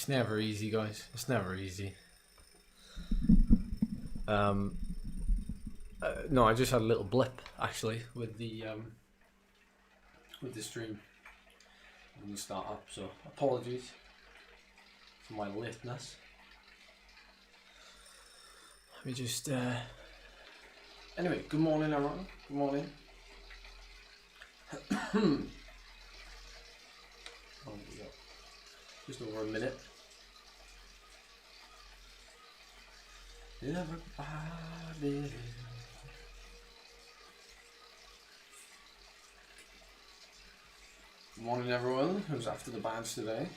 never easy, guys. It's never easy. No, I just had a little blip actually with the stream when you start up. So apologies for my lateness. Let me just. Anyway, good morning, everyone. Good morning. Oh, we got just over a minute. Everybody. Good morning, everyone who's after the badge today.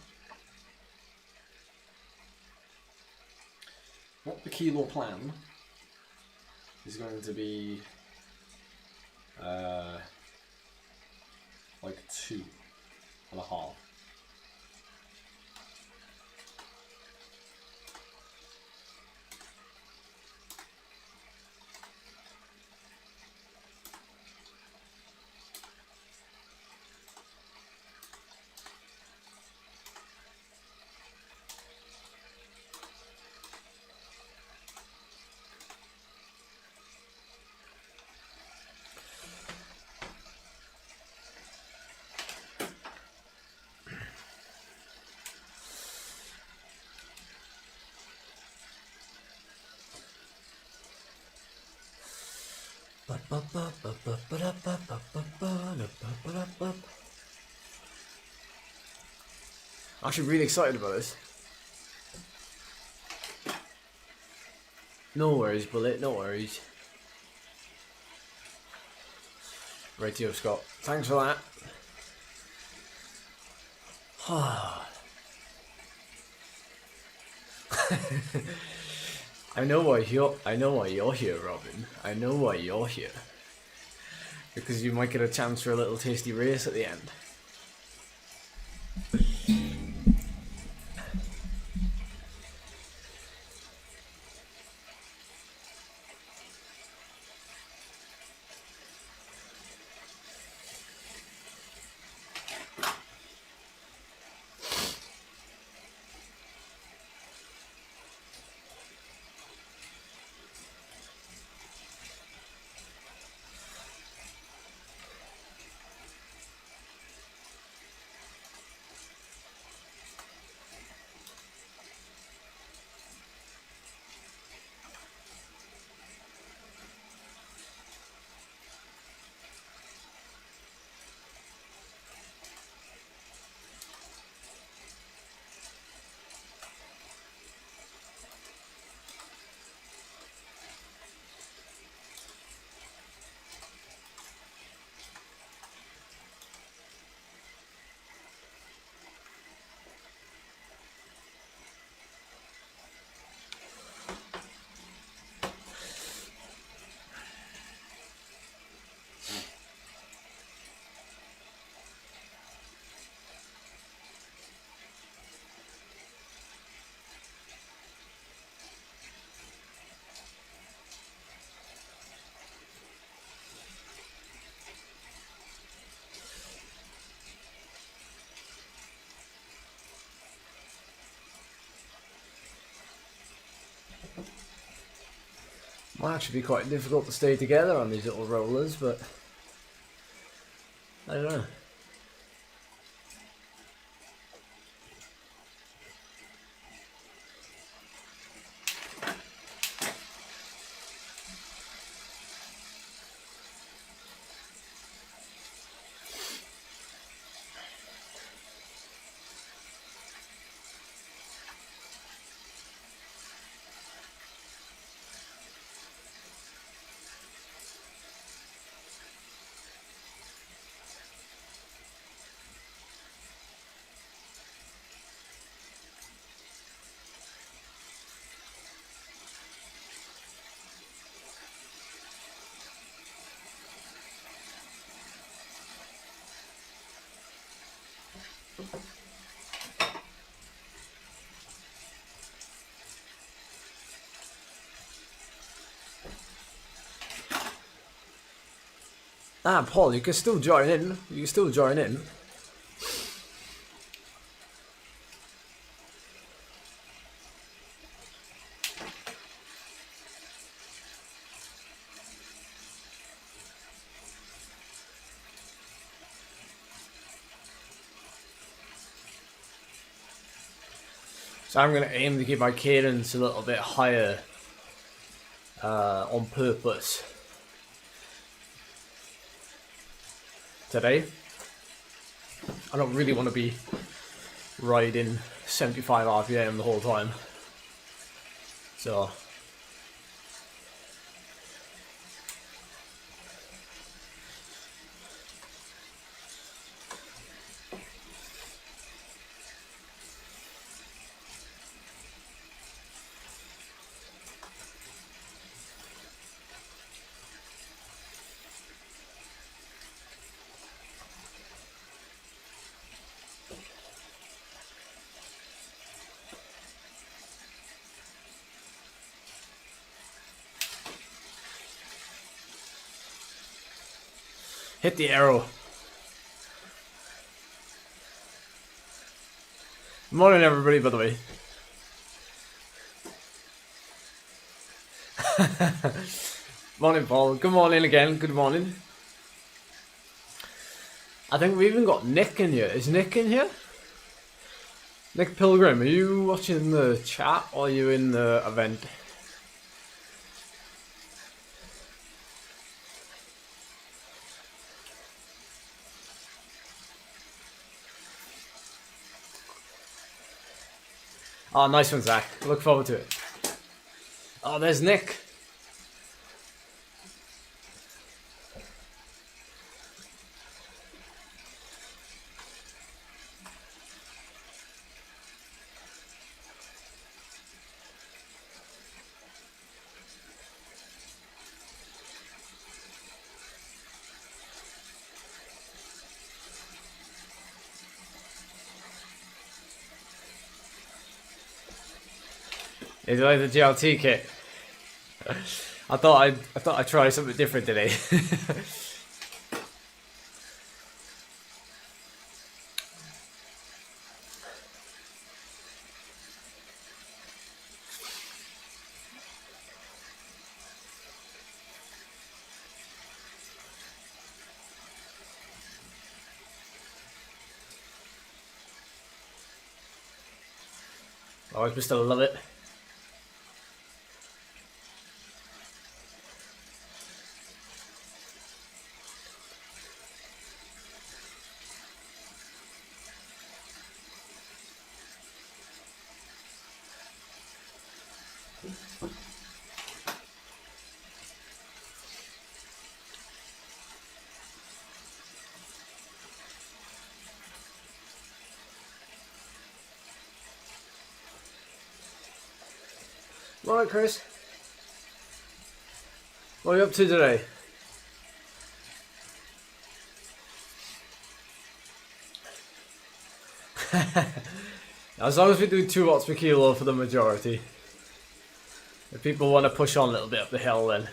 What the kilo plan is going to be like 2.5. I'm actually really excited about this. No worries, Bullet, no worries. Rightio, Scott. Thanks for that. I know why you're here, Robin. I know why you're here. Because you might get a chance for a little tasty race at the end. Might actually be quite difficult to stay together on these little rollers, but I don't know. Ah, Paul, you can still join in. You can still join in. So I'm going to aim to keep my cadence a little bit higher on purpose today. I don't really want to be riding 75 RPM the whole time. So hit the arrow. Good morning, everybody, by the way. Morning, Paul. Good morning again. Good morning. I think we even got Nick in here. Is Nick in here? Nick Pilgrim, are you watching the chat or are you in the event? Oh, nice one, Zach. Look forward to it. Oh, there's Nick. Is it like the GLT kit? I thought I'd try something different today. Oh, I still love it. Alright, Chris. What are you up to today? As long as we do 2 watts per kilo for the majority. If people want to push on a little bit up the hill, then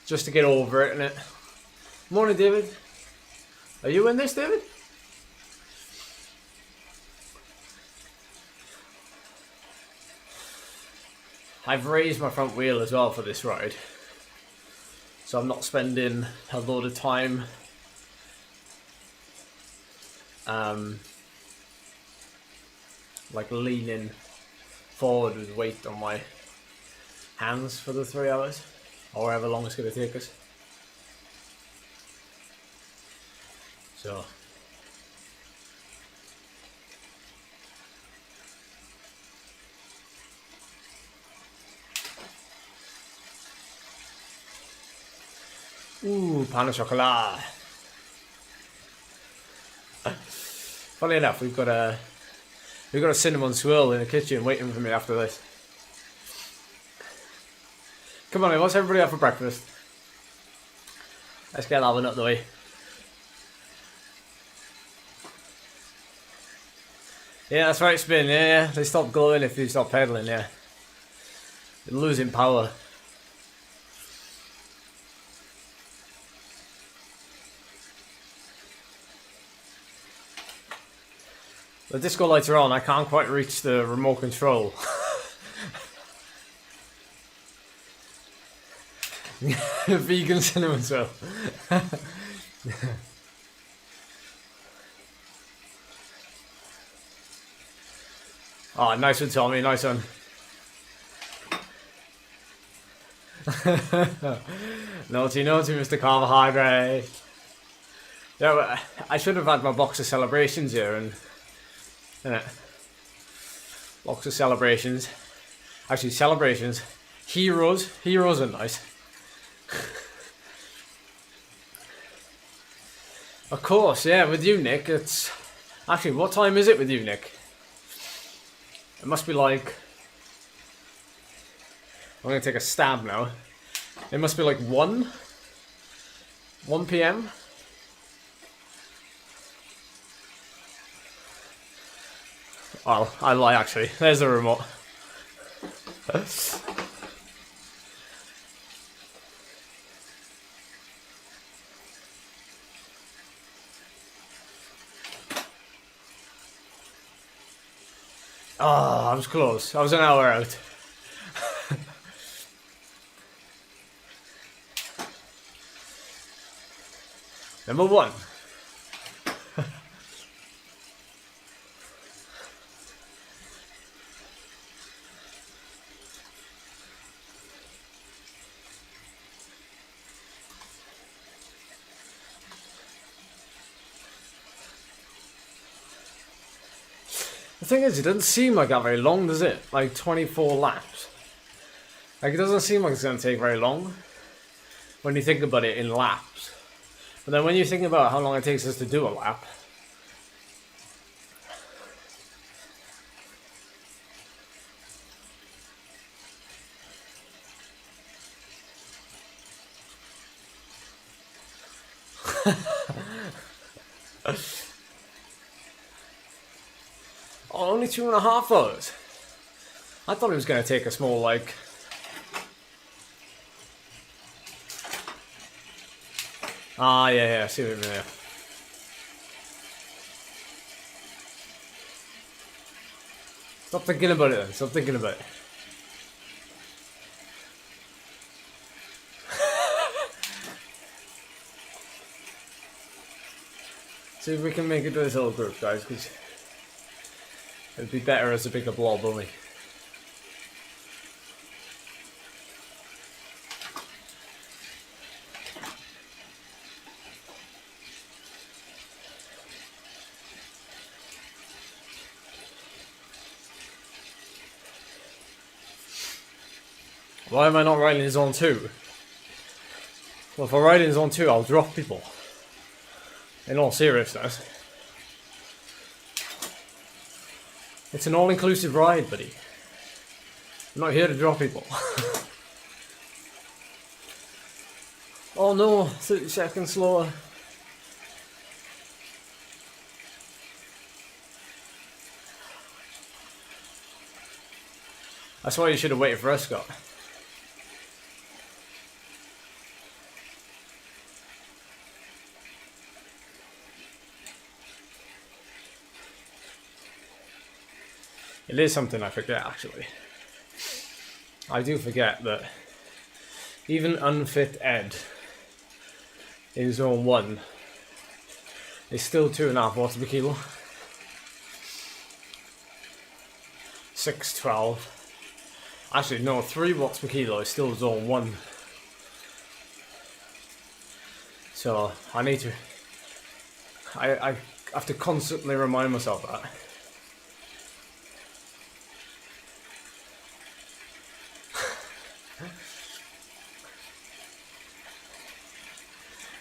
just to get over it, innit? Morning, David. Are you in this, David? I've raised my front wheel as well for this ride, so I'm not spending a load of time like leaning forward with weight on my hands for the 3 hours, or however long it's going to take us. So ooh, pain au chocolat. Funny enough, we've got a cinnamon swirl in the kitchen waiting for me after this. Come on, what's everybody have for breakfast? Let's get that one up the way. Yeah, that's right, Spin. Yeah, they stop glowing if you stop pedaling. Yeah, you're losing power. The disco lights are on. I can't quite reach the remote control. Vegan cinnamon swirl. Oh, nice one, Tommy. Nice one. Naughty, naughty, Mr. Carbohydrate. Yeah, well, I should have had my box of celebrations here, and box of celebrations. Actually, celebrations. Heroes. Heroes are nice. Of course, yeah. With you, Nick, it's actually, what time is it with you, Nick? It must be like. I'm gonna take a stab now. It must be like 1 p.m. Oh, I lie actually. There's the remote. Oh, I was close. I was an hour out. Number 1. The thing is, it doesn't seem like that very long, does it? Like 24 laps. Like, it doesn't seem like it's going to take very long when you think about it in laps. But then when you think about how long it takes us to do a lap, oh, only 2.5 hours. I thought it was going to take us more like. Ah, yeah, I see what you mean there. Stop thinking about it then. Stop thinking about it. See if we can make it to this whole group, guys, because it'd be better as a bigger blob, won't we? Why am I not riding in zone 2? Well, if I ride in zone 2, I'll drop people. In all seriousness. It's an all-inclusive ride, buddy. I'm not here to drop people. Oh no, 30 seconds slower. That's why you should have waited for us, Scott. It is something I forget, actually. I do forget that even unfit Ed in zone 1 is still 2.5 watts per kilo. 612. Actually, no, 3 watts per kilo is still zone 1. So I need to. I have to constantly remind myself that.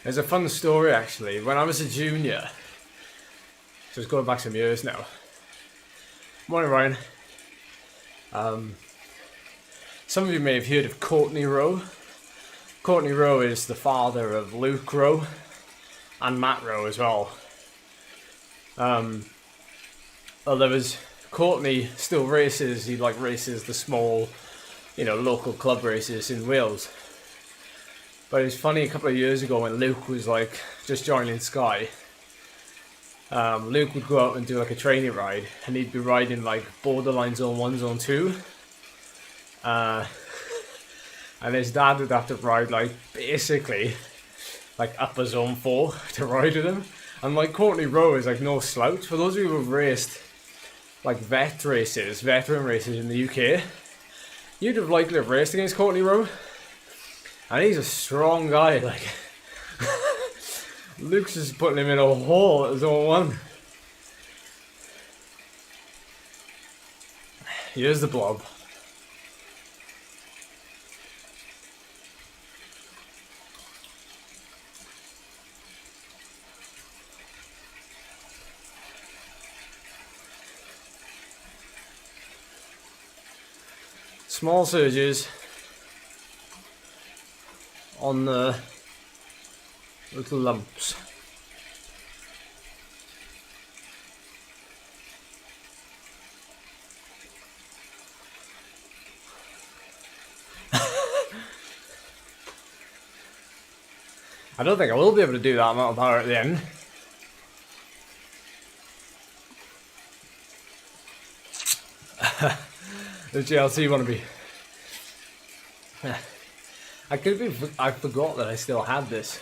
There's a fun story actually. When I was a junior, so it's going back some years now. Morning, Ryan. Some of you may have heard of Courtney Rowe. Courtney Rowe is the father of Luke Rowe and Matt Rowe as well. Well, there was Courtney still races. He like races the small, local club races in Wales. But it was funny a couple of years ago when Luke was like just joining Sky. Luke would go out and do like a training ride, and he'd be riding like borderline zone 1, zone 2. And his dad would have to ride like basically like upper zone 4 to ride with him. And like Courtney Rowe is like no slouch. For those of you who've raced like veteran races in the UK, you'd have likely have raced against Courtney Rowe. And he's a strong guy, like. Luke's just putting him in a hole at zone 1. Here's the blob. Small surges on the little lumps. I don't think I will be able to do that amount of power at the end. The GLC wannabe. I forgot that I still had this.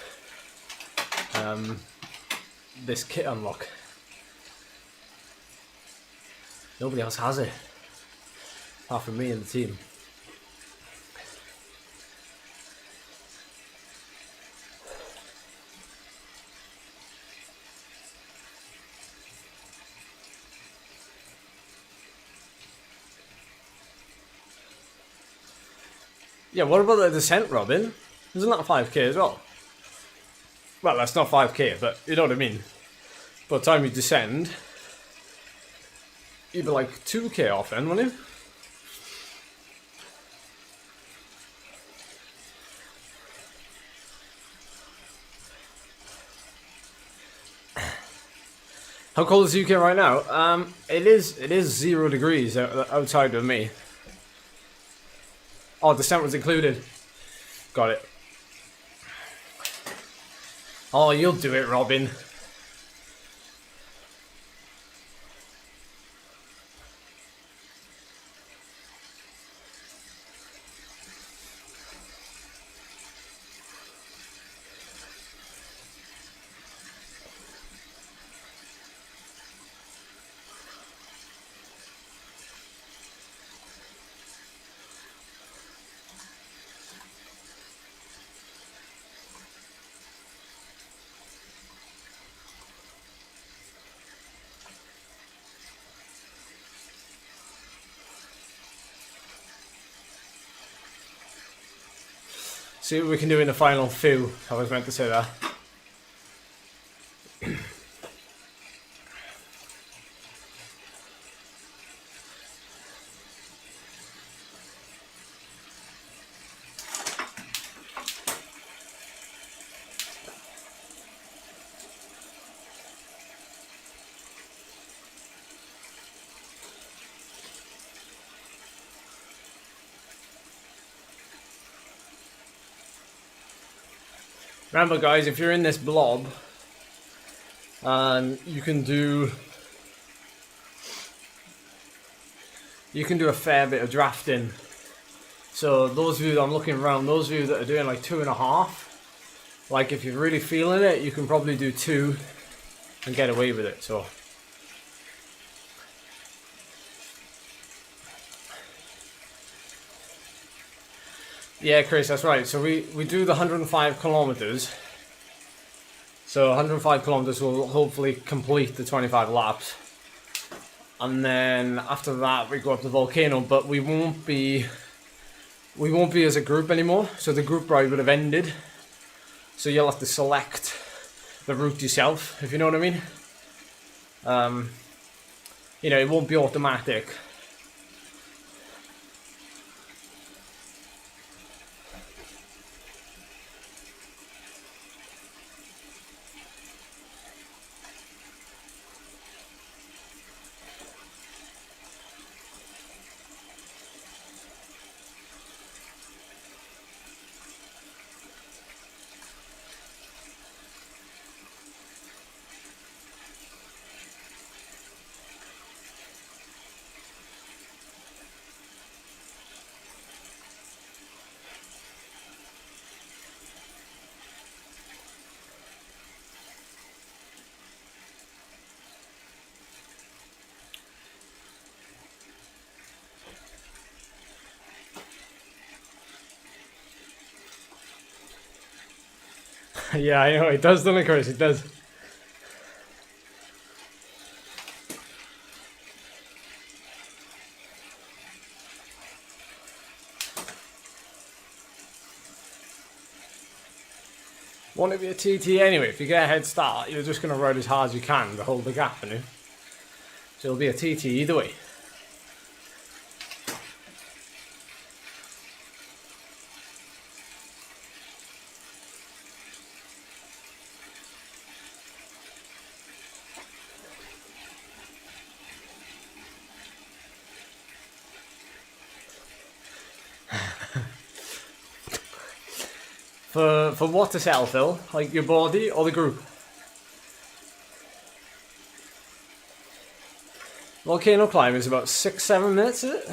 This kit unlock. Nobody else has it, apart from me and the team. Yeah, what about the descent, Robin? Isn't that 5k as well? Well, that's not 5k, but you know what I mean. By the time you descend, you'd be like 2k off then, wouldn't you? How cold is the UK right now? It is 0 degrees outside of me. Oh, descent was included. Got it. Oh, you'll do it, Robin. See what we can do in the final few. I was meant to say that. Remember guys, if you're in this blob, you can do a fair bit of drafting. So those of you that I'm looking around, those of you that are doing like 2.5, like if you're really feeling it, you can probably do 2 and get away with it. So yeah, Chris, that's right. So we do the 105 kilometers. So 105 kilometers will hopefully complete the 25 laps. And then after that we go up to Volcano, but we won't be as a group anymore. So the group ride would have ended. So you'll have to select the route yourself, if you know what I mean. You know, it won't be automatic. Yeah, I know, it does, doesn't it, Chris? It does. Won't it be a TT anyway? If you get a head start, you're just going to ride as hard as you can to hold the gap, you know? So it'll be a TT either way. For what to settle, Phil? Like your body or the group? Volcano climb is about 6-7 minutes, is it?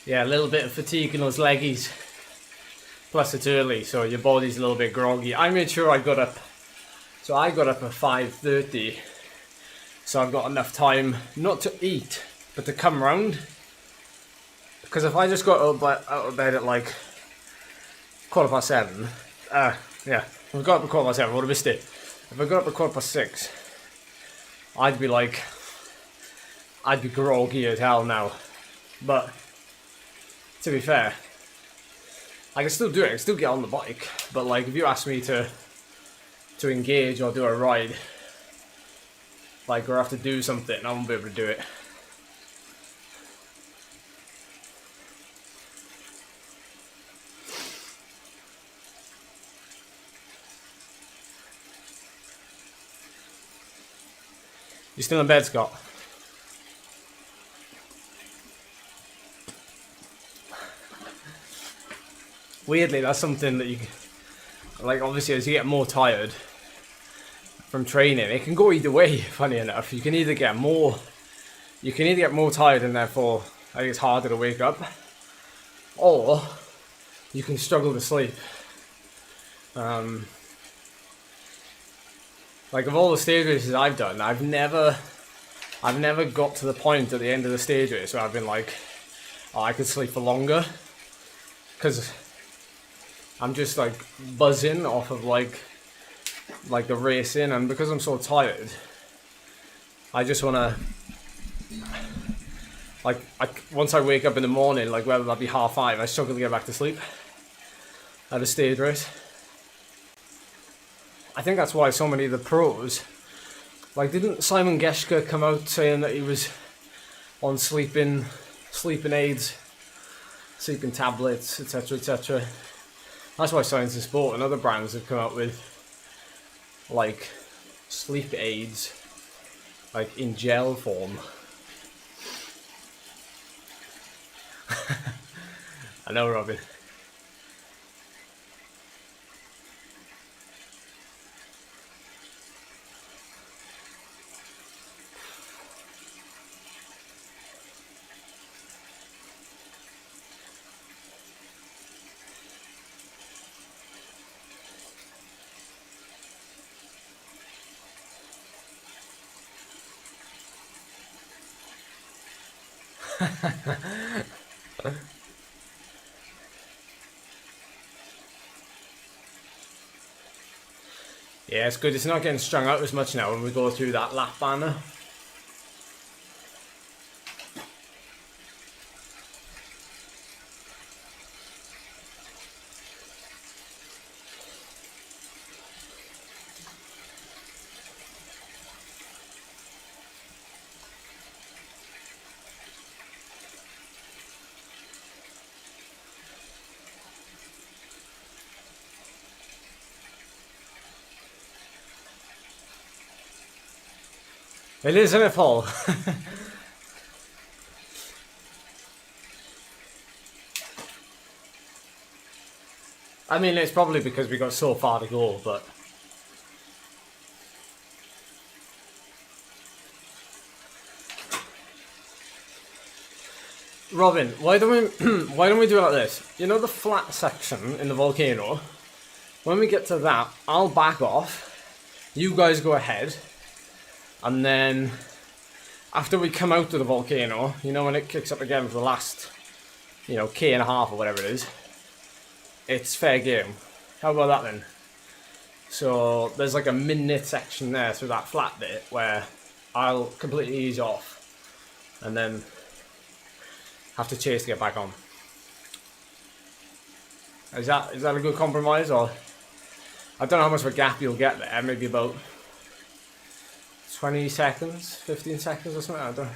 Yeah, a little bit of fatigue in those leggies. Plus it's early, so your body's a little bit groggy. I made sure I got up. So I got up at 5:30. So I've got enough time not to eat, but to come round. Because if I just got out of bed at like 7:15, yeah, if I got up at 7:15, I would have missed it. If I got up at 6:15, I'd be groggy as hell now. But to be fair, I can still do it. I can still get on the bike. But like, if you ask me to engage or do a ride, like, or have to do something, I won't be able to do it. You still in bed, Scott? Weirdly, that's something that you, like, obviously as you get more tired from training, it can go either way, funny enough. You can either get more tired and therefore I think it's harder to wake up, or you can struggle to sleep. Like, of all the stage races I've done, I've never got to the point at the end of the stage race where I've been like, oh, I could sleep for longer, because I'm just like buzzing off of like the racing, and because I'm so tired, I just want to, like, once I wake up in the morning, like whether that be 5:30, I struggle to get back to sleep at a stage race. I think that's why so many of the pros, like, didn't Simon Geschke come out saying that he was on sleeping aids, sleeping tablets, etc., etc. That's why Science and Sport and other brands have come out with like sleep aids, like in gel form. I know, Robin. Yeah, it's good. It's not getting strung out as much now when we go through that lap banner. It is, isn't it, Paul? I mean, it's probably because we got so far to go, but Robin, why don't we do it like this? You know the flat section in the volcano? When we get to that, I'll back off, you guys go ahead, and then after we come out of the volcano, you know when it kicks up again for the last, you know, K&a half or whatever it is, it's fair game. How about that then? So there's like a minute section there through that flat bit where I'll completely ease off and then have to chase to get back on. Is that a good compromise? Or I don't know how much of a gap you'll get there, maybe about 20 seconds, 15 seconds or something, I don't know.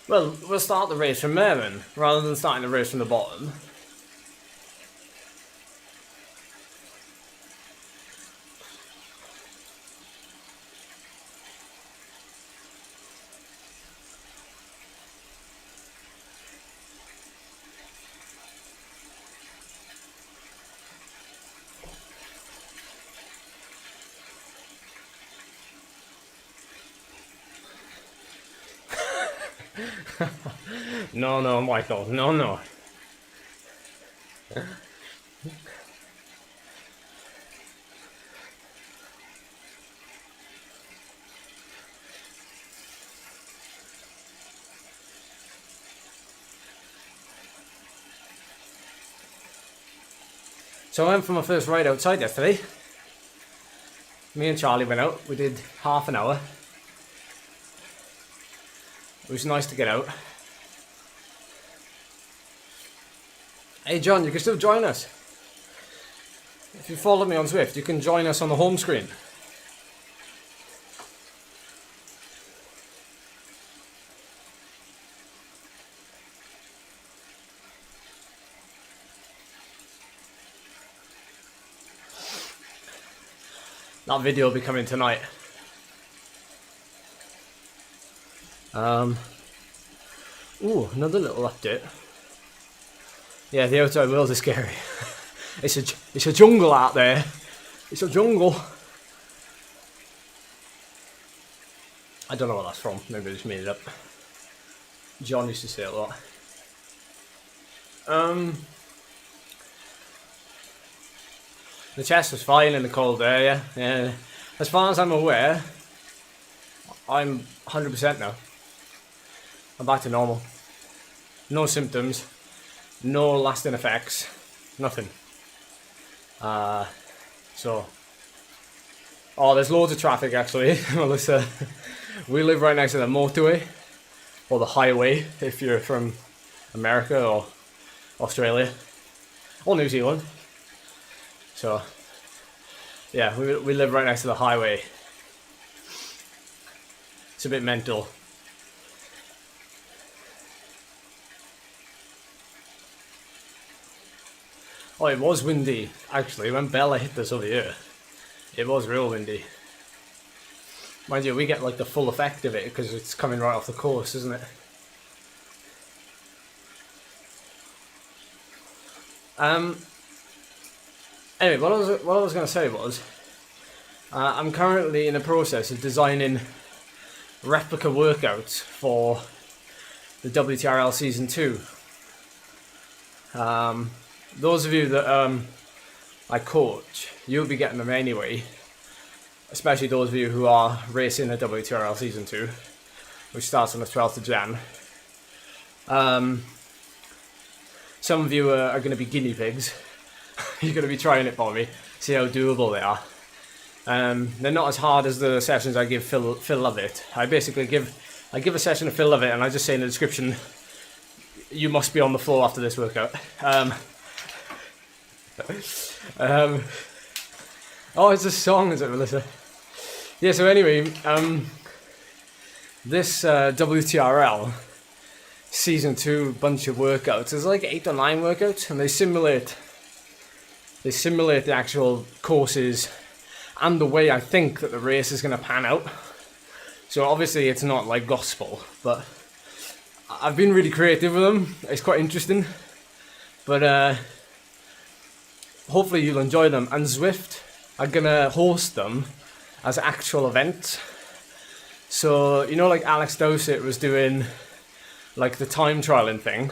Well, we'll start the race from there then, rather than starting the race from the bottom. No, Michael, no. So I went for my first ride outside yesterday. Me and Charlie went out, we did half an hour. It was nice to get out. Hey John, you can still join us. If you follow me on Zwift, you can join us on the home screen. That video will be coming tonight. Ooh, another little update. Yeah, the outside world is scary. It's a jungle out there. It's a jungle. I don't know what that's from. Maybe I just made it up. John used to say it a lot. The chest was fine in the cold air, yeah. As far as I'm aware, I'm 100% now. I'm back to normal. No symptoms. No lasting effects, nothing. So, there's loads of traffic actually. Melissa, we live right next to the motorway, or the highway if you're from America or Australia, or New Zealand. So, yeah, we live right next to the highway. It's a bit mental. Oh, it was windy, actually, when Bella hit us over here. It was real windy. Mind you, we get like the full effect of it because it's coming right off the course, isn't it? Anyway, what I was going to say was, I'm currently in the process of designing replica workouts for the WTRL Season 2. Those of you that I coach, you'll be getting them anyway, especially those of you who are racing the WTRL Season 2, which starts on the 12th of Jan. Some of you are going to be guinea pigs. You're going to be trying it for me, see how doable they are. They're not as hard as the sessions I give Phil Lovett. I basically give a session to Phil Lovett and I just say in the description, you must be on the floor after this workout. Oh, it's a song, is it, Melissa? Yeah, so anyway, this WTRL Season 2 bunch of workouts, there's like 8 or 9 workouts, and they simulate the actual courses and the way I think that the race is going to pan out. So obviously it's not like gospel, but I've been really creative with them. It's quite interesting, but hopefully you'll enjoy them. And Zwift, are gonna host them as actual events. So, you know, like Alex Dowsett was doing like the time trialing thing.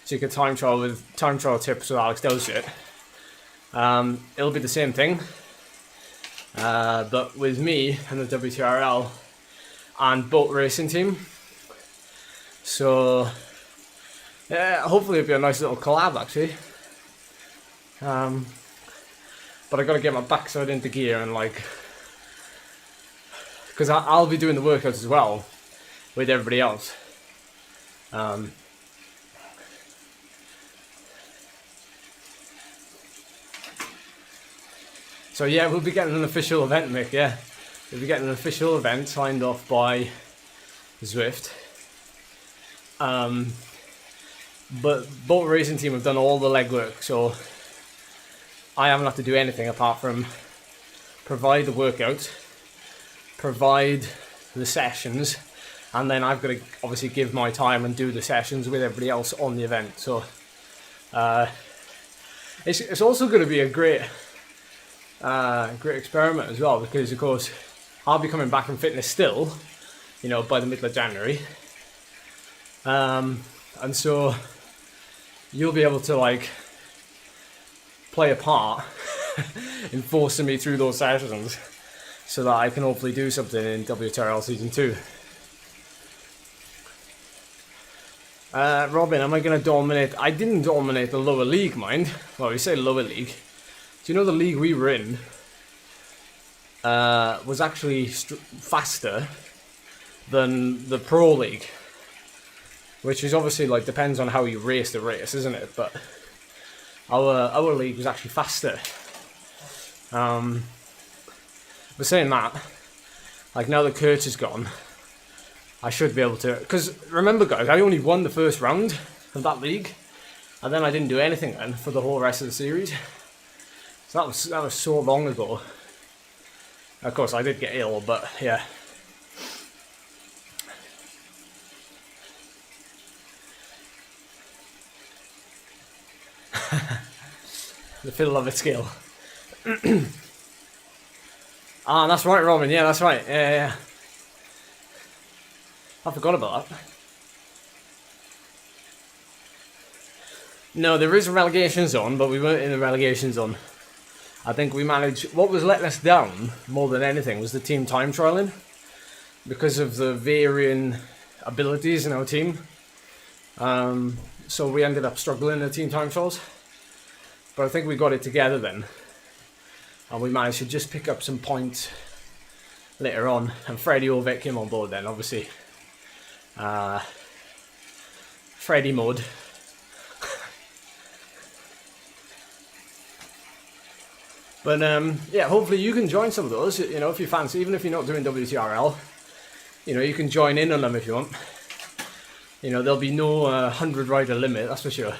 So you could time trial tips with Alex Dowsett. It'll be the same thing, but with me and the WTRL and boat racing team. So hopefully it'll be a nice little collab actually. But I gotta get my backside into gear and like, because I'll be doing the workouts as well with everybody else. So yeah, we'll be getting an official event, Mick, yeah. We'll be getting an official event signed off by Zwift. But boat racing team have done all the legwork, so I haven't had to do anything apart from provide the workout, provide the sessions, and then I've got to obviously give my time and do the sessions with everybody else on the event. So it's also going to be a great experiment as well, because of course I'll be coming back in fitness still, you know, by the middle of January, and so you'll be able to like play a part in forcing me through those sessions so that I can hopefully do something in WTRL season 2. Robin, am I going to dominate? I didn't dominate the lower league, mind. Well, we say lower league. Do you know the league we were in was actually faster than the pro league, which is obviously like depends on how you race the race, isn't it? But our league was actually faster. But saying that, like now that Kurt is gone, I should be able to. Because remember, guys, I only won the first round of that league, and then I didn't do anything then for the whole rest of the series. So that was so long ago. Of course, I did get ill, but yeah. The fiddle of a skill. Ah, that's right, Robin. Yeah, that's right. Yeah. I forgot about that. No, there is a relegation zone, but we weren't in the relegation zone. I think we managed. What was letting us down more than anything was the team time trialing, because of the varying abilities in our team. So we ended up struggling in the team time trials. But I think we got it together then, and we managed to just pick up some points later on. And Freddie Ovett came on board then, obviously. Freddie mode. But yeah, hopefully you can join some of those, you know, if you fancy, even if you're not doing WTRL, you know, you can join in on them if you want. You know, there'll be no 100 rider limit, that's for sure.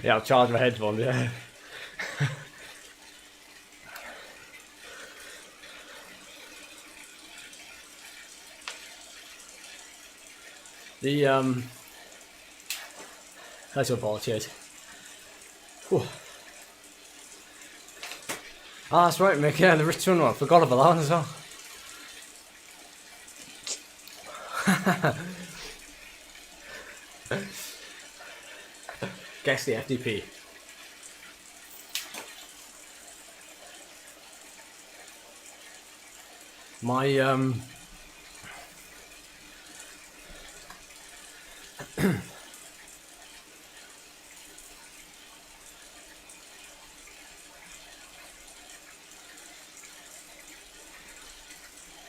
Yeah, I'll charge my headphones, yeah. That's your ball, cheers. Whew. Ah, that's right, Mick, yeah, the Richmond one, forgot about that one as well. Guess the FDP. My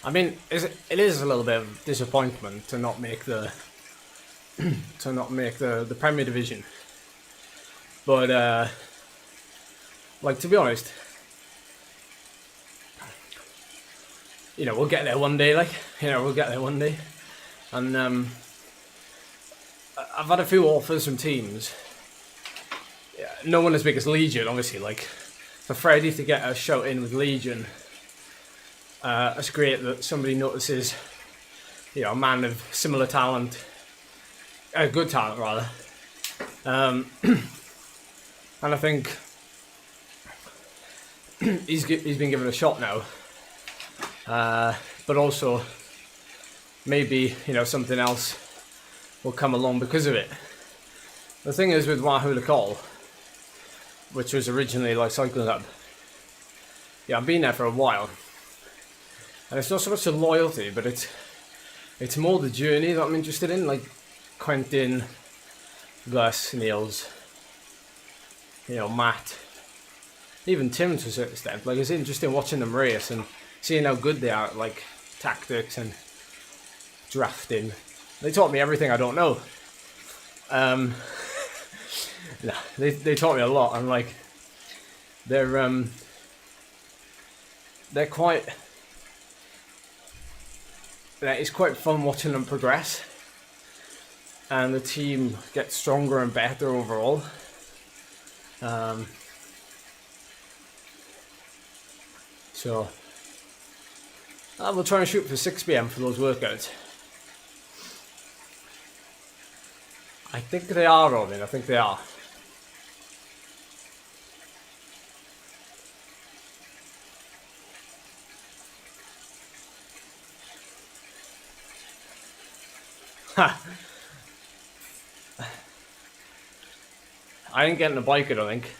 I mean, it is a little bit of disappointment to not make the the Premier Division, but like, to be honest, you know, we'll get there one day. Like, you know, we'll get there one day, and I've had a few offers from teams. Yeah, no one as big as Legion, obviously. Like, for Freddie to get a shout in with Legion it's great that somebody notices, you know, a man of similar talent, good talent rather, and I think he's been given a shot now, but also maybe, you know, something else will come along because of it. The thing is with Wahoo, which was originally like Cycling Club, yeah, I've been there for a while, and it's not so much the loyalty, but it's more the journey that I'm interested in. Like Quentin, Gus, Niels, you know, Matt, even Tim to a certain extent. Like, it's interesting watching them race and seeing how good they are at like tactics and drafting. They taught me everything I don't know. No, they taught me a lot, and like they're quite. It's quite fun watching them progress, and the team gets stronger and better overall. So I will try and shoot for 6 PM for those workouts. I think they are, Robin. I think they are. I didn't get in a bike, I don't think.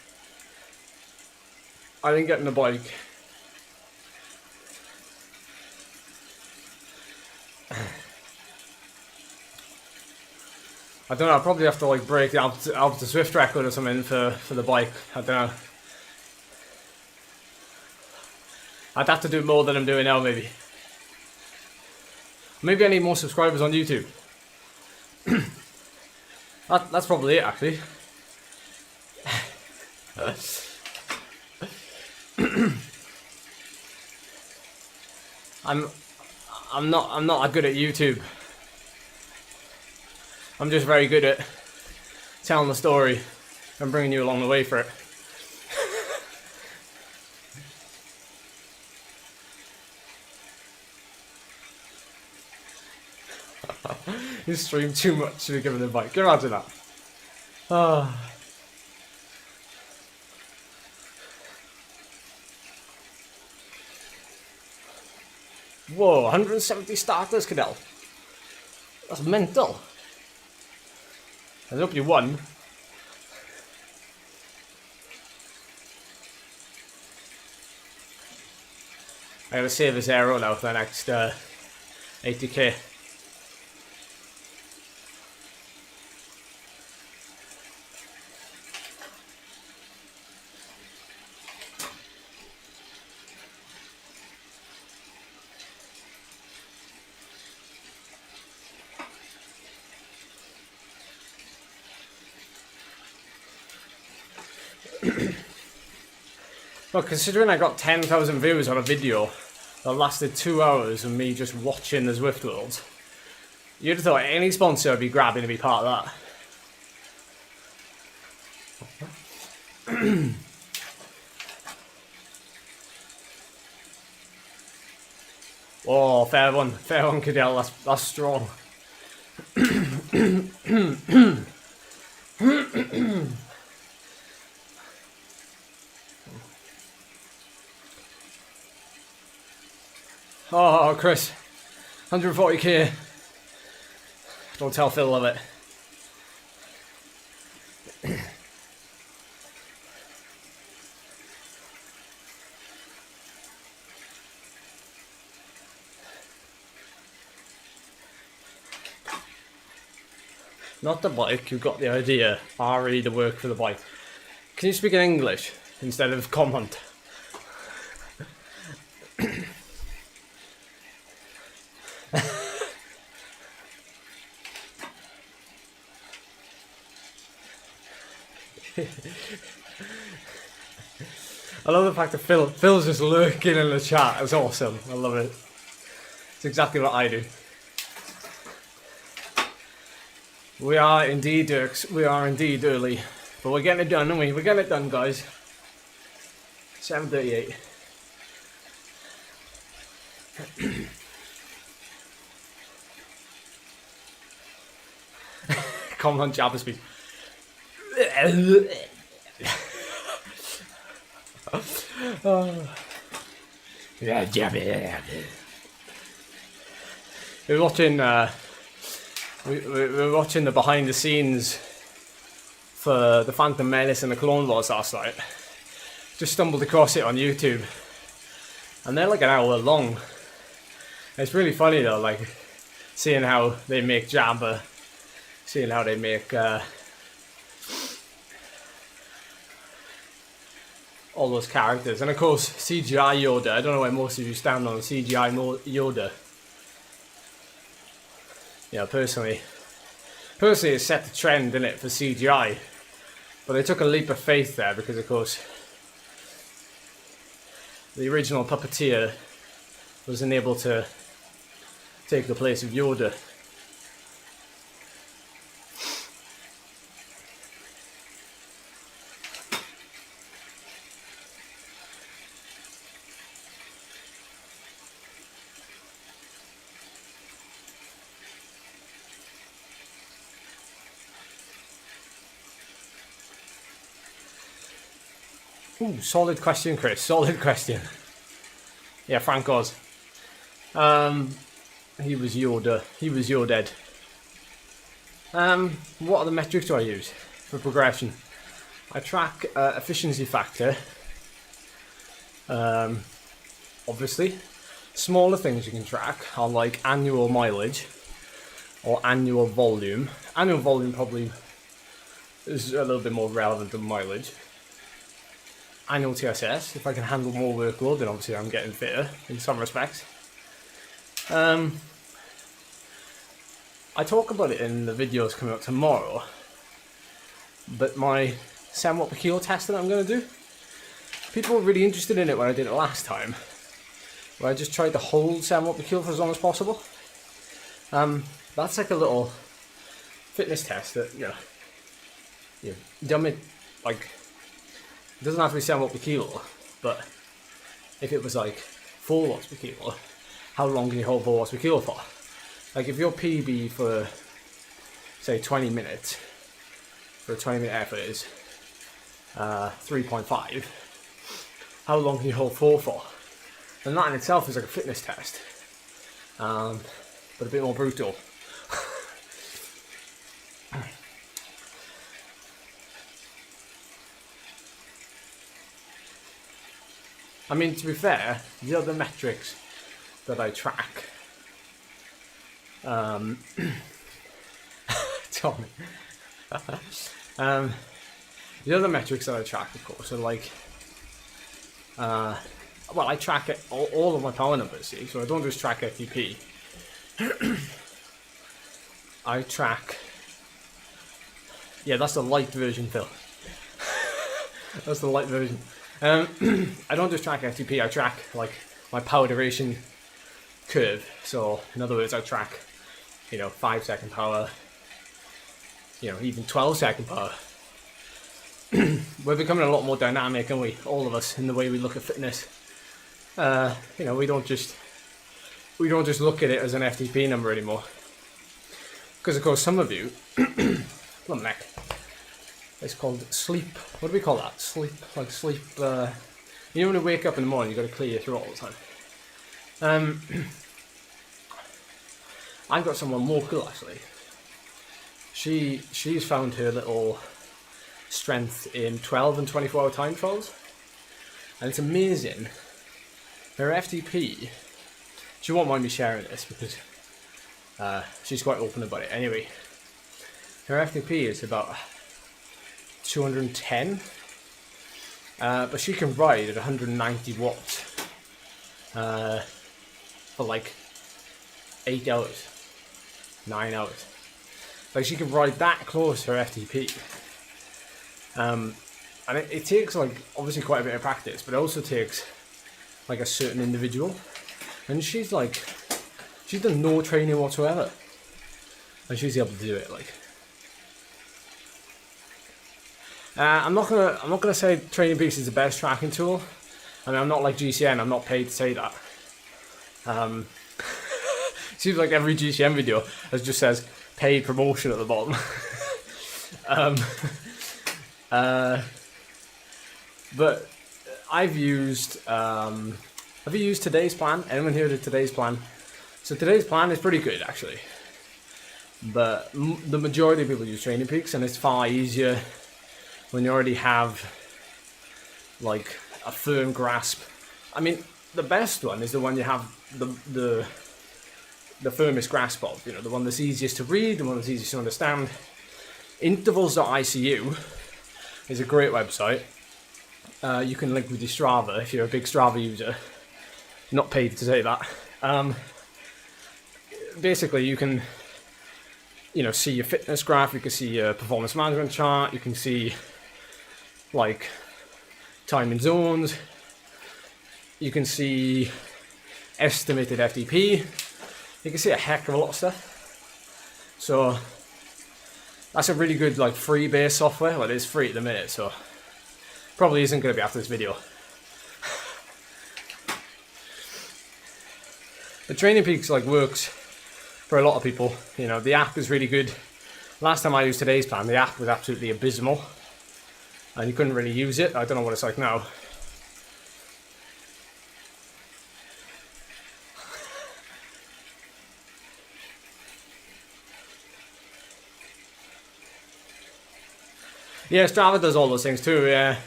I didn't get in a bike. I don't know, I'll probably have to like break the Alps to Zwift record or something for the bike. I don't know. I'd have to do more than I'm doing now, maybe. Maybe I need more subscribers on YouTube. That's probably it, actually. I'm not that good at YouTube. I'm just very good at telling the story and bringing you along the way for it. You stream too much to be given a bike. Get around to that. Whoa, 170 starters, Cadell. That's mental. I hope you won. I gotta save this arrow now for the next 80k. Well, considering I got 10,000 views on a video that lasted 2 hours of me just watching the Zwift Worlds, you'd have thought any sponsor would be grabbing to be part of that. Oh, fair one, Cadell, that's strong. Oh, Chris, 140k. Don't tell Phil of it. Not the bike, you've got the idea. RE the work for the bike. Can you speak in English instead of comment? I love the fact that Phil's just lurking in the chat. It's awesome. I love it. It's exactly what I do. We are indeed, Dirks. We are indeed early, but we're getting it done, aren't we? We're getting it done, guys. 7:38. Comment on Jabba speed. Yeah, Jabba. We were watching. We were watching the behind the scenes for the Phantom Menace and the Clone Wars last night. Just stumbled across it on YouTube, and they're like an hour long. It's really funny though, like seeing how they make Jabba, seeing how they make all those characters, and of course CGI Yoda. I don't know where most of you stand on CGI Yoda. Yeah, personally it's set the trend, didn't it, for CGI, but they took a leap of faith there because of course the original puppeteer wasn't able to take the place of Yoda. Ooh, solid question, Chris. Solid question. Yeah, Frank Oz. He was Yoda. He was your dead. What other metrics do I use for progression? I track efficiency factor. Obviously, smaller things you can track are like annual mileage or annual volume. Annual volume probably is a little bit more relevant than mileage. Annual TSS, if I can handle more workload, then obviously I'm getting fitter in some respects. I talk about it in the videos coming up tomorrow, but my 7 watt per kilo test that I'm going to do, people were really interested in it when I did it last time, where I just tried to hold 7 watt per kilo for as long as possible. That's like a little fitness test that, you dumb it, like, it doesn't have to be 7 watt per kilo, but if it was like 4 watts per kilo, how long can you hold 4 watts per kilo for? Like if your PB for, say, 20 minutes, for a 20-minute effort is 3.5, how long can you hold 4 for? And that in itself is like a fitness test, but a bit more brutal. I mean, to be fair, the other metrics that I track, Tommy, the other metrics that I track, of course, are like, well, I track it, all of my power numbers, see, so I don't just track FTP. I track, yeah, that's the light version, Phil. That's the light version. I don't just track FTP, I track like my power duration curve. So in other words, I track, 5 second power, even 12 second power. We're becoming a lot more dynamic, aren't we? All of us, in the way we look at fitness. We don't just look at it as an FTP number anymore. Because of course some of you, come neck. It's called sleep. What do we call that? Sleep, like sleep. When you wake up in the morning, you got to clear your throat all the time. I've got someone more cool actually. She's found her little strength in 12 and 24-hour time trials, and it's amazing. Her FTP. She won't mind me sharing this because she's quite open about it. Anyway, her FTP is about 210, but she can ride at 190 watts for like 8 hours, 9 hours. Like she can ride that close to her FTP, and it takes like obviously quite a bit of practice, but it also takes like a certain individual, and she's done no training whatsoever, and she's able to do it. Like. I'm not gonna say Training Peaks is the best tracking tool. I mean, I'm not like GCN. I'm not paid to say that. Seems like every GCN video just says paid promotion at the bottom. But I've used, have you used today's plan? Anyone here did today's plan? So today's plan is pretty good actually. But the majority of people use Training Peaks, and it's far easier when you already have like a firm grasp. I mean, the best one is the one you have the firmest grasp of, you know, the one that's easiest to read, the one that's easiest to understand. Intervals.icu is a great website. You can link with your Strava if you're a big Strava user. Not paid to say that. Basically, you can, you know, see your fitness graph, you can see your performance management chart, you can see like time in zones, you can see estimated FTP, you can see a heck of a lot of stuff. So that's a really good like free base software. Well, it is free at the minute, so probably isn't going to be after this video. But Training Peaks like works for a lot of people. You know, the app is really good. Last time I used today's plan, the app was absolutely abysmal and you couldn't really use it. I don't know what it's like now. Yeah, Strava does all those things too, yeah.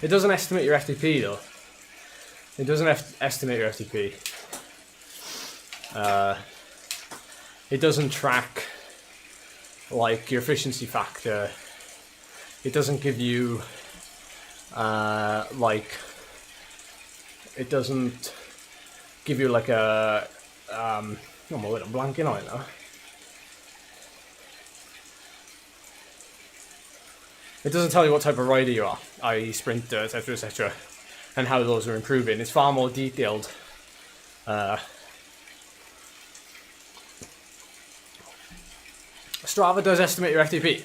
It doesn't estimate your FTP though. It doesn't estimate your FTP. It doesn't track like your efficiency factor. It doesn't give you like, it doesn't give you like a oh my word, I'm blanking on it now. It doesn't tell you what type of rider you are, i.e. sprinter, etc, etc, and how those are improving. It's far more detailed. Strava does estimate your FTP.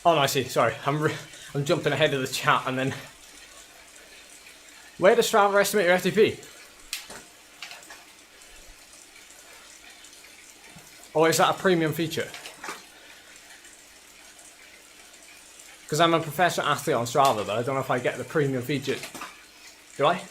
Oh no, I see, sorry, I'm jumping ahead of the chat and then... Where does Strava estimate your FTP? Or is that a premium feature? Because I'm a professional athlete on Strava, but I don't know if I get the premium feature. Do I?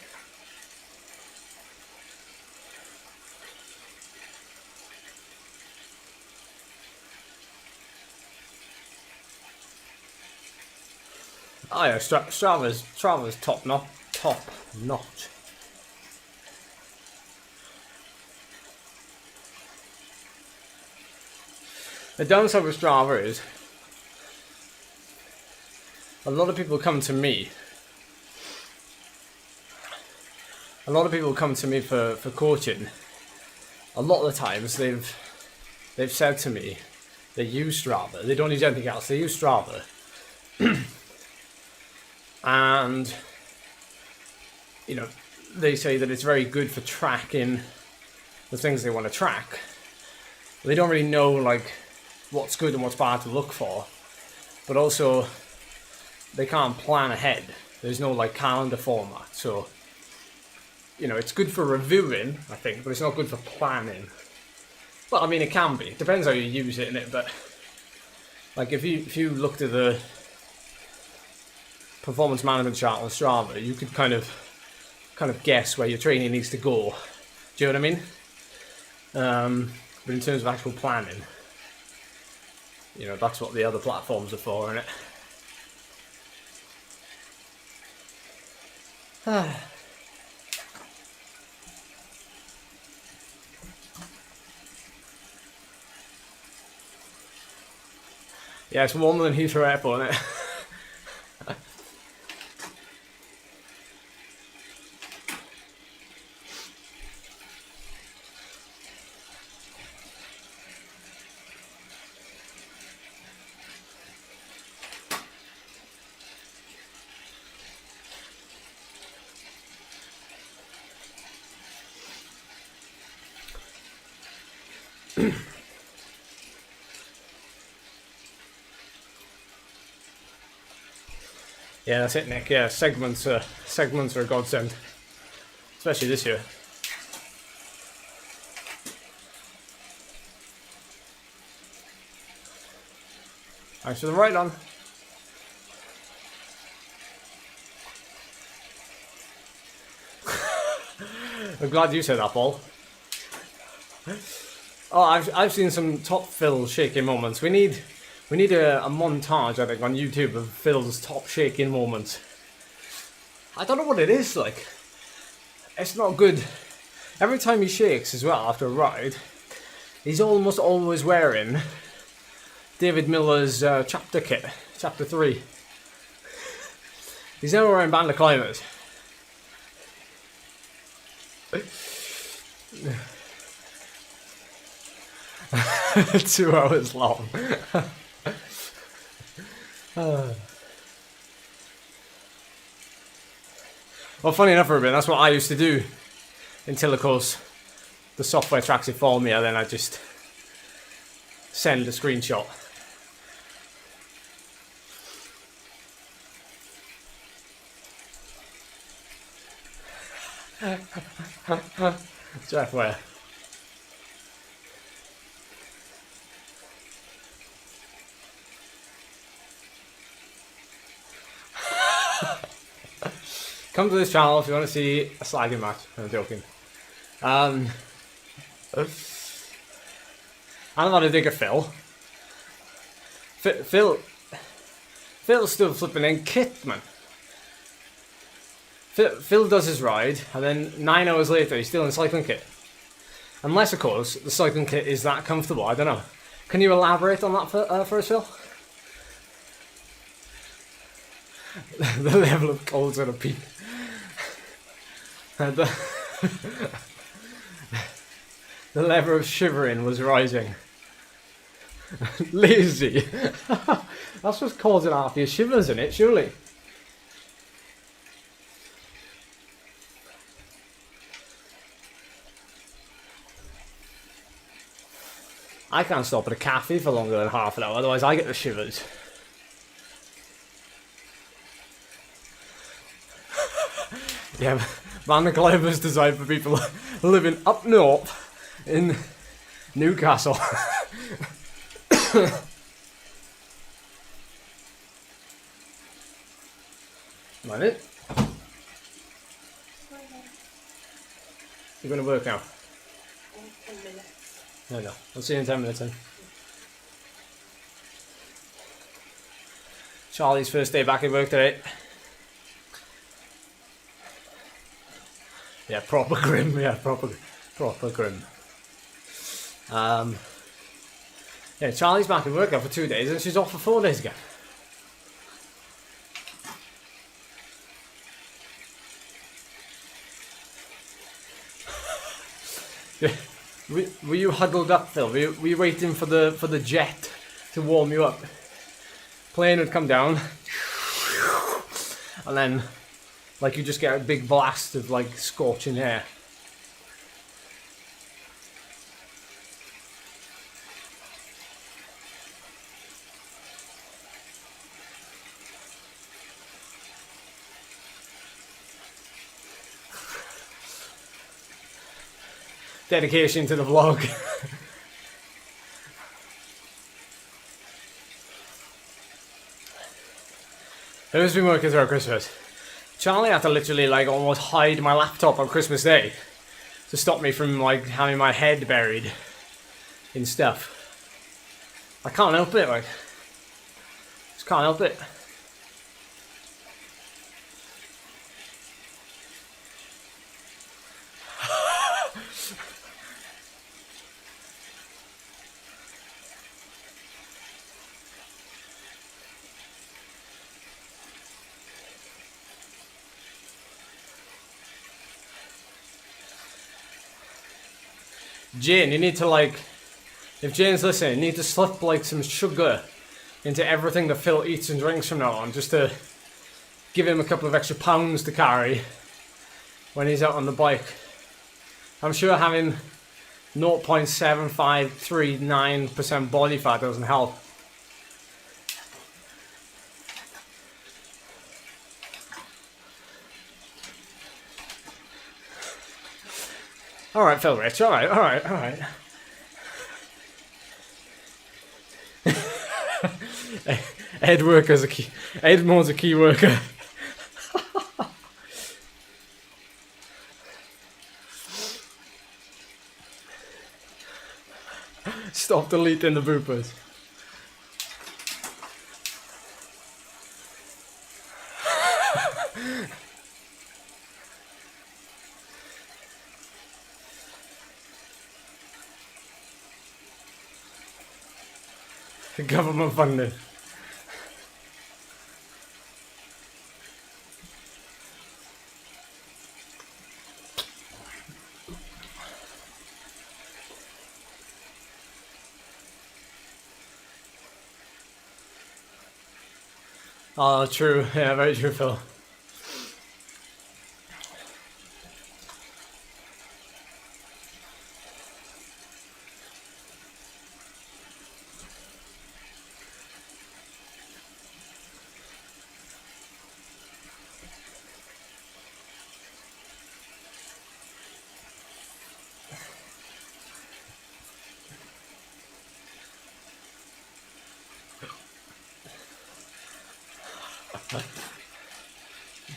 Oh yeah, Strava's top notch. The downside with Strava is a lot of people come to me. A lot of people come to me for coaching. A lot of the times they've said to me they use Strava. They don't use anything else. They use Strava. And you know, they say that it's very good for tracking the things they want to track. They don't really know like what's good and what's bad to look for, but also they can't plan ahead. There's no like calendar format, so you know, it's good for reviewing, I think, but it's not good for planning. Well, I mean, it can be. It depends how you use it, innit? But like if you looked at the performance management chart on Strava, you could kind of guess where your training needs to go. Do you know what I mean? But in terms of actual planning, you know, that's what the other platforms are for, innit? Yeah, it's warmer than Heathrow Airport, isn't it? Yeah, that's it, Nick. Yeah, segments are a godsend, especially this year. Thanks for the right on. I'm glad you said that, Paul. Oh, I've seen some top Phil shaking moments. We need a montage, I think, on YouTube of Phil's top shaking moments. I don't know what it is like. It's not good. Every time he shakes as well after a ride, he's almost always wearing David Miller's chapter kit, chapter 3. He's never wearing Band of Climbers. 2 hours long. Well, funny enough, Ruben, that's what I used to do until, of course, the software tracks it for me, and then I just send a screenshot. Jeff, where? Come to this channel if you want to see a slagging match. I'm joking. I'm not a digger, Phil. Phil's still flipping in kit, man. Phil does his ride, and then 9 hours later he's still in cycling kit. Unless, of course, the cycling kit is that comfortable. I don't know. Can you elaborate on that for us, Phil? The level of cold's at a peak. The level of shivering was rising. Lazy. That's what's causing half your shivers, isn't it, surely? I can't stop at a cafe for longer than half an hour, otherwise I get the shivers. Yeah, Band of Climbers designed for people living up north in Newcastle. Mind it? You're going to work now? 10 minutes. No. I'll see you in 10 minutes then. Charlie's first day back at work today. Yeah, proper grim. Yeah, proper grim. Yeah, Charlie's back at work now for 2 days, and she's off for 4 days again. Yeah. Were you huddled up, Phil? Were you waiting for the jet to warm you up? Plane would come down, and then, like, you just get a big blast of, like, scorching air. Dedication to the vlog. Who's been working through Christmas? Charlie had to literally, like, almost hide my laptop on Christmas Day to stop me from, like, having my head buried in stuff. I can't help it, like. Just can't help it. Jane, you need to, like, if Jane's listening, you need to slip, like, some sugar into everything that Phil eats and drinks from now on, just to give him a couple of extra pounds to carry when he's out on the bike. I'm sure having 0.7539% body fat doesn't help. Alright, Phil Rich, alright. EDMODE's a key worker. Stop deleting the bloopers. Government funded. Oh, true. Yeah, very true, Phil.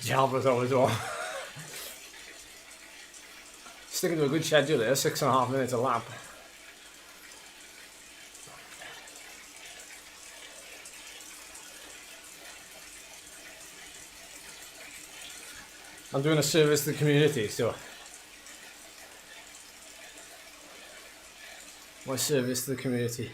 Java's always on. Sticking to a good schedule there, 6.5 minutes a lap. I'm doing a service to the community, so. My service to the community.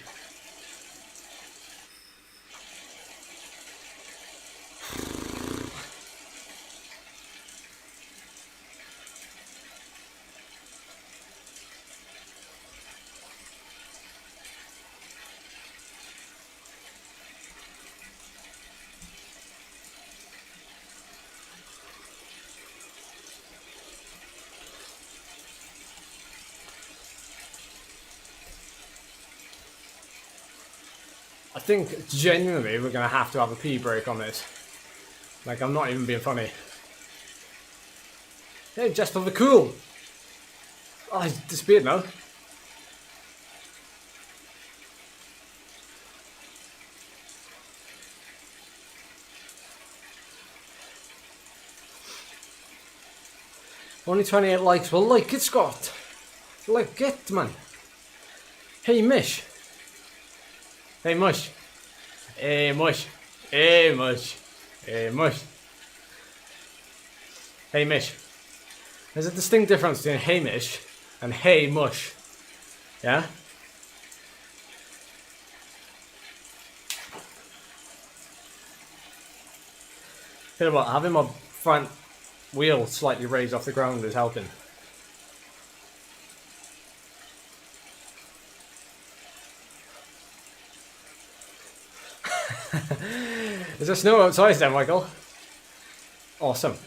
I think genuinely we're going to have a pee break on this. Like, I'm not even being funny. Hey, just for the cool. Oh, he's disappeared now. Only 28 likes. Well, like it, Scott. Like it, man. Hey, Mish. Hey, Mush. Hey, Mush. Hey, Mush. Hey, Mush. Hey, Mish. There's a distinct difference between hey, Mish and hey, Mush. Yeah? You know what? Having my front wheel slightly raised off the ground is helping. Is there snow outside then, Michael? Awesome.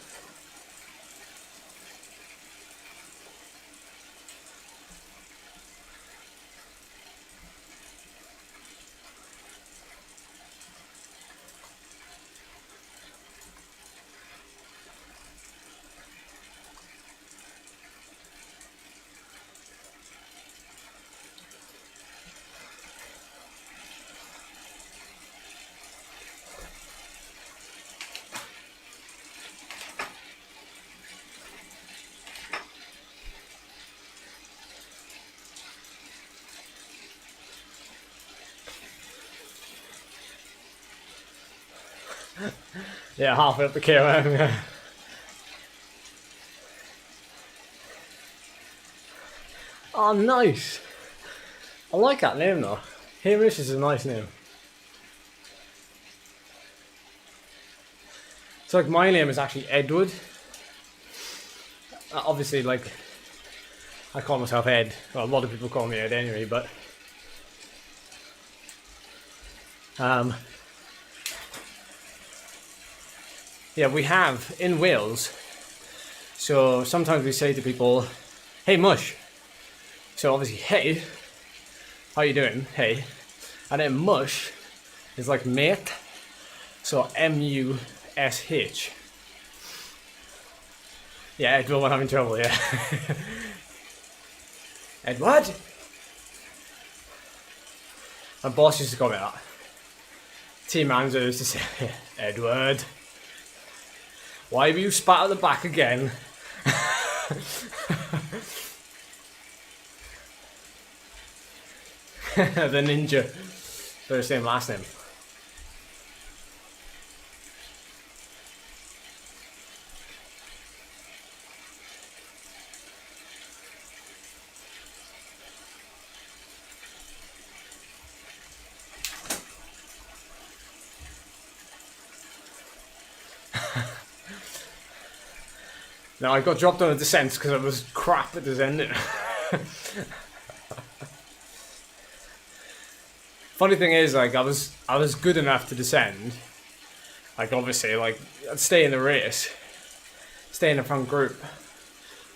Yeah, halfway up the KOM, yeah. Oh, nice. I like that name though. Hamish is a nice name. So like my name is actually Edward. Obviously, like, I call myself Ed. Well, a lot of people call me Ed anyway, but yeah, we have in Wales. So sometimes we say to people, "Hey, Mush." So obviously, hey, how you doing? Hey, and then Mush is like mate. So M-U-S-H. Yeah, Ed will having trouble. Yeah. Edward? My boss used to call me that. Team manager used to say, Edward, why have you spat at the back again? The ninja. First name, last name. Now I got dropped on a descent because I was crap at descending. Funny thing is, like, I was good enough to descend. Like, obviously, like, I'd stay in the race, stay in the front group.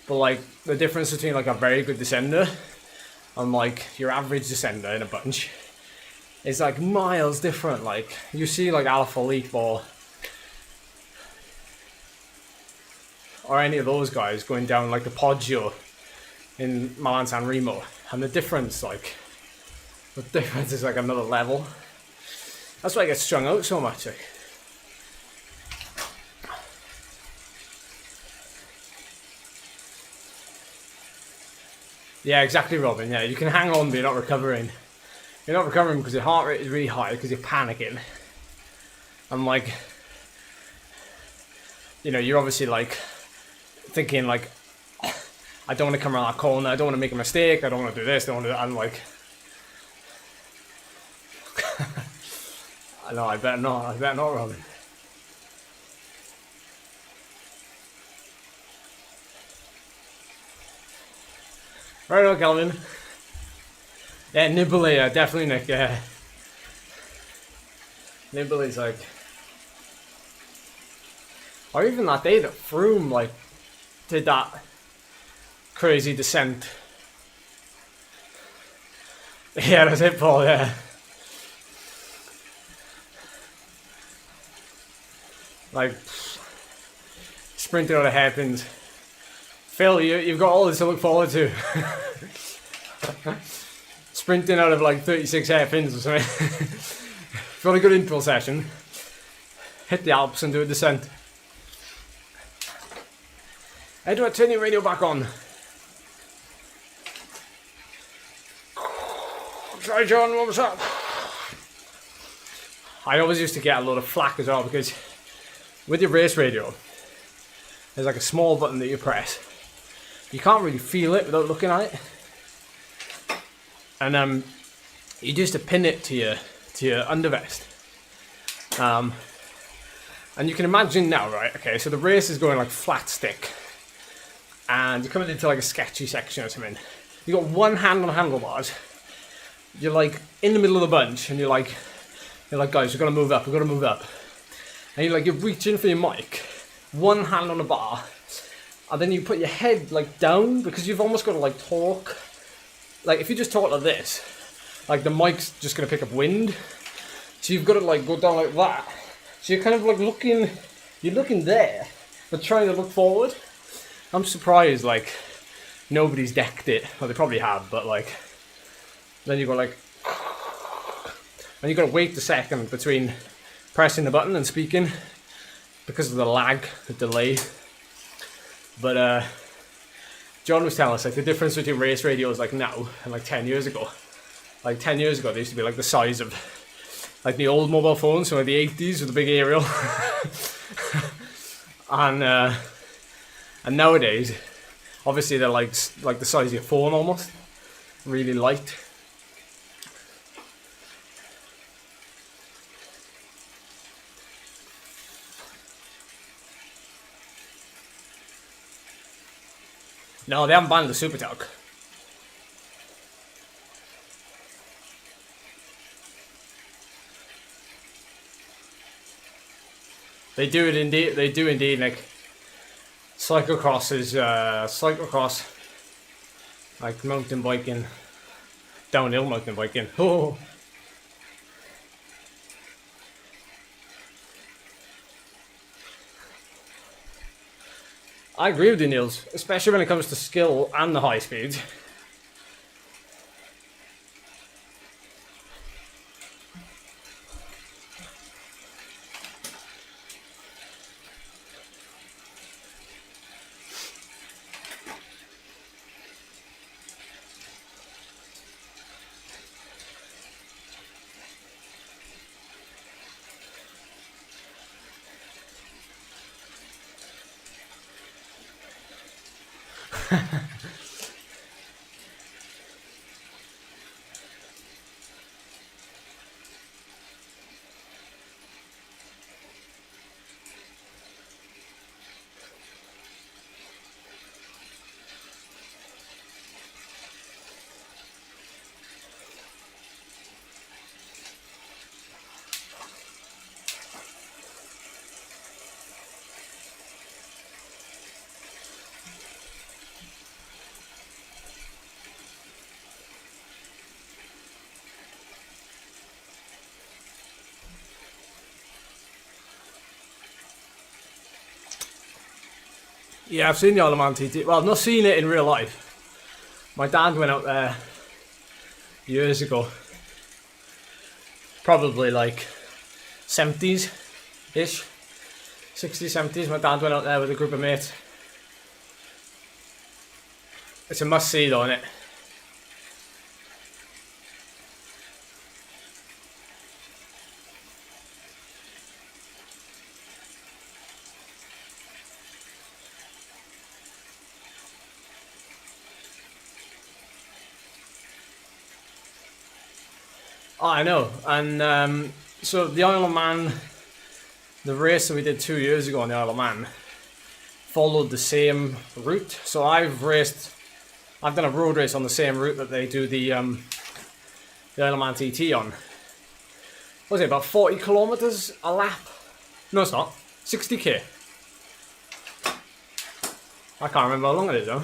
But like, the difference between like a very good descender and like your average descender in a bunch is like miles different. Like, you see like Alaphilippe or any of those guys going down like the Poggio in Milan San Remo, and the difference is like another level. That's why I get strung out so much. Like. Yeah, exactly, Robin. Yeah, you can hang on, but you're not recovering. You're not recovering because your heart rate is really high because you're panicking. And like, you know, you're obviously like thinking like, I don't want to come around that corner. I don't want to make a mistake. I don't want to do this. I don't want to do that. I'm like, I know. I better not. I better not, Robin. Right on, Calvin. Yeah, Nibbly, definitely, Nick. Yeah, Nibbly's like, or even that day that Froome like did that crazy descent. Yeah, that's it, Paul. Yeah. Like sprinting out of hairpins. Phil, you've got all this to look forward to. Sprinting out of like 36 hairpins or something. If you want a good interval session, hit the Alps and do a descent. Edward, turn your radio back on. Sorry, John, what was that? I always used to get a lot of flack as well because with your race radio, there's like a small button that you press. You can't really feel it without looking at it, and you just have to pin it to your undervest. And you can imagine now, right? Okay, so the race is going like flat stick, and you're coming into like a sketchy section or something. You got one hand on the handlebars. You're like in the middle of the bunch, and you're like, guys, we've got to move up. We've got to move up. And you're reaching for your mic, one hand on the bar. And then you put your head like down because you've almost got to like talk. Like if you just talk like this, like the mic's just gonna pick up wind. So you've got to like go down like that. So you're kind of like looking there, but trying to look forward. I'm surprised like nobody's decked it. Well, they probably have, but like then you go like, and you got to wait a second between pressing the button and speaking because of the lag, the delay. But John was telling us like the difference between race radios like now and like 10 years ago. Like 10 years ago, they used to be like the size of like the old mobile phones, so like the 80s with the big aerial. And nowadays, obviously they're like the size of your phone almost, really light. No, they haven't banned the Super Talk. They do it indeed. They do indeed, Nick. Cyclocross is cyclocross, like mountain biking, downhill mountain biking. Oh. I agree with you, Niels, especially when it comes to skill and the high speed. Yeah, I've seen the Isle of Man TT. Well, I've not seen it in real life. My dad went out there years ago. Probably like 70s-ish. 60s, 70s. My dad went out there with a group of mates. It's a must-see though, isn't it? Oh, I know. And so the Isle of Man, the race that we did 2 years ago on the Isle of Man, followed the same route. So I've done a road race on the same route that they do the Isle of Man TT on. What was it, about 40 kilometers a lap? No, it's not. 60k. I can't remember how long it is though.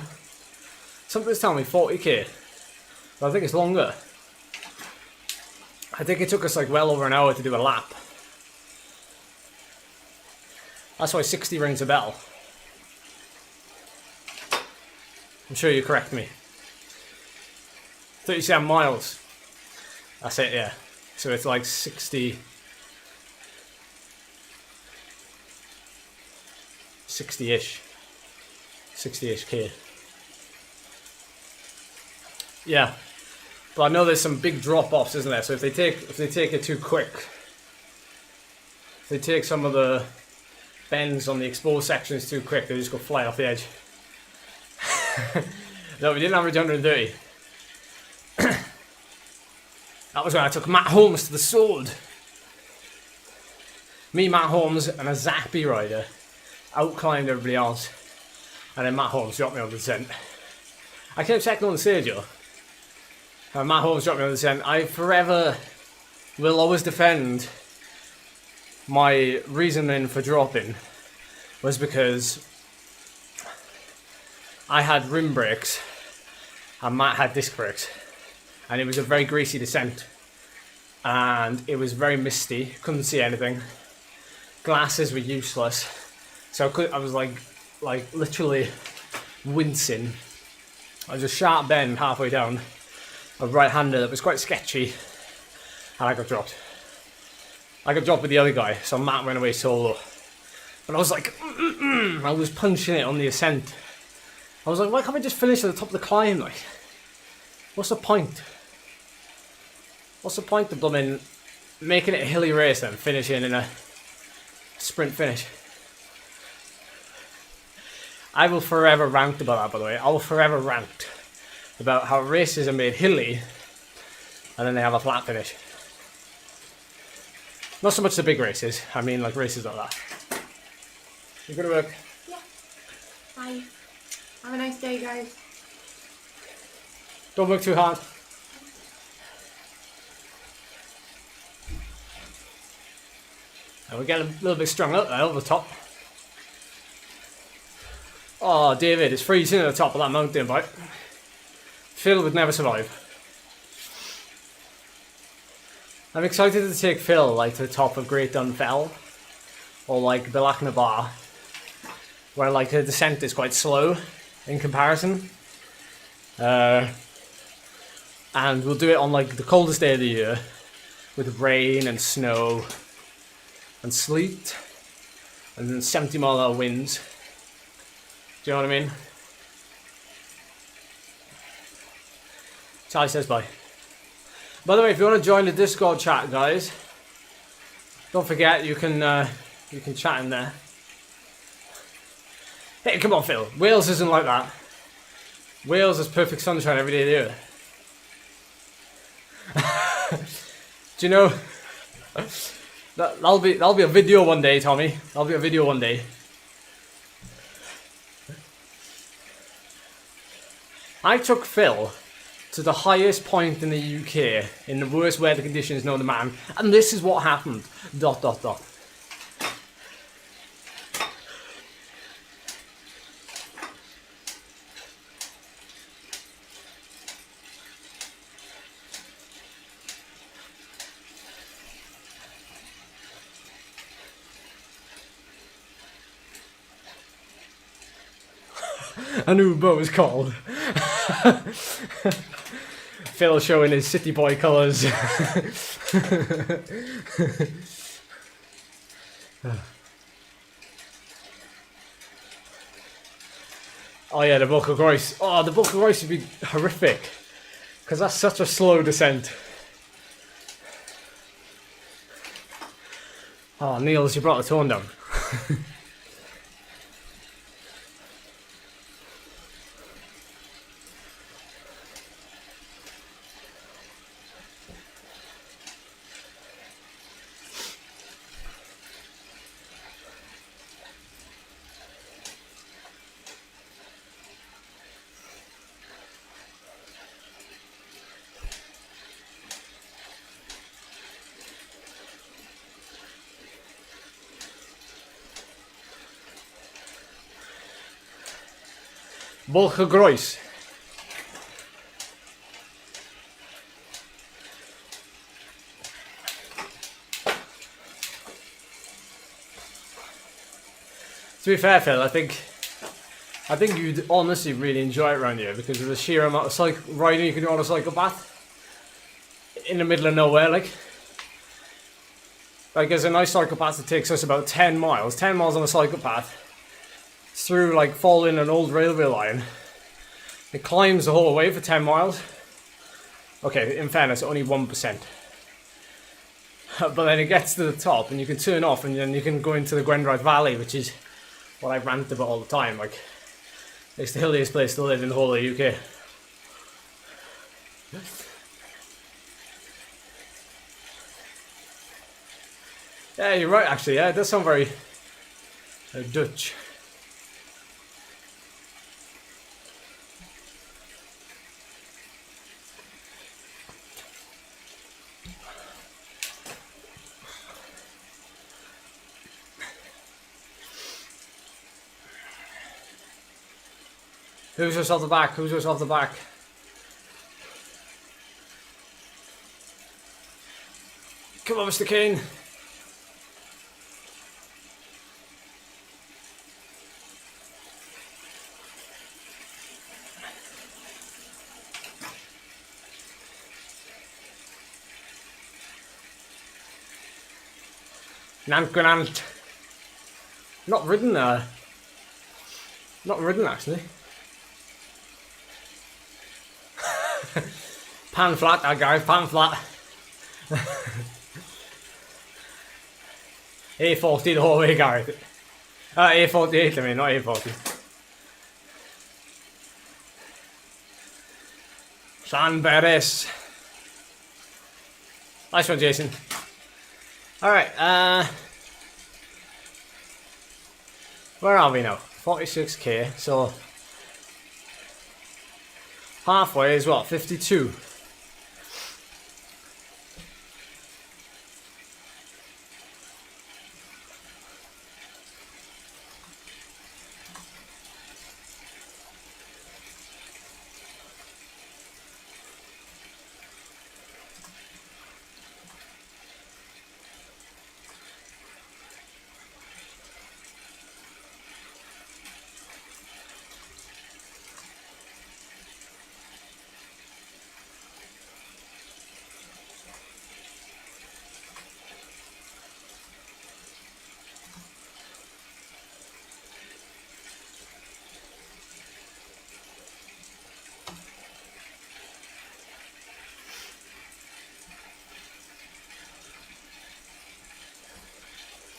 Something's telling me 40k. But I think it's longer. I think it took us like well over an hour to do a lap. That's why 60 rings a bell. I'm sure you correct me. 37 miles. That's it, yeah. So it's like 60-ish K. Yeah. But I know there's some big drop-offs, isn't there? So if they take it too quick, if they take some of the bends on the exposed sections too quick, they just go fly off the edge. No, we didn't average 130. That was when I took Matt Holmes to the sword. Me, Matt Holmes, and a Zappy rider out-climbed everybody else. And then Matt Holmes dropped me on the descent. I kept checking on the stage, yo. And Matt Holmes dropped me on the descent. I forever will always defend my reasoning for dropping was because I had rim brakes and Matt had disc brakes. And it was a very greasy descent. And it was very misty. Couldn't see anything. Glasses were useless. So I was like literally wincing. I was a sharp bend halfway down. A right-hander that was quite sketchy. And I got dropped. I got dropped with the other guy. So Matt went away solo. But I was like, I was punching it on the ascent. I was like, why can't we just finish at the top of the climb? Like, what's the point? What's the point of blooming making it a hilly race and finishing in a sprint finish? I will forever rant about that, by the way. I will forever rant about how races are made hilly and then they have a flat finish. Not so much the big races. I mean, like races like that. You go to work? Yeah. Bye. Have a nice day, guys. Don't work too hard. And we get a little bit strung up there over the top. Oh, David, it's freezing at the top of that mountain bike. Phil would never survive. I'm excited to take Phil like to the top of Great Dun Fell or like Bylach Bar, where like the descent is quite slow in comparison. And we'll do it on like the coldest day of the year with rain and snow and sleet and then 70-mile-an-hour winds. Do you know what I mean? Charlie says bye. By the way, if you want to join the Discord chat, guys, don't forget you can chat in there. Hey, come on, Phil. Wales isn't like that. Wales is perfect sunshine every day of the year. Do you know? That'll be a video one day, Tommy. That'll be a video one day. I took Phil to the highest point in the UK in the worst weather conditions known to man, and this is what happened. ... a new boat's called. Phil showing his city boy colours. Oh yeah, the Buckle Groyce. Oh, the Buckle Groyce would be horrific. Because that's such a slow descent. Oh, Niels, you brought the tone down. Buckle Groyce. To be fair, Phil, I think you'd honestly really enjoy it around here because of the sheer amount of riding you can do on a cycle path in the middle of nowhere. Like there's a nice cycle path that takes us about 10 miles. 10 miles on a cycle path through like following an old railway line. It climbs the whole way for 10 miles. Okay, in fairness, only 1%. But then it gets to the top and you can turn off and then you can go into the Gwendryd Valley, which is what I rant about all the time. Like, it's the hilliest place to live in the whole of the UK. Yeah, you're right actually, yeah, it does sound very Dutch. Who's just off the back? Who's just off the back? Come on, Mr. Kane. Nant. Not ridden actually. Pan flat, that guy, pan flat. A40 the whole way, Gareth. A48, I mean, not A40. San Beres. Nice one, Jason. Alright, where are we now? 46k, so halfway is what, 52?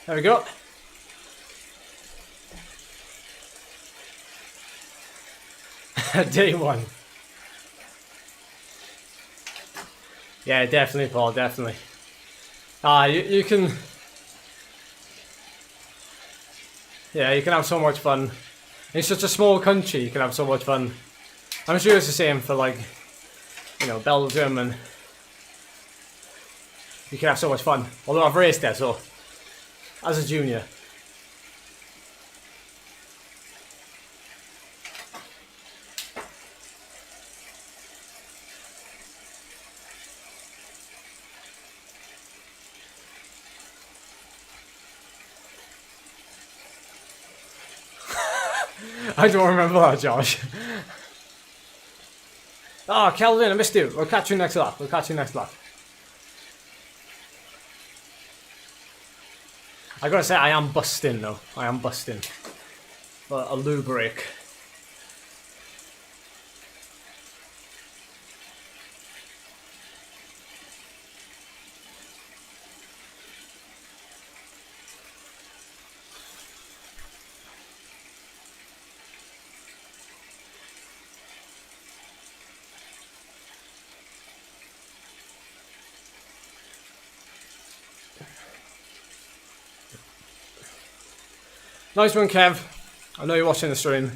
There we go. Day one. Yeah, definitely, Paul, definitely. You can... Yeah, you can have so much fun. In such a small country, you can have so much fun. I'm sure it's the same for, like, you know, Belgium, and you can have so much fun. Although I've raced there, so... As a junior. I don't remember that, Josh. Oh, Kelvin, I missed you. We'll catch you next lap. We'll catch you next lap. I gotta say, I am busting though. I am busting. But a loo break. Nice one, Kev. I know you're watching the stream.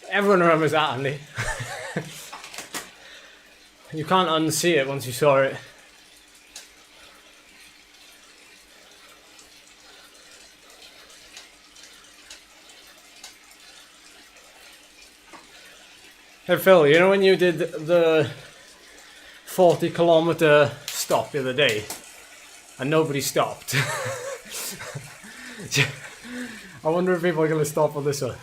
Everyone remembers that, Andy. You can't unsee it once you saw it. Hey Phil, you know when you did the 40-kilometer stop the other day and nobody stopped? I wonder if people are going to stop on this one.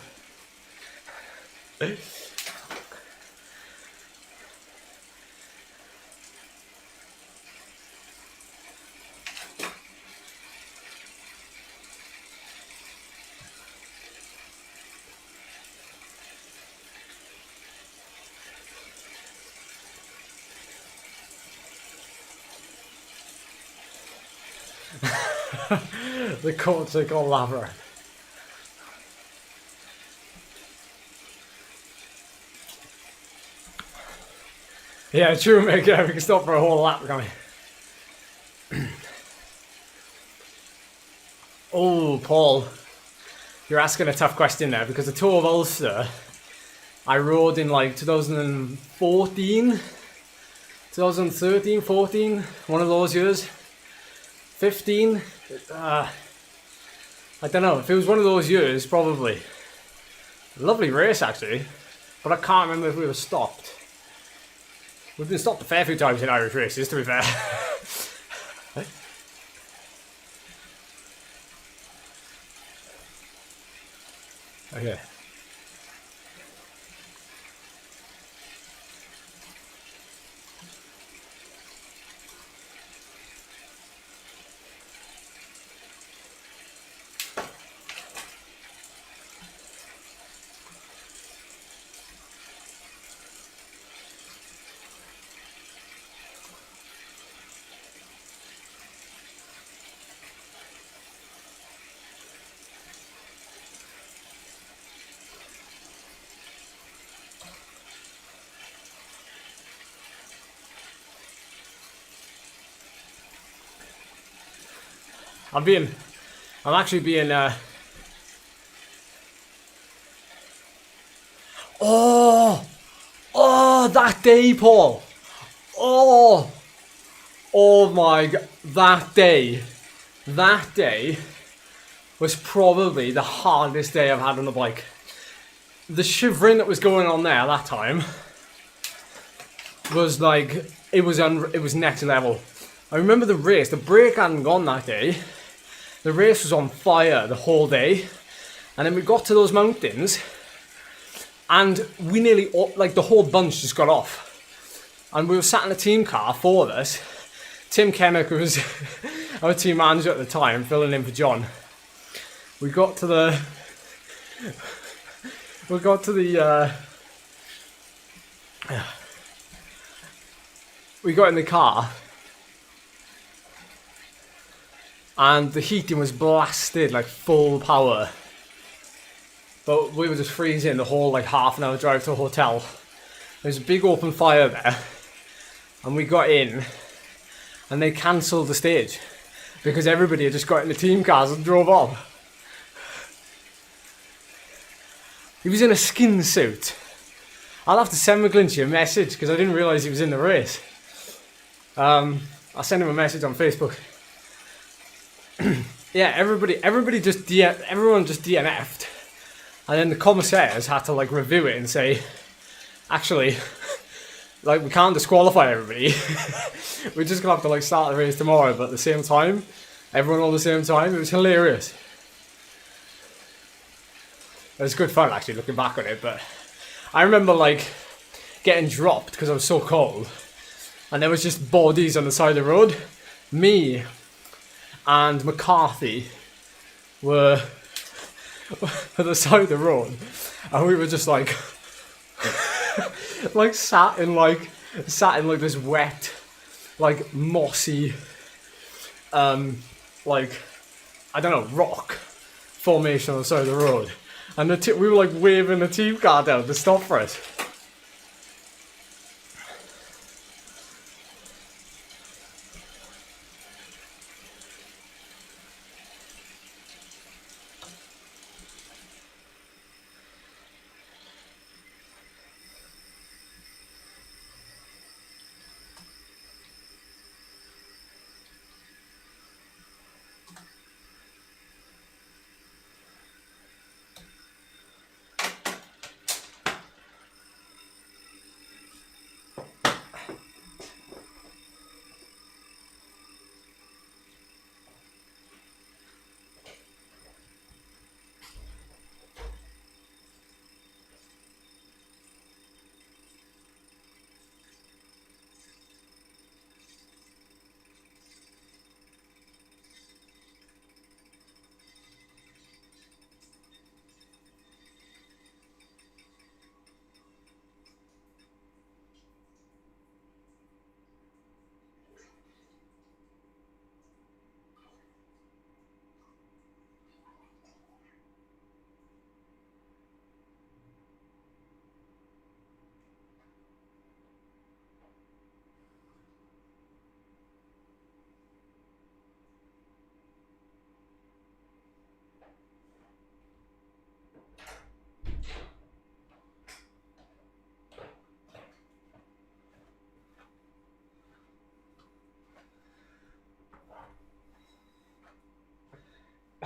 The cortical lava. Yeah, true, mate. Yeah, we can stop for a whole lap, can't we? Oh, Paul, you're asking a tough question there because the Tour of Ulster, I rode in like 2014, 2013, 14, one of those years. 15, I don't know, if it was one of those years, probably. Lovely race, actually, but I can't remember if we were stopped. We've been stopped a fair few times in Irish races, to be fair. Okay. I'm actually being, oh, that day, Paul. Oh my God, that day was probably the hardest day I've had on the bike. The shivering that was going on there that time was like, it was next level. I remember the race, the brake hadn't gone that day. The race was on fire the whole day. And then we got to those mountains and we nearly, like the whole bunch just got off. And we were sat in a team car, four of us. Tim Kennick, who was our team manager at the time, filling in for John. We got in the car and the heating was blasted like full power. but we were just freezing the whole like half an hour drive to a hotel. There's a big open fire there, and we got in, and they cancelled the stage because everybody had just got in the team cars and drove off. He was in a skin suit. I'll have to send McGlinchey a message because I didn't realise he was in the race. I'll send him a message on Facebook. Yeah, everyone just DNF'd, and then the commissaires had to like review it and say, actually, like we can't disqualify everybody. We're just gonna have to like start the race tomorrow, but at the same time, everyone on the same time. It was hilarious. It was good fun actually looking back on it, but I remember like getting dropped because I was so cold, and there was just bodies on the side of the road. Me and McCarthy were at the side of the road, and we were just like like sat in like this wet, like mossy, like I don't know, rock formation on the side of the road, and we were like waving the team car down to stop for us.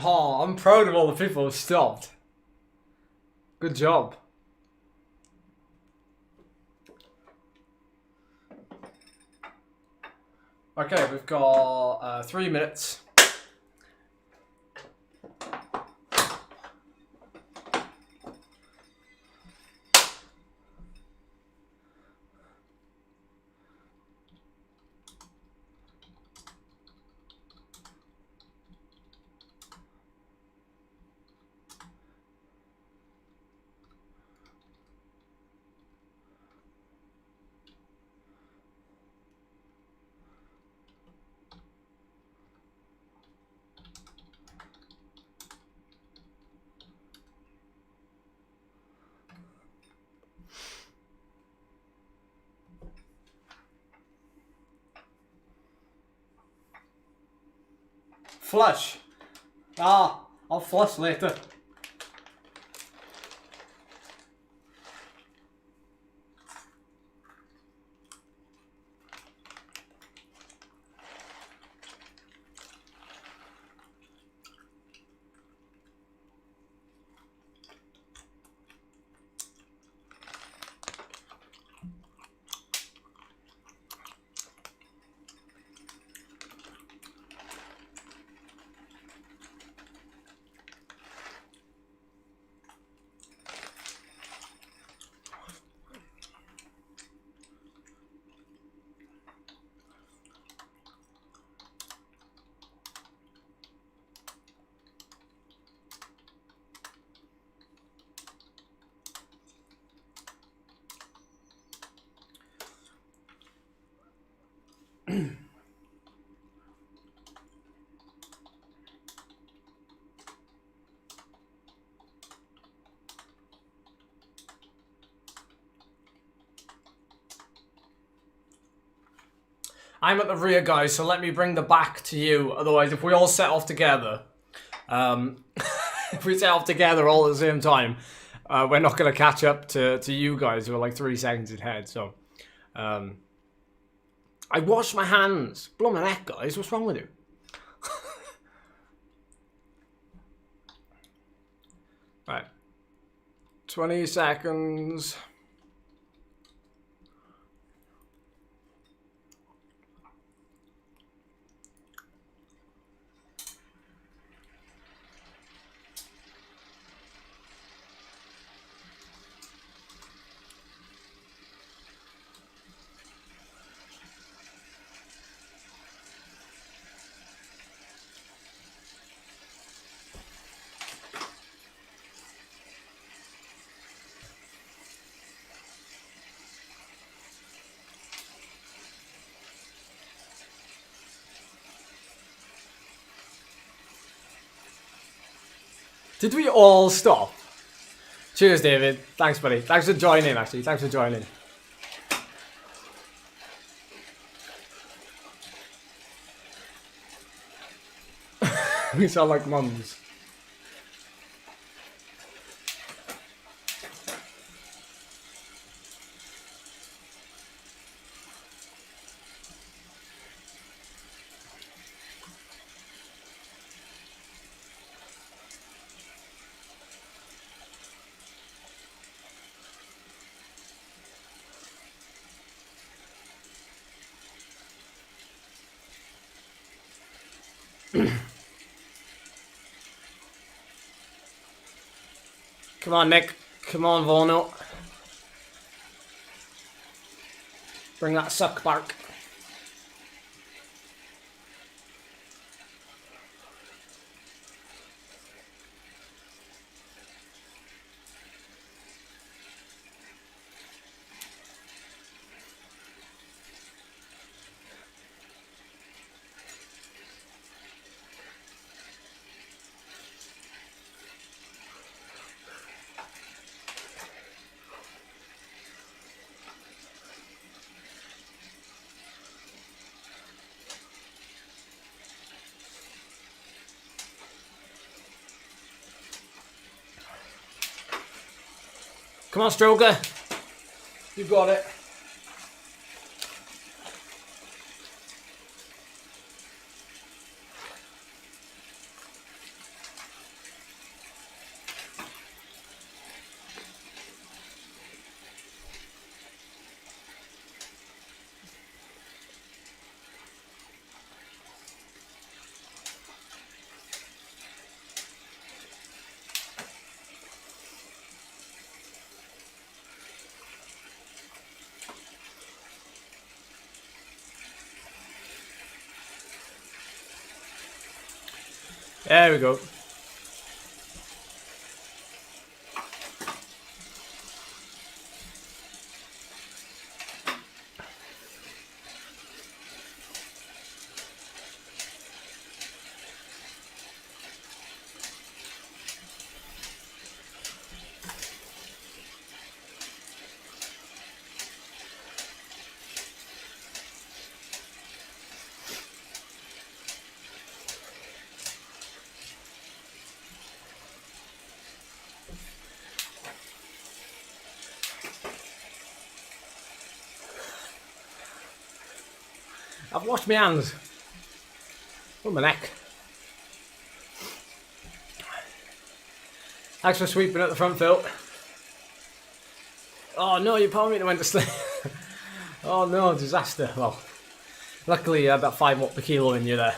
Oh, I'm proud of all the people who stopped. Good job. Okay, we've got 3 minutes. Flush. Ah, I'll flush later. I'm at the rear, guys, so let me bring the back to you. Otherwise, if we all set off together, if we set off together all at the same time, we're not going to catch up to you guys who are like 3 seconds ahead. So, I washed my hands. Blow my neck, guys. What's wrong with you? Right. 20 seconds. Did we all stop? Cheers, David. Thanks, buddy. Thanks for joining, actually. Thanks for joining. We sound like mums. Come on, Nick. Come on, Volcano. Bring that suck bark. Come on, Stroker. You got it. There we go. I've washed my hands. Oh, my neck. Thanks for sweeping at the front, Phil. Oh no, you probably went to sleep. Oh no, disaster. Well, luckily you had that 5 watt per kilo in you there.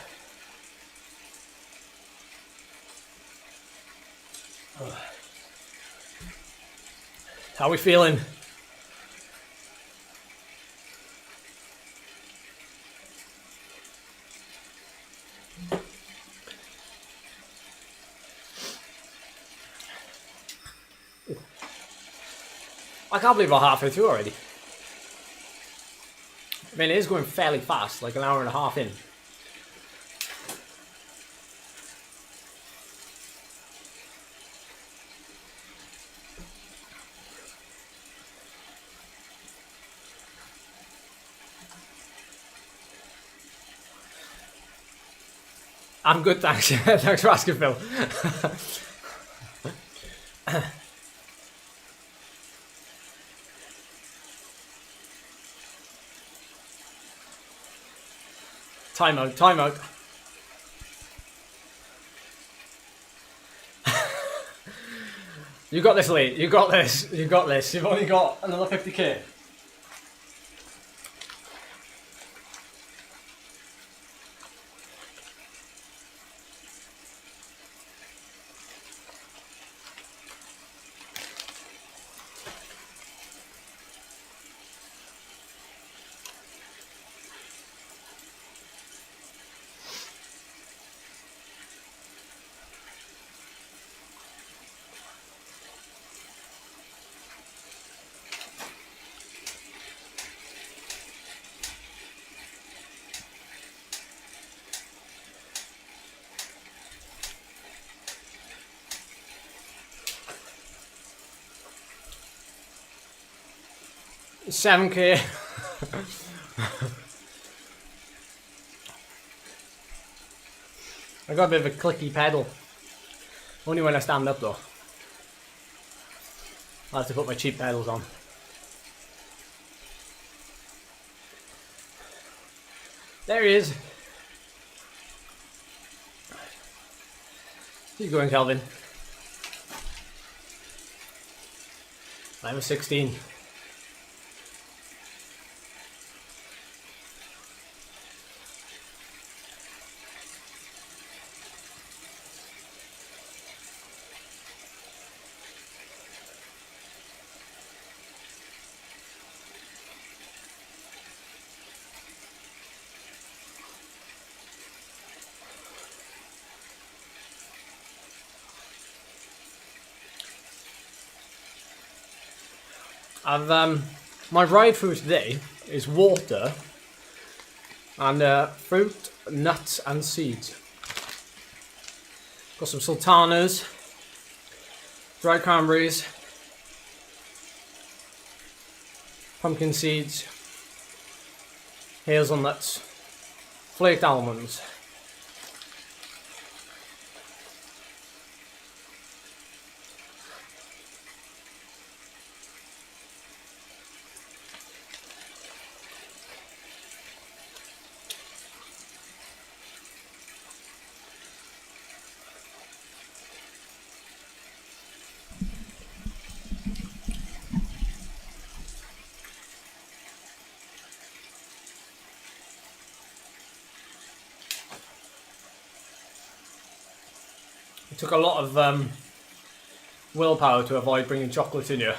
How are we feeling? I can't believe we're halfway through already. I mean, it is going fairly fast, like an hour and a half in. I'm good, thanks. Thanks for asking, Phil. Time out, time out. You got this, Lee. You got this. You got this. You've only got another 50k. $7k. I got a bit of a clicky pedal. Only when I stand up though. I have to put my cheap pedals on. There he is. He's going, Calvin. I was 16. My ride through today is water and fruit, nuts and seeds. Got some sultanas, dried cranberries, pumpkin seeds, hazelnuts, flaked almonds. It took a lot of willpower to avoid bringing chocolate in here.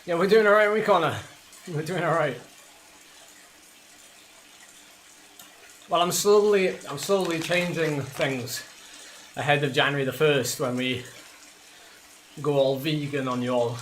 Yeah, we're doing alright, we Connor. We're doing alright. Well, I'm slowly changing things ahead of January the 1st when we go all vegan on you all.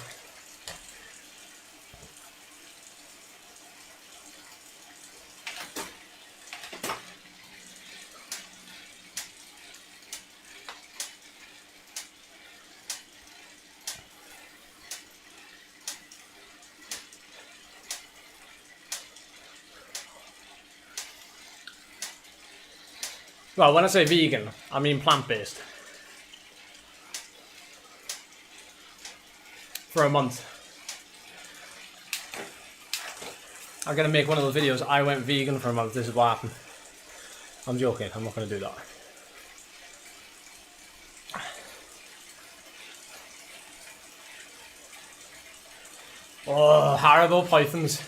Well, when I say vegan, I mean plant-based. For a month. I'm going to make one of those videos, I went vegan for a month, this is what happened. I'm joking, I'm not going to do that. Oh, Haribo pythons.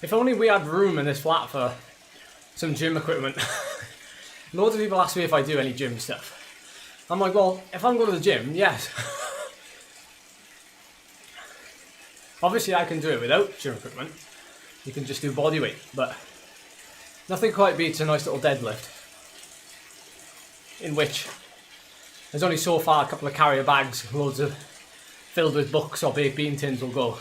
If only we had room in this flat for some gym equipment. Loads of people ask me if I do any gym stuff. I'm like, well, if I'm going to the gym, yes. Obviously I can do it without gym equipment. You can just do body weight, but nothing quite beats a nice little deadlift. In which there's only so far a couple of carrier bags, loads of filled with books or baked bean tins will go.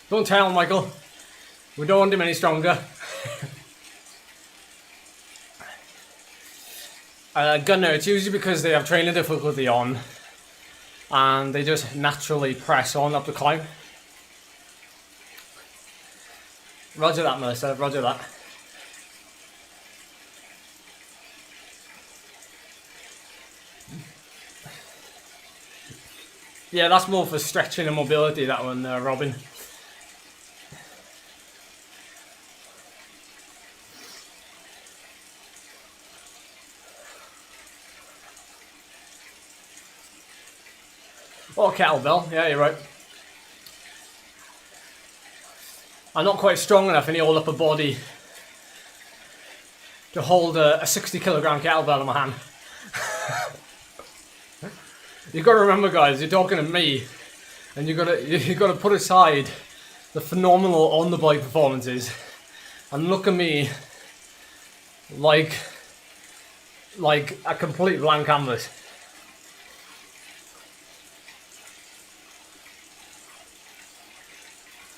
Don't tell him, Michael. We don't want him any stronger. Gunner, it's usually because they have training difficulty on and they just naturally press on up the climb. Roger that, Melissa, roger that. Yeah, that's more for stretching and mobility, that one, Robin. Or kettlebell, yeah, you're right. I'm not quite strong enough in the old upper body to hold a 60 kilogram kettlebell in my hand. You've got to remember, guys, you're talking to me, and you've got to put aside the phenomenal on the bike performances and look at me like a complete blank canvas.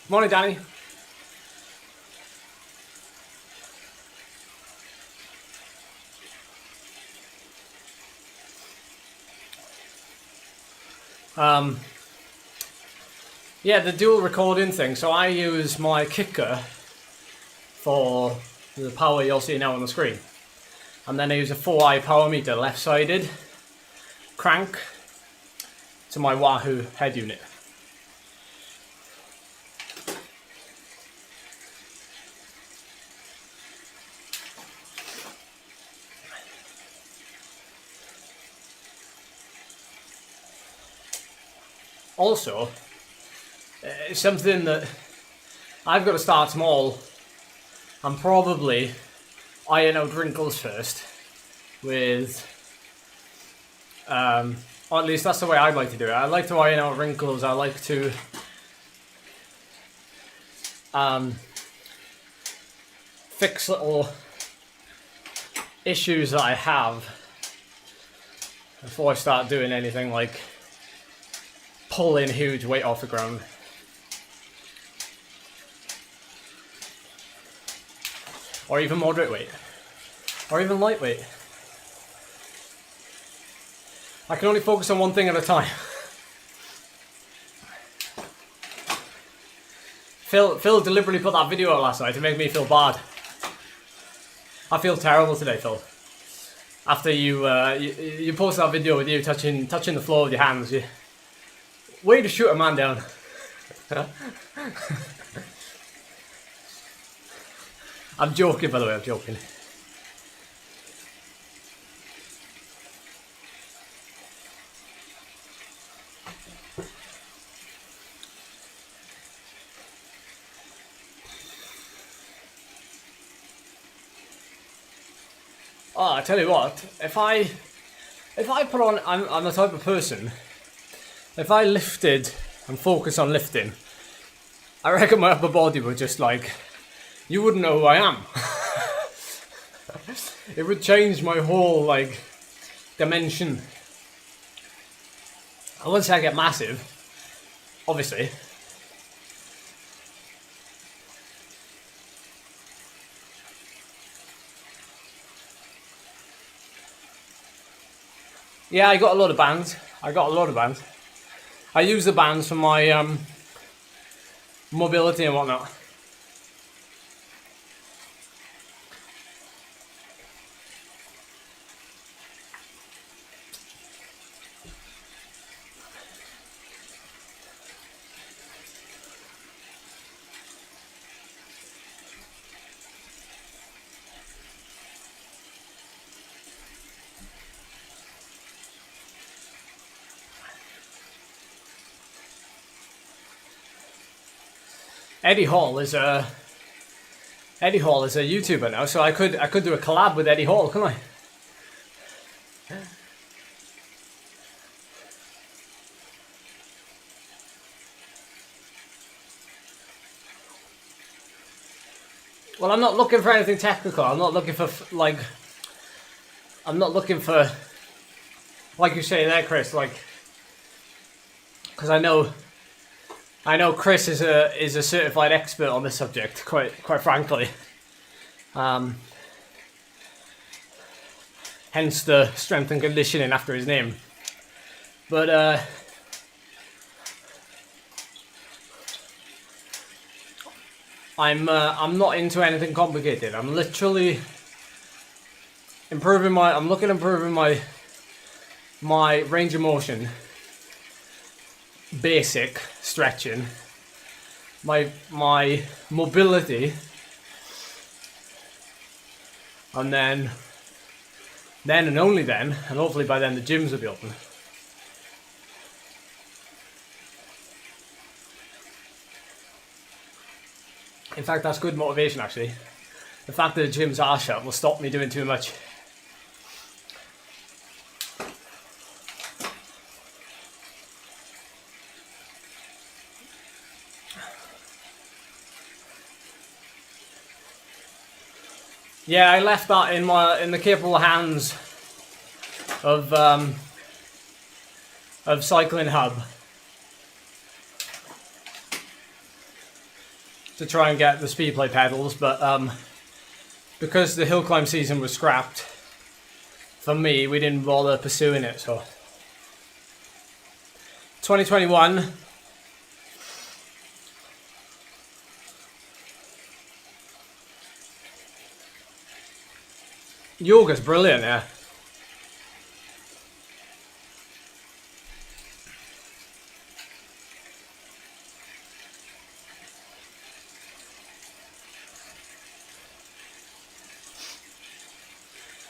Morning, Danny. Yeah, the dual recording thing. So I use my Kickr for the power you'll see now on the screen. And then I use a 4i power meter left-sided crank to my Wahoo head unit. Also, it's something that I've got to start small and probably iron out wrinkles first with, or at least that's the way I'd like to do it. I like to iron out wrinkles. I like to fix little issues that I have before I start doing anything like pulling huge weight off the ground. Or even moderate weight. Or even lightweight. I can only focus on one thing at a time. Phil deliberately put that video out last night to make me feel bad. I feel terrible today, Phil. After you posted that video with you touching the floor with your hands. Way to shoot a man down. I'm joking, by the way, I'm joking. Oh, I tell you what, if I put on, I'm the type of person, if I lifted and focus on lifting, I reckon my upper body would just like, you wouldn't know who I am. It would change my whole like dimension. And once I get massive, obviously, yeah, I got a lot of bands. I use the bands for my mobility and whatnot. Eddie Hall is a YouTuber now, so I could do a collab with Eddie Hall, couldn't I? Well, I'm not looking for anything technical. I'm not looking for like you say there, Chris, like, because I know I know Chris is a certified expert on this subject, quite frankly. Hence the strength and conditioning after his name. But I'm not into anything complicated. I'm literally improving my. I'm looking at improving my range of motion, basic stretching, my mobility, and then and only then, and hopefully by then the gyms will be open. In fact, that's good motivation actually. The fact that the gyms are shut will stop me doing too much. Yeah, I left that in the capable hands of Cycling Hub to try and get the speed plate pedals, but because the hill climb season was scrapped, for me, we didn't bother pursuing it. So 2021. Yoga's brilliant, yeah.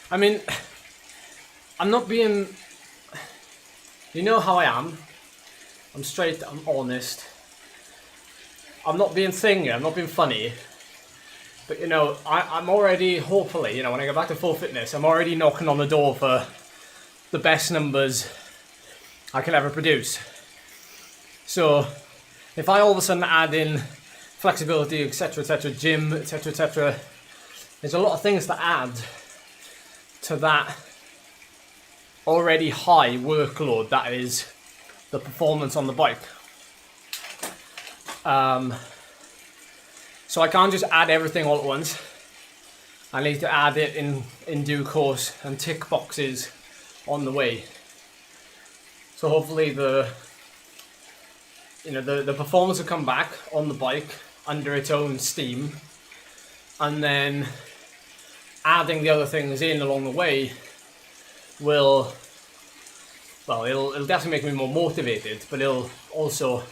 I mean, I'm not being... You know how I am. I'm straight, I'm honest. I'm not being thingy, I'm not being funny. But, you know, I'm already, hopefully, you know, when I go back to full fitness, I'm already knocking on the door for the best numbers I can ever produce. So, if I all of a sudden add in flexibility, etc., gym, etc., there's a lot of things to add to that already high workload that is the performance on the bike. So I can't just add everything all at once. I need to add it in due course and tick boxes on the way. So hopefully the performance will come back on the bike under its own steam, and then adding the other things in along the way will, well, it'll definitely make me more motivated, but it'll also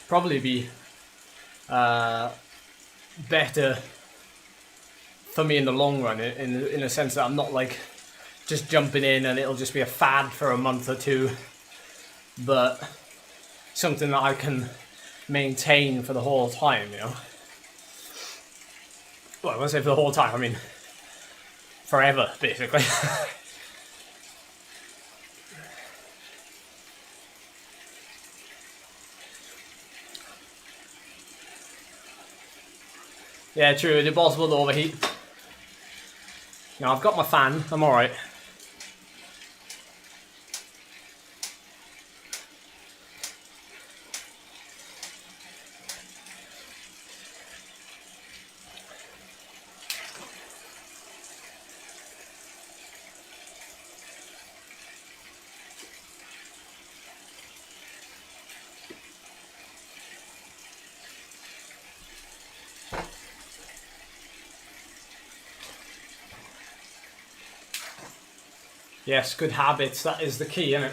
probably be better for me in the long run, in a sense that I'm not like just jumping in and it'll just be a fad for a month or two, but something that I can maintain for the whole time, you know. Well, when I say for the whole time, I mean forever, basically. Yeah, true, it's impossible to overheat. You know, I've got my fan, I'm alright. Yes, good habits, that is the key, isn't it?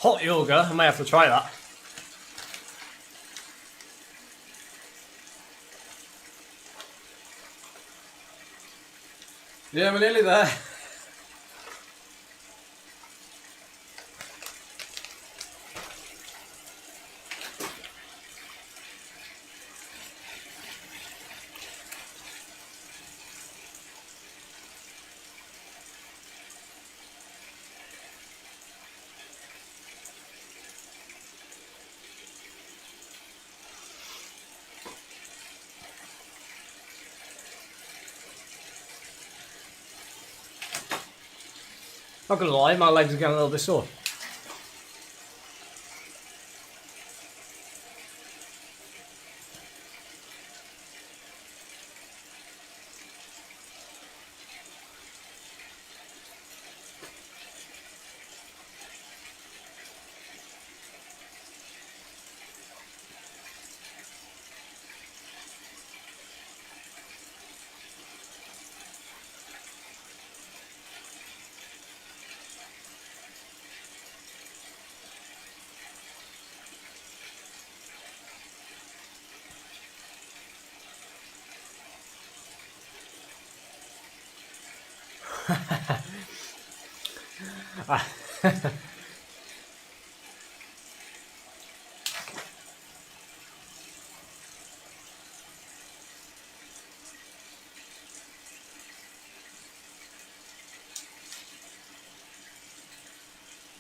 Hot yoga, I may have to try that. Yeah, we're nearly there. Not gonna lie, my legs are getting a little bit sore.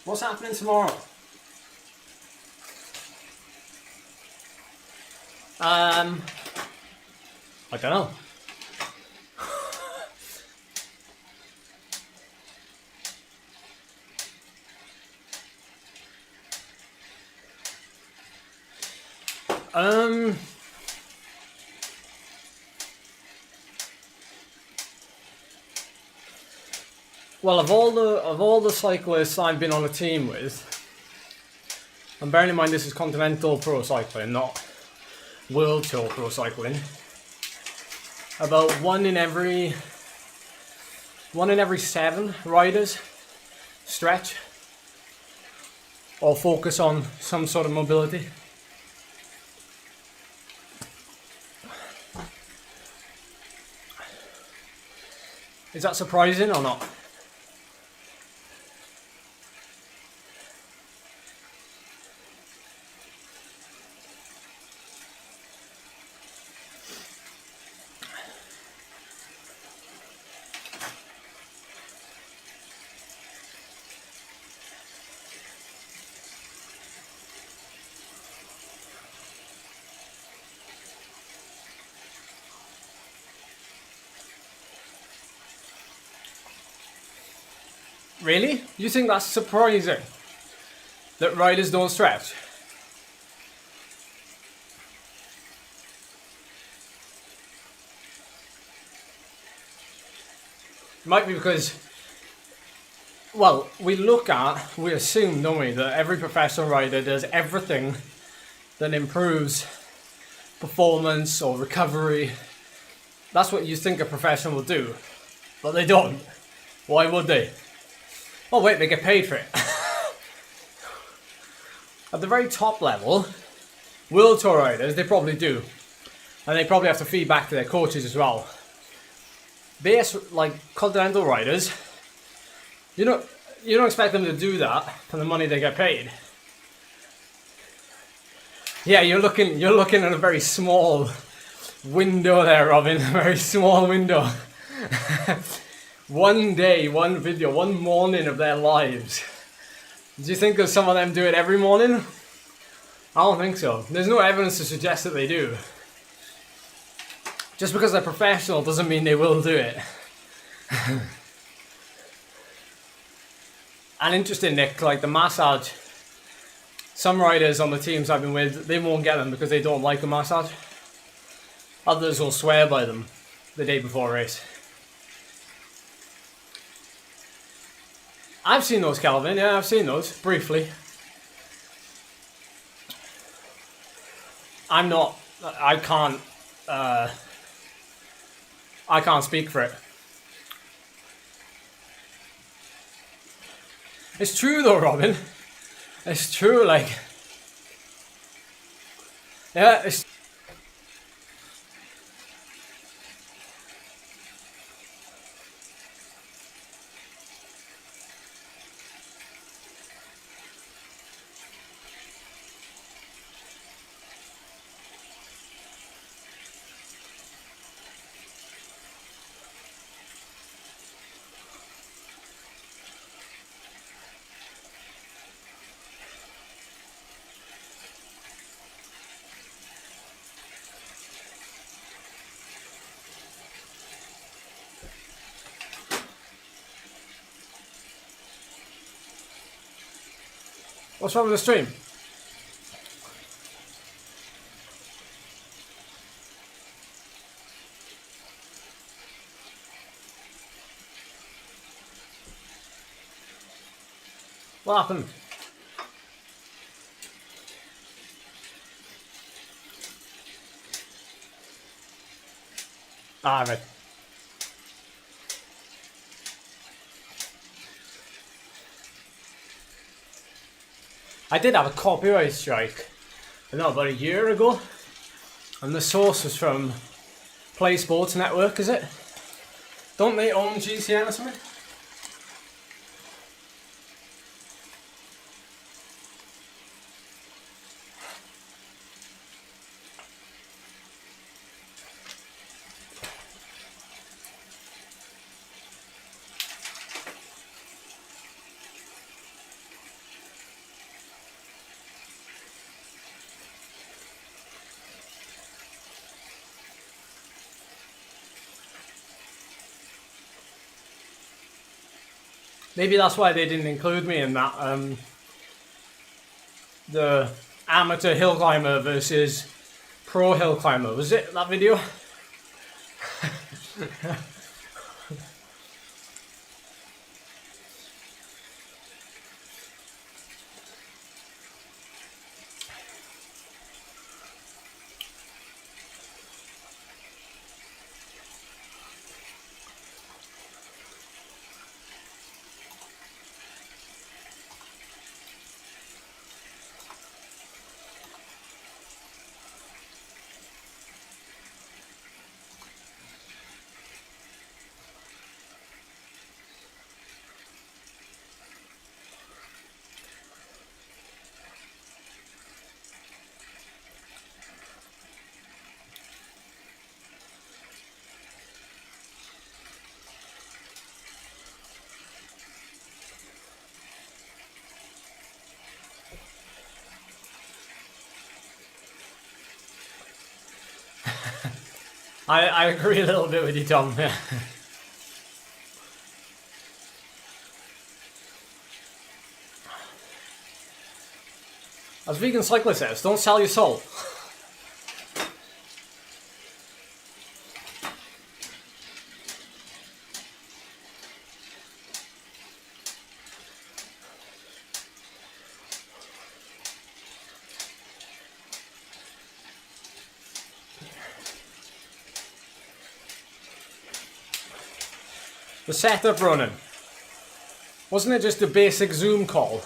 What's happening tomorrow? I don't know. Well, of all the cyclists I've been on a team with, and bearing in mind this is continental pro cycling, not world tour pro cycling, about one in every 7 riders stretch or focus on some sort of mobility. Is that surprising or not? Really? You think that's surprising? That riders don't stretch? It might be because, well, we assume, don't we, that every professional rider does everything that improves performance or recovery. That's what you think a professional will do, but they don't. Why would they? Oh wait, they get paid for it. At the very top level, world tour riders, they probably do. And they probably have to feed back to their coaches as well. Like continental riders, you don't expect them to do that for the money they get paid. Yeah, you're looking at a very small window there, Robin. A very small window. One day, one video, one morning of their lives. Do you think that some of them do it every morning? I don't think so. There's no evidence to suggest that they do. Just because they're professional doesn't mean they will do it. And interesting, Nick, like the massage, some riders on the teams I've been with, they won't get them because they don't like a massage. Others will swear by them the day before a race. I've seen those, Calvin. Yeah, I've seen those briefly. I can't speak for it. It's true though, Robin. It's true, like, yeah, it's. What's wrong with the stream? What happened? Ah, right. I did have a copyright strike, I don't know, about a year ago, and the source was from Play Sports Network, is it? Don't they own GCN or something? Maybe that's why they didn't include me in that. The amateur hill climber versus pro hill climber, was it that video? I agree a little bit with you, Tom. Yeah. As Vegan Cyclist says, don't sell your soul. The setup running. Wasn't it just a basic Zoom call?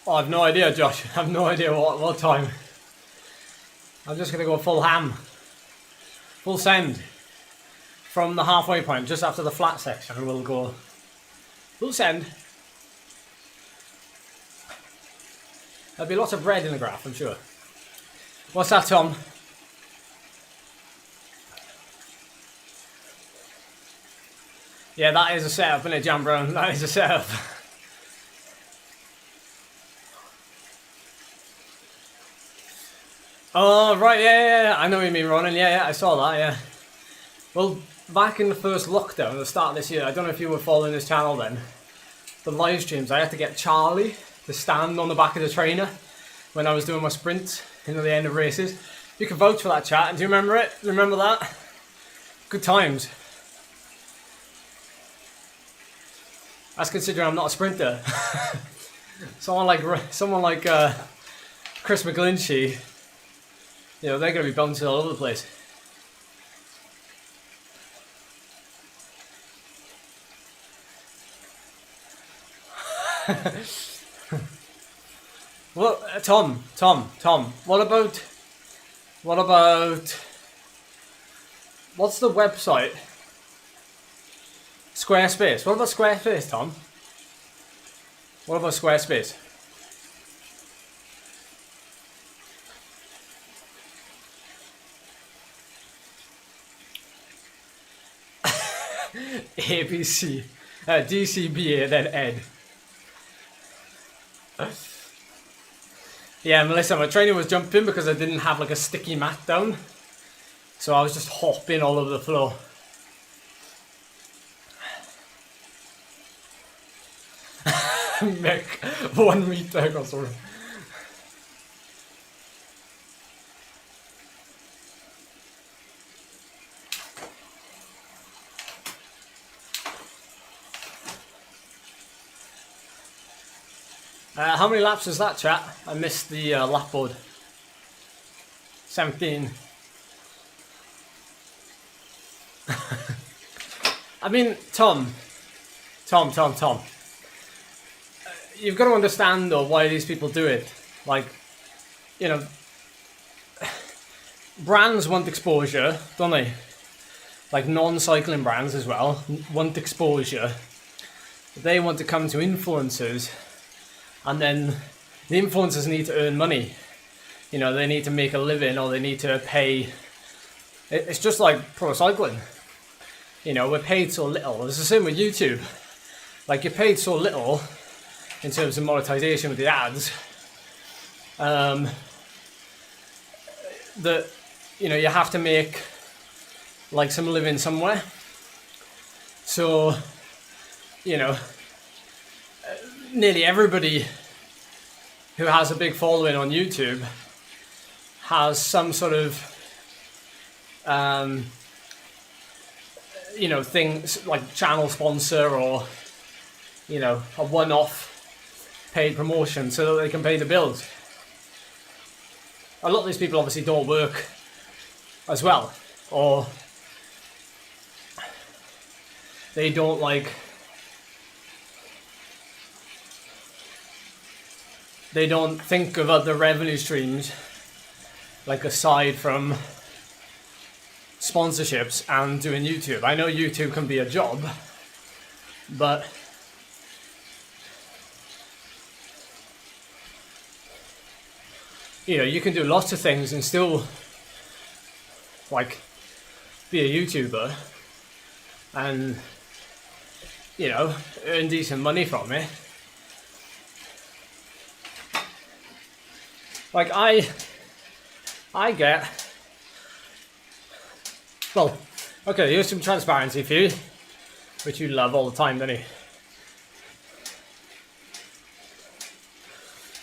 Oh, I've no idea, Josh. I have no idea what time. I'm just going to go full ham. Full send. From the halfway point, just after the flat section, we'll go full send. There'll be lots of red in the graph, I'm sure. What's that, Tom? Yeah, that is a setup, isn't it, Jam Brown? That is a setup. Oh, right, yeah, I know what you mean, Ronan. Yeah, I saw that, yeah. Well, back in the first lockdown at the start of this year, I don't know if you were following this channel then, the live streams, I had to get Charlie to stand on the back of the trainer when I was doing my sprint into the end of races. You can vouch for that, chat. And do you remember it? Remember that? Good times. That's considering I'm not a sprinter. someone like Chris McGlinchey. you know, they're going to be bouncing all over the place. Well, Tom, what about, what's the website? Squarespace. What about Squarespace, Tom? What about Squarespace? ABC, DCBA, then Ed. Yeah, Melissa, my trainer was jumping because I didn't have like a sticky mat down. So I was just hopping all over the floor. Mick, 1 meter or something. How many laps is that, chat? I missed the lap board. 17. I mean, Tom. You've got to understand though why these people do it. Like, you know, brands want exposure, don't they? Like non-cycling brands as well want exposure. They want to come to influencers, and then the influencers need to earn money. You know, they need to make a living, or they need to pay. It's just like pro cycling. You know, we're paid so little. It's the same with YouTube. Like, you're paid so little in terms of monetization with the ads, that, you know, you have to make like some living somewhere. So, you know, nearly everybody who has a big following on YouTube has some sort of, you know, things like channel sponsor, or, you know, a one-off paid promotion so that they can pay the bills. A lot of these people obviously don't work as well, or they don't they don't think of other revenue streams, like aside from sponsorships and doing YouTube. I know YouTube can be a job, but you know, you can do lots of things and still like be a YouTuber and, you know, earn decent money from it. Like I get, well, okay, here's some transparency for you, which you love all the time, don't you?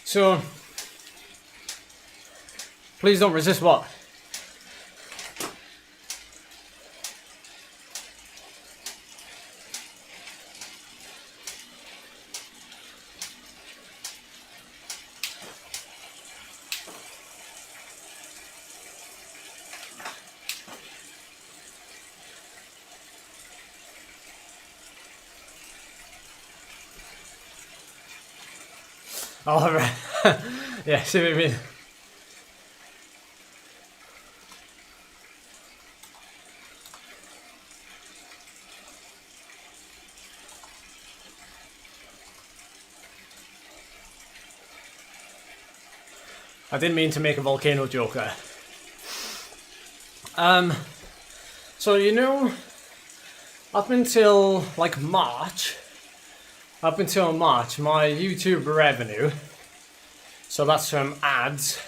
So, please don't resist what? Oh, right. Yeah, see what I mean? I didn't mean to make a Volcano joke there. So, you know, up until March, my YouTube revenue, so that's from ads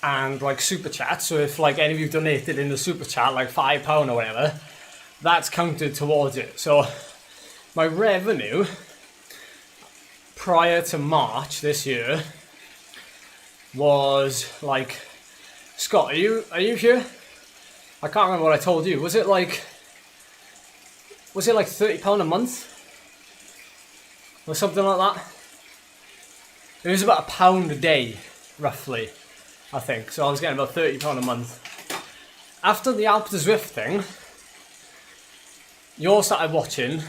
and like super chat. So if like any of you donated in the super chat, like £5 or whatever, that's counted towards it. So my revenue prior to March this year was like, Scott, are you here? I can't remember what I told you. Was it like £30 a month? Or something like that? It was about £1 a day, roughly. I think. So I was getting about £30 a month. After the Alp to Zwift thing, you all started watching,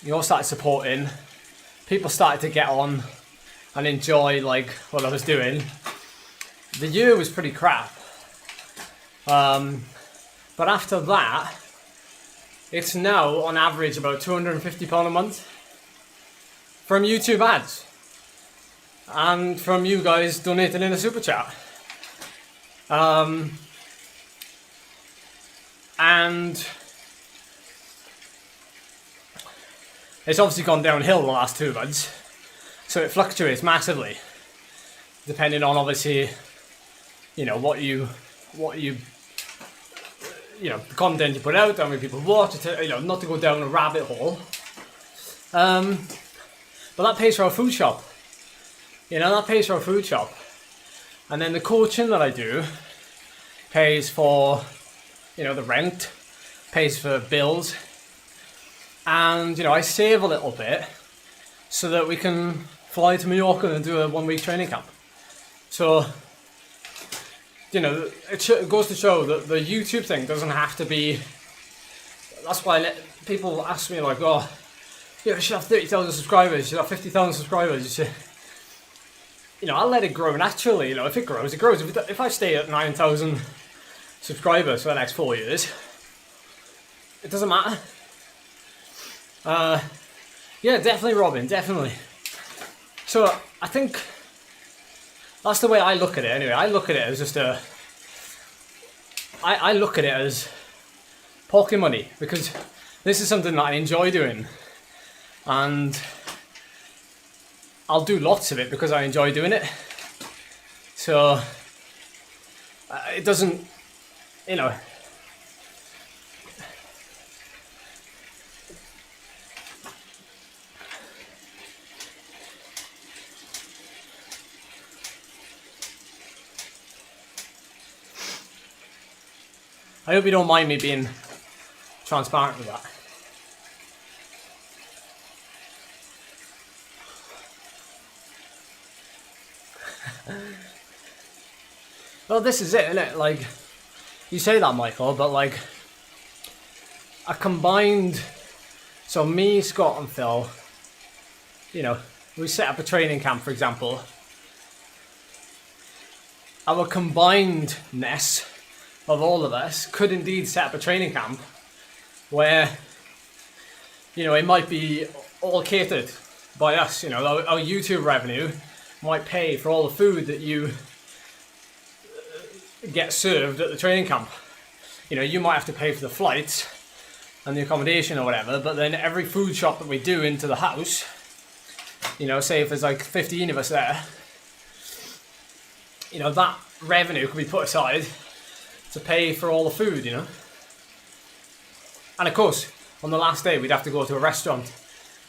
you all started supporting, people started to get on and enjoy like what I was doing. The year was pretty crap. But after that, it's now on average about £250 a month from YouTube ads and from you guys donating in a super chat. And it's obviously gone downhill the last 2 months, so it fluctuates massively depending on obviously, you know, what you know, the content you put out, how many people watch it, you know, not to go down a rabbit hole. But that pays for our food shop. You know, that pays for our food shop. And then the coaching that I do pays for, you know, the rent, pays for bills. And, you know, I save a little bit so that we can fly to Mallorca and do a 1 week training camp. So, you know, it goes to show that the YouTube thing doesn't have to be. That's why people ask me like, oh, you should have 30,000 subscribers, you should have 50,000 subscribers. You should, you know, I'll let it grow naturally. You know, if it grows, it grows. If I stay at 9,000 subscribers for the next 4 years, it doesn't matter. Yeah, definitely, Robin, definitely. So I think that's the way I look at it anyway. I look at it as just I look at it as pocket money, because this is something that I enjoy doing. And I'll do lots of it because I enjoy doing it. So it doesn't, you know. I hope you don't mind me being transparent with that. Well, this is it, isn't it? Like, you say that, Michael, but like, a combined, so me, Scott and Phil, you know, we set up a training camp, for example. Our combinedness of all of us could indeed set up a training camp where, you know, it might be all catered by us. You know, our YouTube revenue might pay for all the food that you get served at the training camp. You know, you might have to pay for the flights and the accommodation or whatever, but then every food shop that we do into the house, you know, say if there's like 15 of us there, you know, that revenue could be put aside to pay for all the food, you know. And of course, on the last day, we'd have to go to a restaurant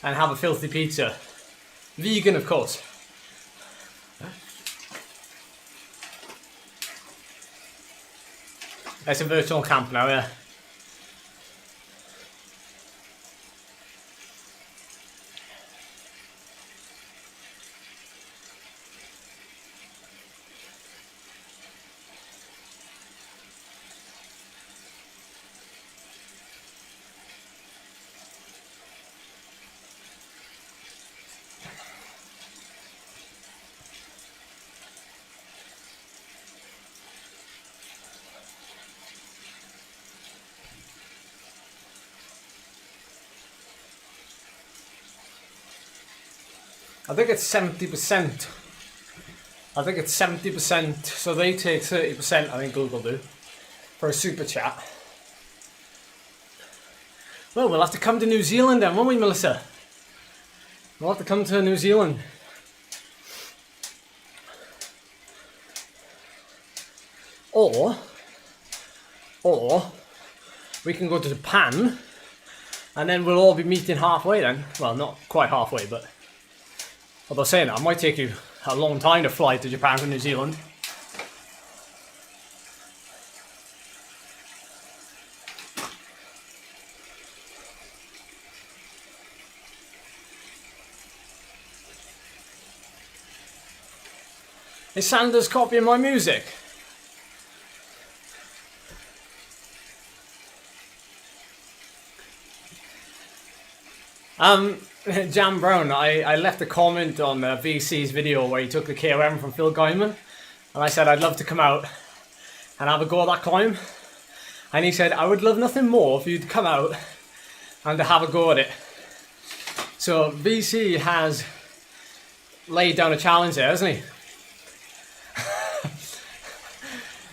and have a filthy pizza. Vegan, of course. It's a virtual camp now, yeah. I think it's 70%. I think it's 70%. So they take 30%, I think Google do, for a super chat. Well, we'll have to come to New Zealand then, won't we, Melissa? We'll have to come to New Zealand. Or we can go to Japan and then we'll all be meeting halfway then. Well, not quite halfway, but although saying that, it might take you a long time to fly to Japan from New Zealand. Is Sanders copying my music? Jam Brown, I left a comment on VC's video where he took the KOM from Phil Guyman, and I said I'd love to come out and have a go at that climb, and he said I would love nothing more if you'd come out and to have a go at it. So VC has laid down a challenge there, hasn't he?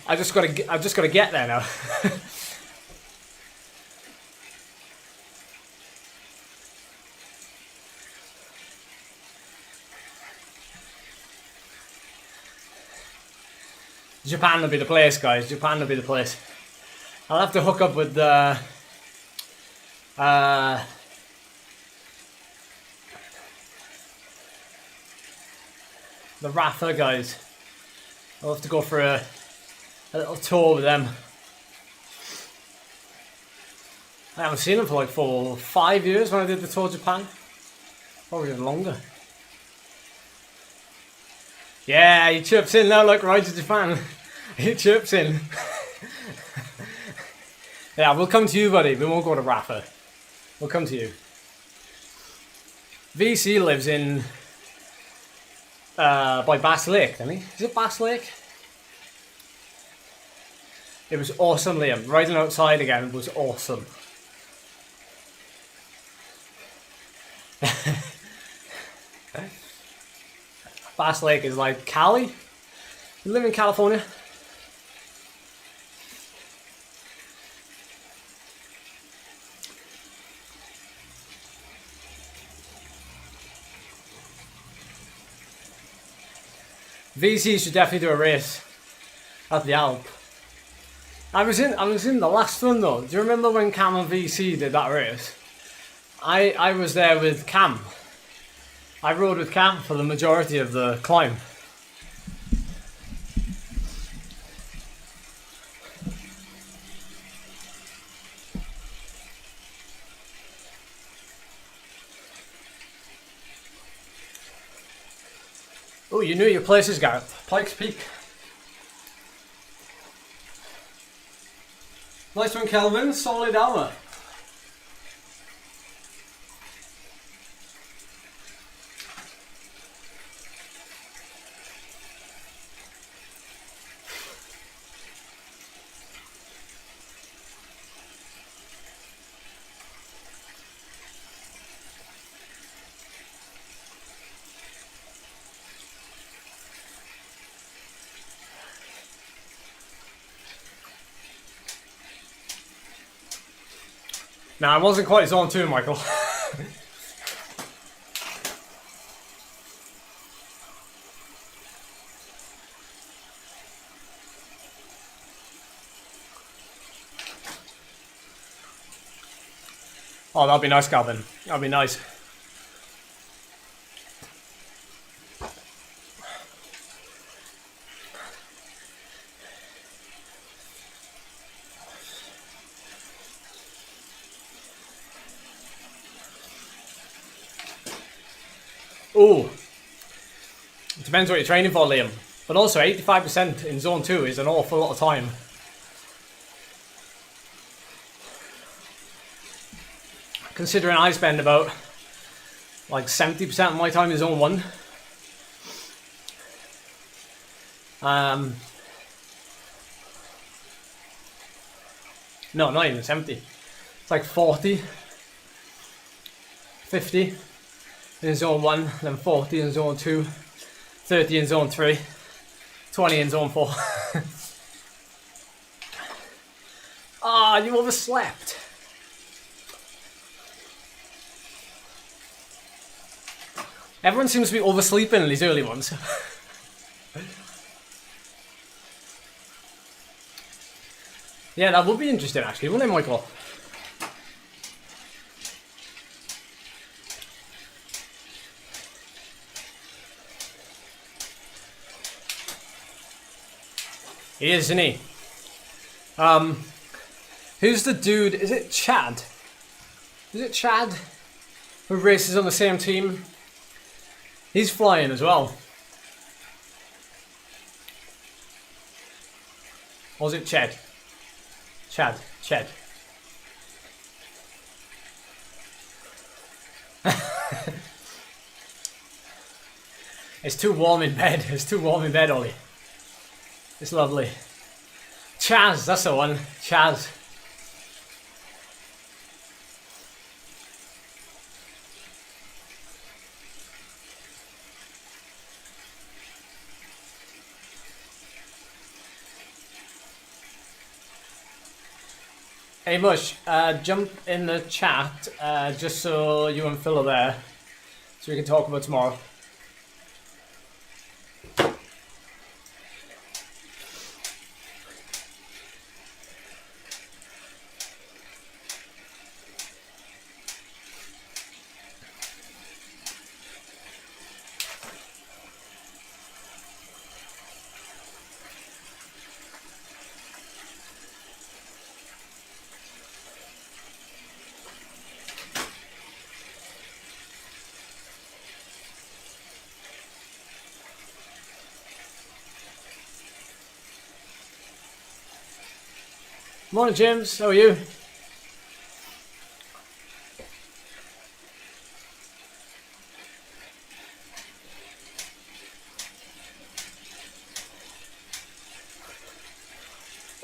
I've just got to get there now. Japan will be the place, guys. Japan will be the place. I'll have to hook up with the Rapha guys. I'll have to go for a little tour with them. I haven't seen them for like 4 or 5 years when I did the tour of Japan. Probably even longer. Yeah, he chirps in now, like right to Japan. He chirps in. Yeah, we'll come to you, buddy. We won't go to Rapha. We'll come to you. VC lives in by Bass Lake, doesn't he? Is it Bass Lake? It was awesome, Liam. Riding outside again was awesome. Bass Lake is like Cali. You live in California? VC should definitely do a race at the Alp. I was in the last one though. Do you remember when Cam and VC did that race? I was there with Cam. I rode with Cam for the majority of the climb. Oh, you knew your places, Gareth. Pikes Peak. Nice one, Kelvin. Solid hour. Nah, I wasn't quite zone 2, Michael. Oh, that'll be nice, Calvin. That'll be nice. Oh, it depends what you're training for, Liam. But also, 85% in zone 2 is an awful lot of time. Considering I spend about like 70% of my time in zone 1. No, not even 70. It's like 40, 50 in zone 1, then 40 in zone 2, 30 in zone 3, 20 in zone 4. Ah, you overslept. Everyone seems to be oversleeping in these early ones. Yeah, that would be interesting actually, wouldn't it, Michael? He is, isn't he? Who's the dude? Is it Chad? Is it Chad who races on the same team? He's flying as well. Or was it Ched? Chad. Ched. It's too warm in bed. It's too warm in bed, Ollie. It's lovely. Chaz, that's the one. Chaz. Hey Mush, jump in the chat just so you and Phil are there, so we can talk about tomorrow. Morning, James. How are you?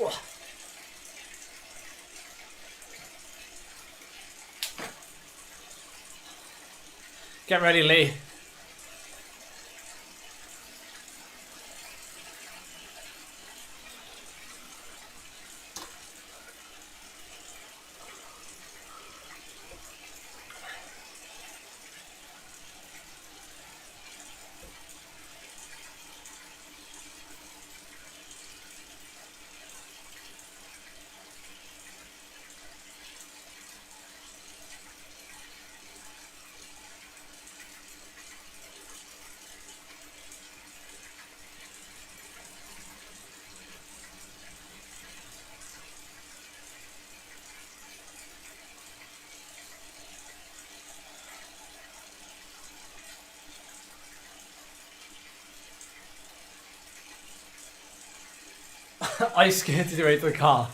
Oh. Get ready, Lee. I skated right to the car.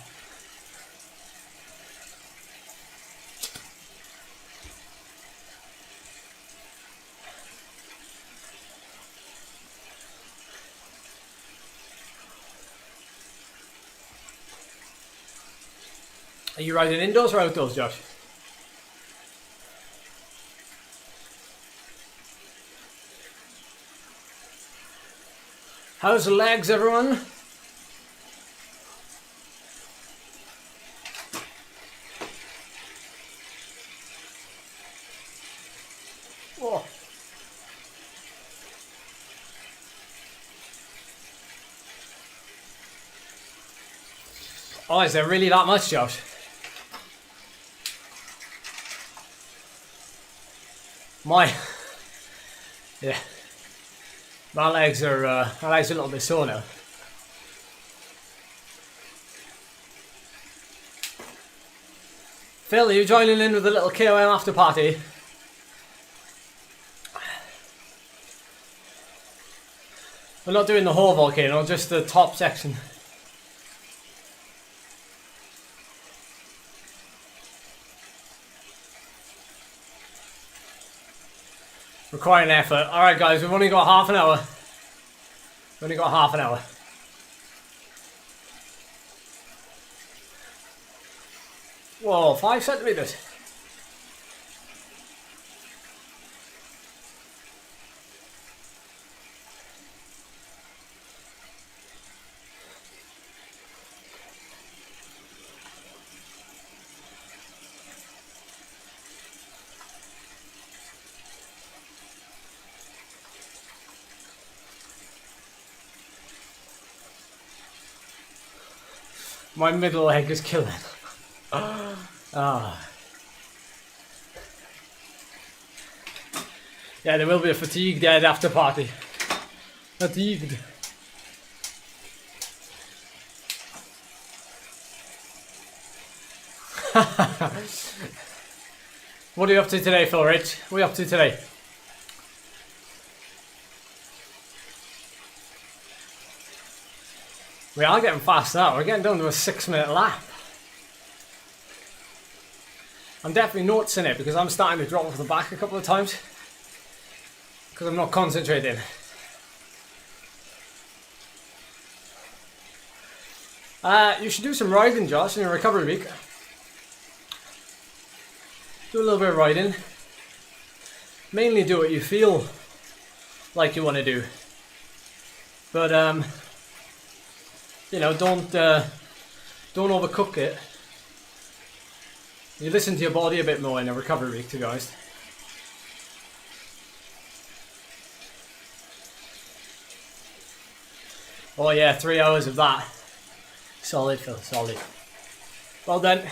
Are you riding indoors or outdoors, Josh? How's the legs, everyone? Oh. Oh, is there really that much, Josh? Yeah. My legs are a little bit sore now. Phil, are you joining in with the little KOM after party? We're not doing the whole volcano, just the top section. Requiring effort. Alright guys, we've only got half an hour. We've only got half an hour. Whoa, 5 centimeters. My middle leg is killing. Ah. Yeah, there will be a fatigue dead after party. Fatigued. What are you up to today, Phil Rich? What are you up to today? We are getting fast now. We're getting down to a 6-minute lap. I'm definitely noticing it because I'm starting to drop off the back a couple of times because I'm not concentrating. You should do some riding, Josh, in your recovery week. Do a little bit of riding. Mainly do what you feel like you want to do. But you know, don't overcook it. You listen to your body a bit more in a recovery week, to be honest. Oh yeah, 3 hours of that. Solid, Phil, solid. Well done.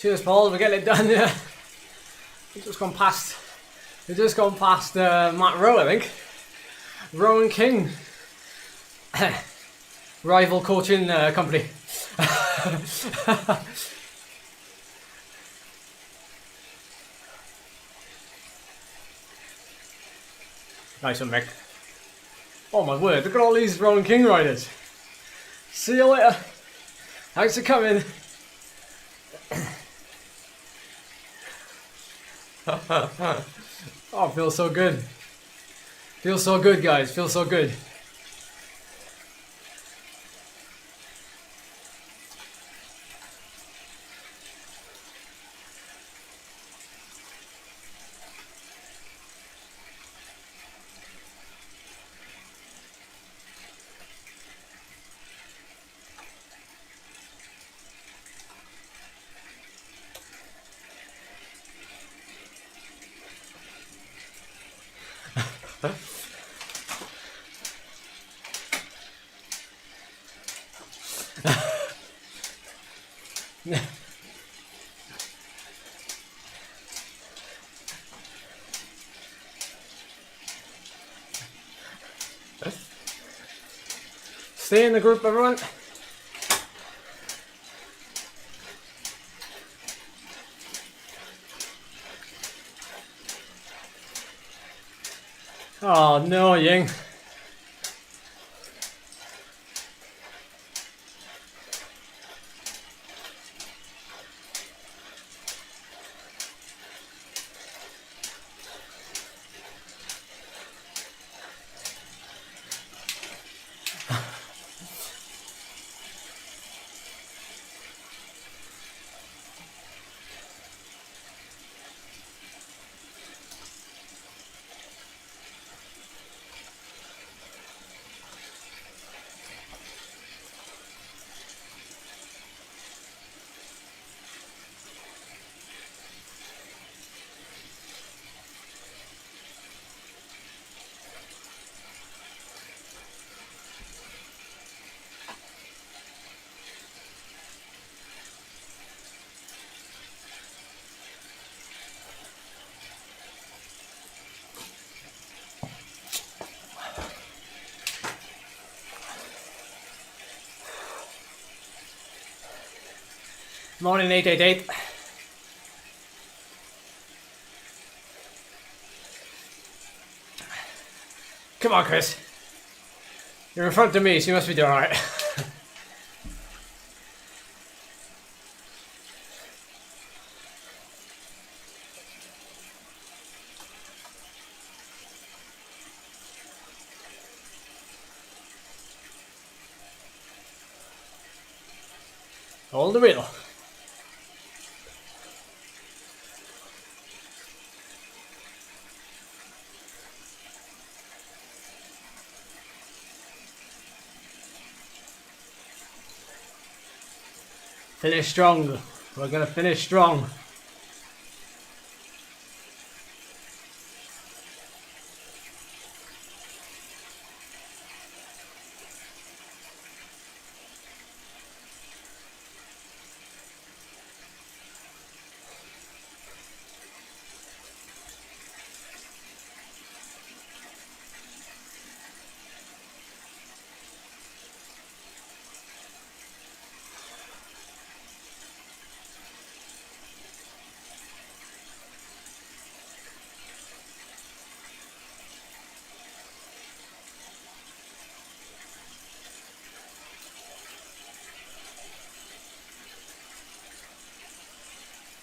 Cheers, Paul. We're getting it done. Yeah. We've just gone past Matt Rowe, I think. Rowan King. Rival coaching company. Nice one, Mick. Oh my word, look at all these Rowan King riders. See you later. Thanks for coming. Oh, feels so good. Feels so good, guys. Feels so good. Stay in the group, everyone. Oh no, Ying. Morning 888. Come on, Chris. You're in front of me, so you must be doing alright. Hold the wheel. Finish strong. We're gonna finish strong.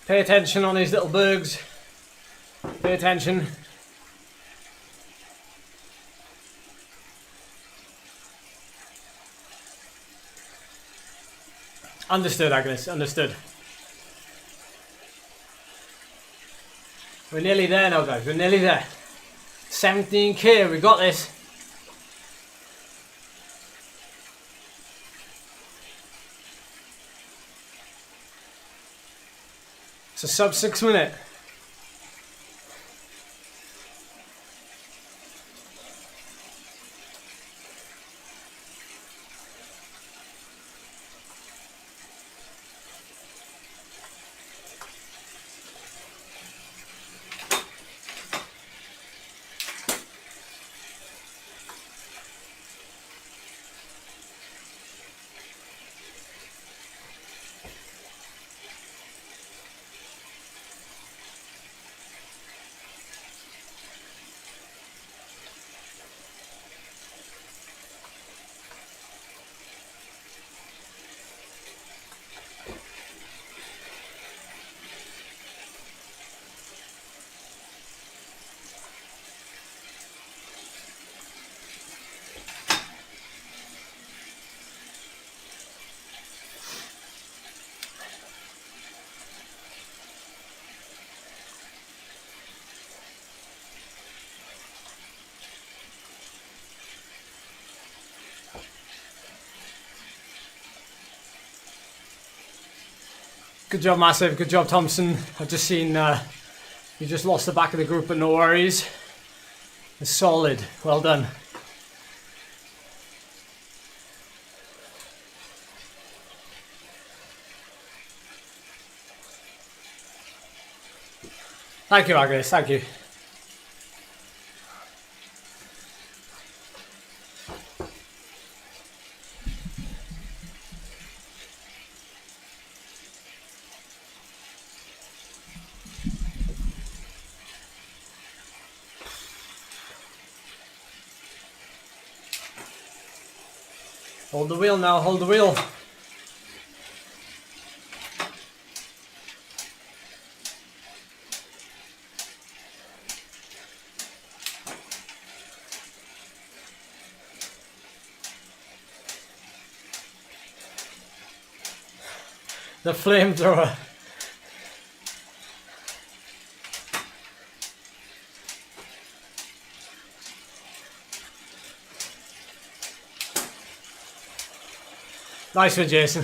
Pay attention on these little bugs. Pay attention. Understood, Agnes, understood. We're nearly there now, guys. We're nearly there. 17k, we got this. It's a sub 6 minute. Good job, Massive. Good job, Thompson. I've just seen you just lost the back of the group, but no worries. It's solid. Well done. Thank you, Agnes. Thank you. Hold the wheel now, hold the wheel. The flamethrower. Nice one, Jason.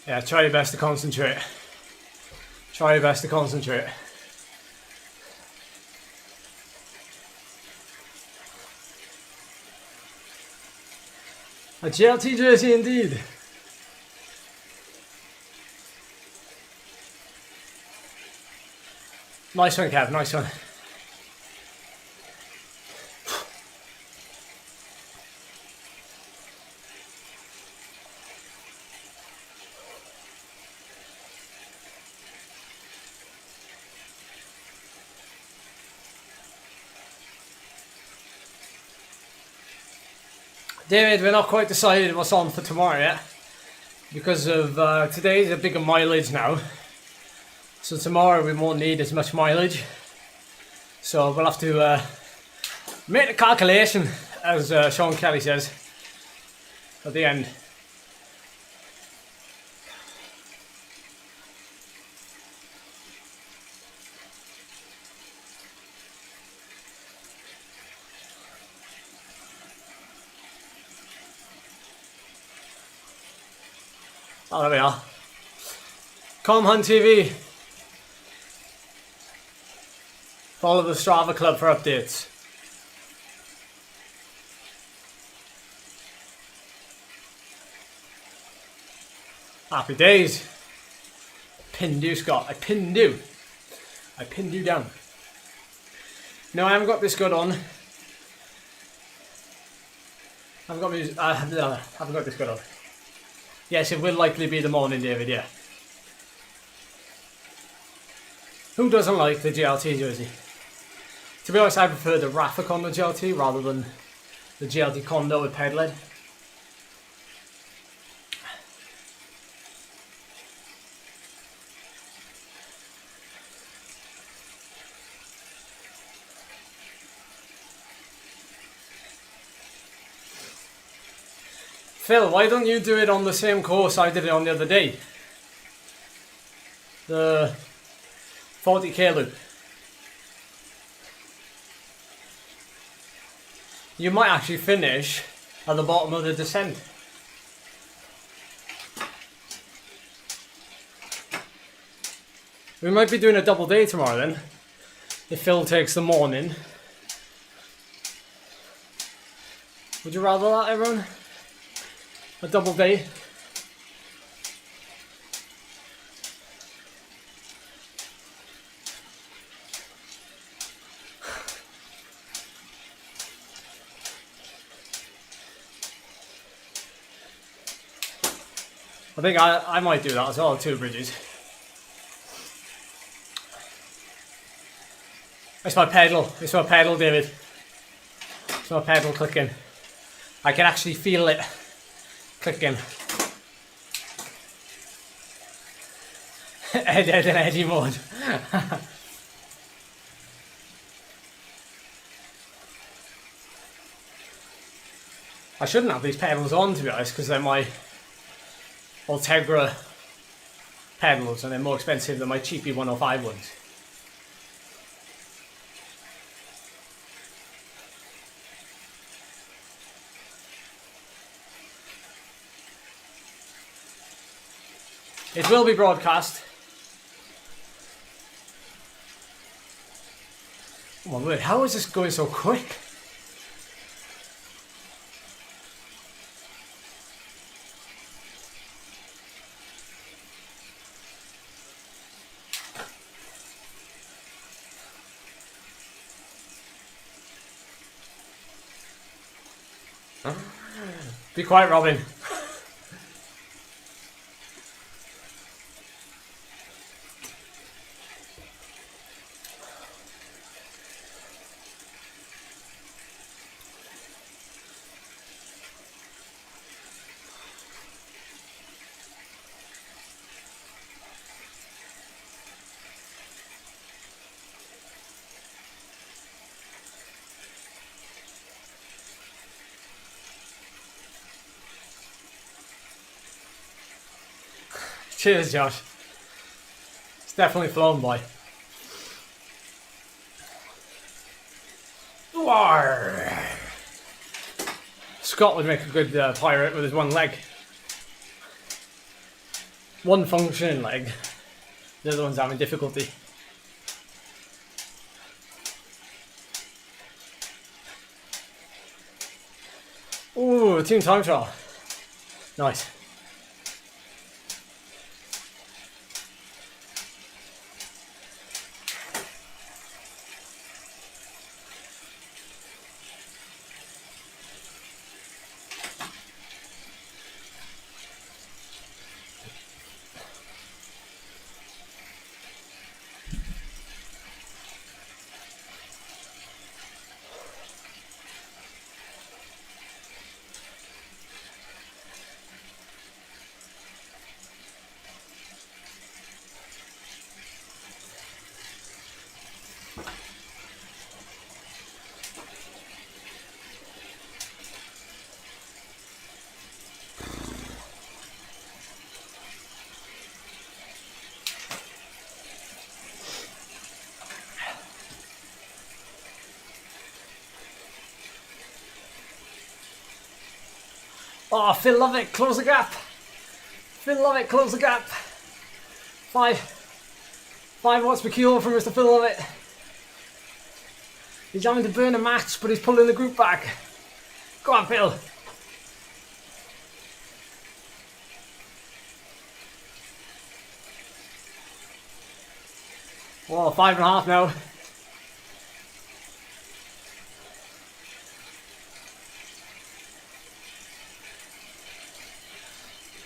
Yeah, try your best to concentrate. Try your best to concentrate. A GLT jersey indeed. Nice one, Kev, nice one. David, we're not quite decided what's on for tomorrow yet, because of today's a bigger mileage now, so tomorrow we won't need as much mileage, so we'll have to make the calculation, as Sean Kelly says at the end. Oh, there we are. KOM Hunt TV. Follow the Strava Club for updates. Happy days. Pinned you, Scott. I pinned you. I pinned you down. No, I haven't got this good on. I haven't got this good on. Yes, it will likely be the morning, David, yeah. Who doesn't like the GLT jersey? To be honest, I prefer the Rapha Condo GLT rather than the GLT Condo with pedal. Phil, why don't you do it on the same course I did it on the other day? The 40k loop. You might actually finish at the bottom of the descent. We might be doing a double day tomorrow then. If Phil takes the morning. Would you rather that, everyone? A double day? I think I might do that as well, 2 bridges. It's my pedal, David. It's my pedal clicking. I can actually feel it clicking. Ed and Eddie mode. I shouldn't have these pedals on, to be honest, because they're my Tickr pedals and they're more expensive than my cheapy 105 ones. It will be broadcast. Oh my word, how is this going so quick? Be quiet, Robin. Cheers, Josh. It's definitely flown by. Scott would make a good pirate with his one leg. One functioning leg. The other one's having difficulty. Ooh, team time trial. Nice. Oh, Phil Lovett, close the gap. Phil Lovett, close the gap. 5 watts per kilo from Mr. Phil Lovett. He's having to burn a match, but he's pulling the group back. Go on, Phil. Oh, 5.5 now.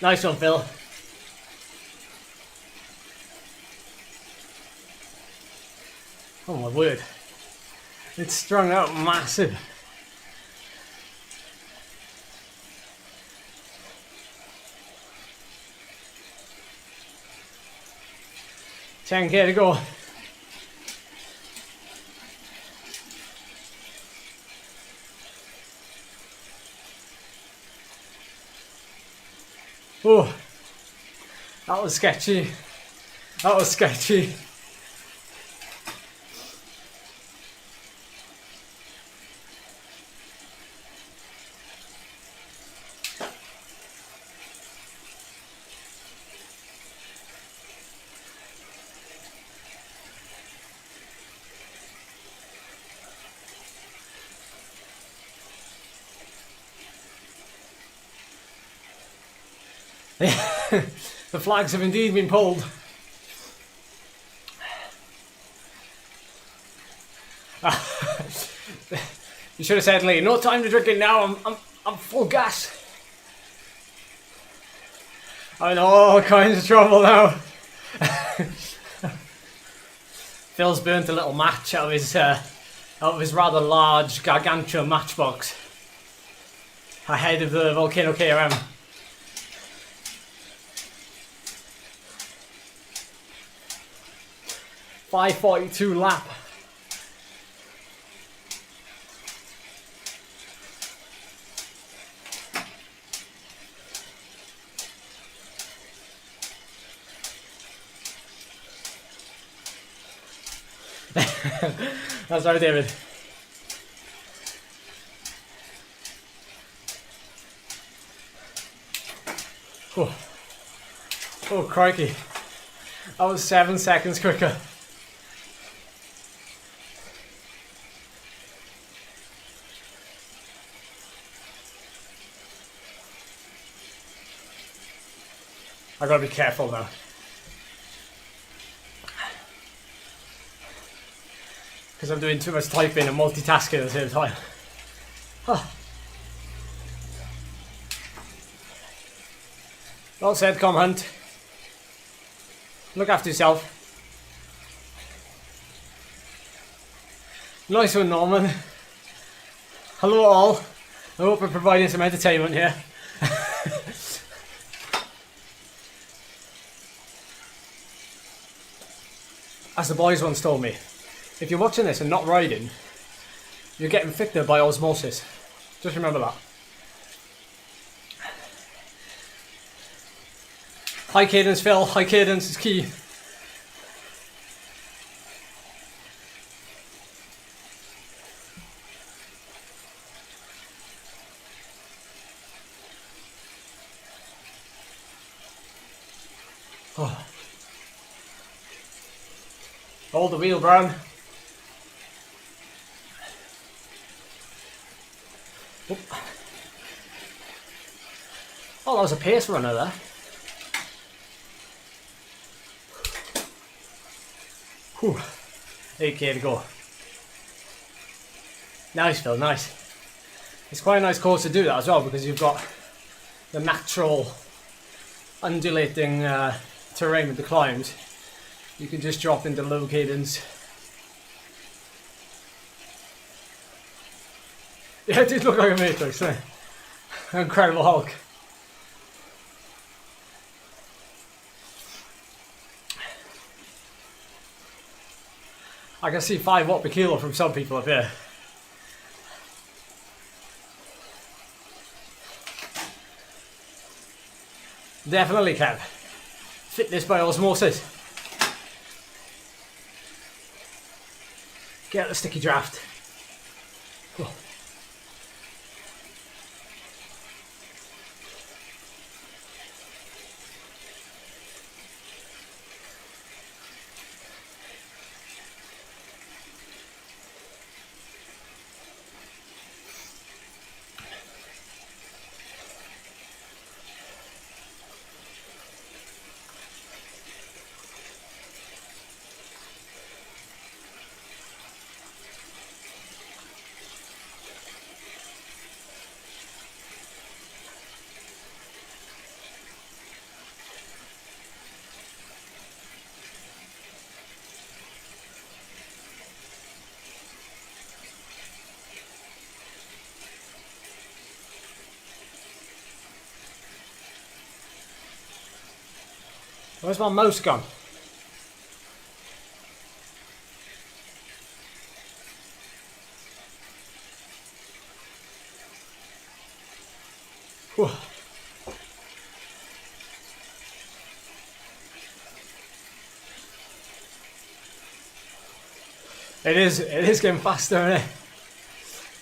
Nice one, Phil. Oh my word. It's strung out massive. $10K to go. Oh, that was sketchy. That was sketchy. The flags have indeed been pulled. You should have said, Lee, no time to drink it now. I'm full gas. I'm in all kinds of trouble now. Phil's burnt a little match out of his rather large gargantuan matchbox ahead of the Volcano KOM. 5:42 lap. That's right, David. Oh, oh crikey. That was 7 seconds quicker. I gotta be careful now. Because I'm doing too much typing and multitasking at the same time. Oh. Well said, Com Hunt. Look after yourself. Nice one, Norman. Hello all. I hope we're providing some entertainment here. As the boys once told me, if you're watching this and not riding, you're getting fitter by osmosis. Just remember that. High cadence, Phil. High cadence is key. Oh. Hold the wheel, Brown. Oop. Oh, that was a pace runner there. Whew. 8K to go. Nice, Phil, nice. It's quite a nice course to do that as well because you've got the natural undulating terrain with the climbs. You can just drop into low cadence. Yeah, it did look like a Matrix, eh? Incredible Hulk. I can see 5 watt per kilo from some people up here. Definitely can. Fitness by osmosis. Get the sticky draft. Oh. Where's my mouse gone? Whew. It is getting faster, isn't it?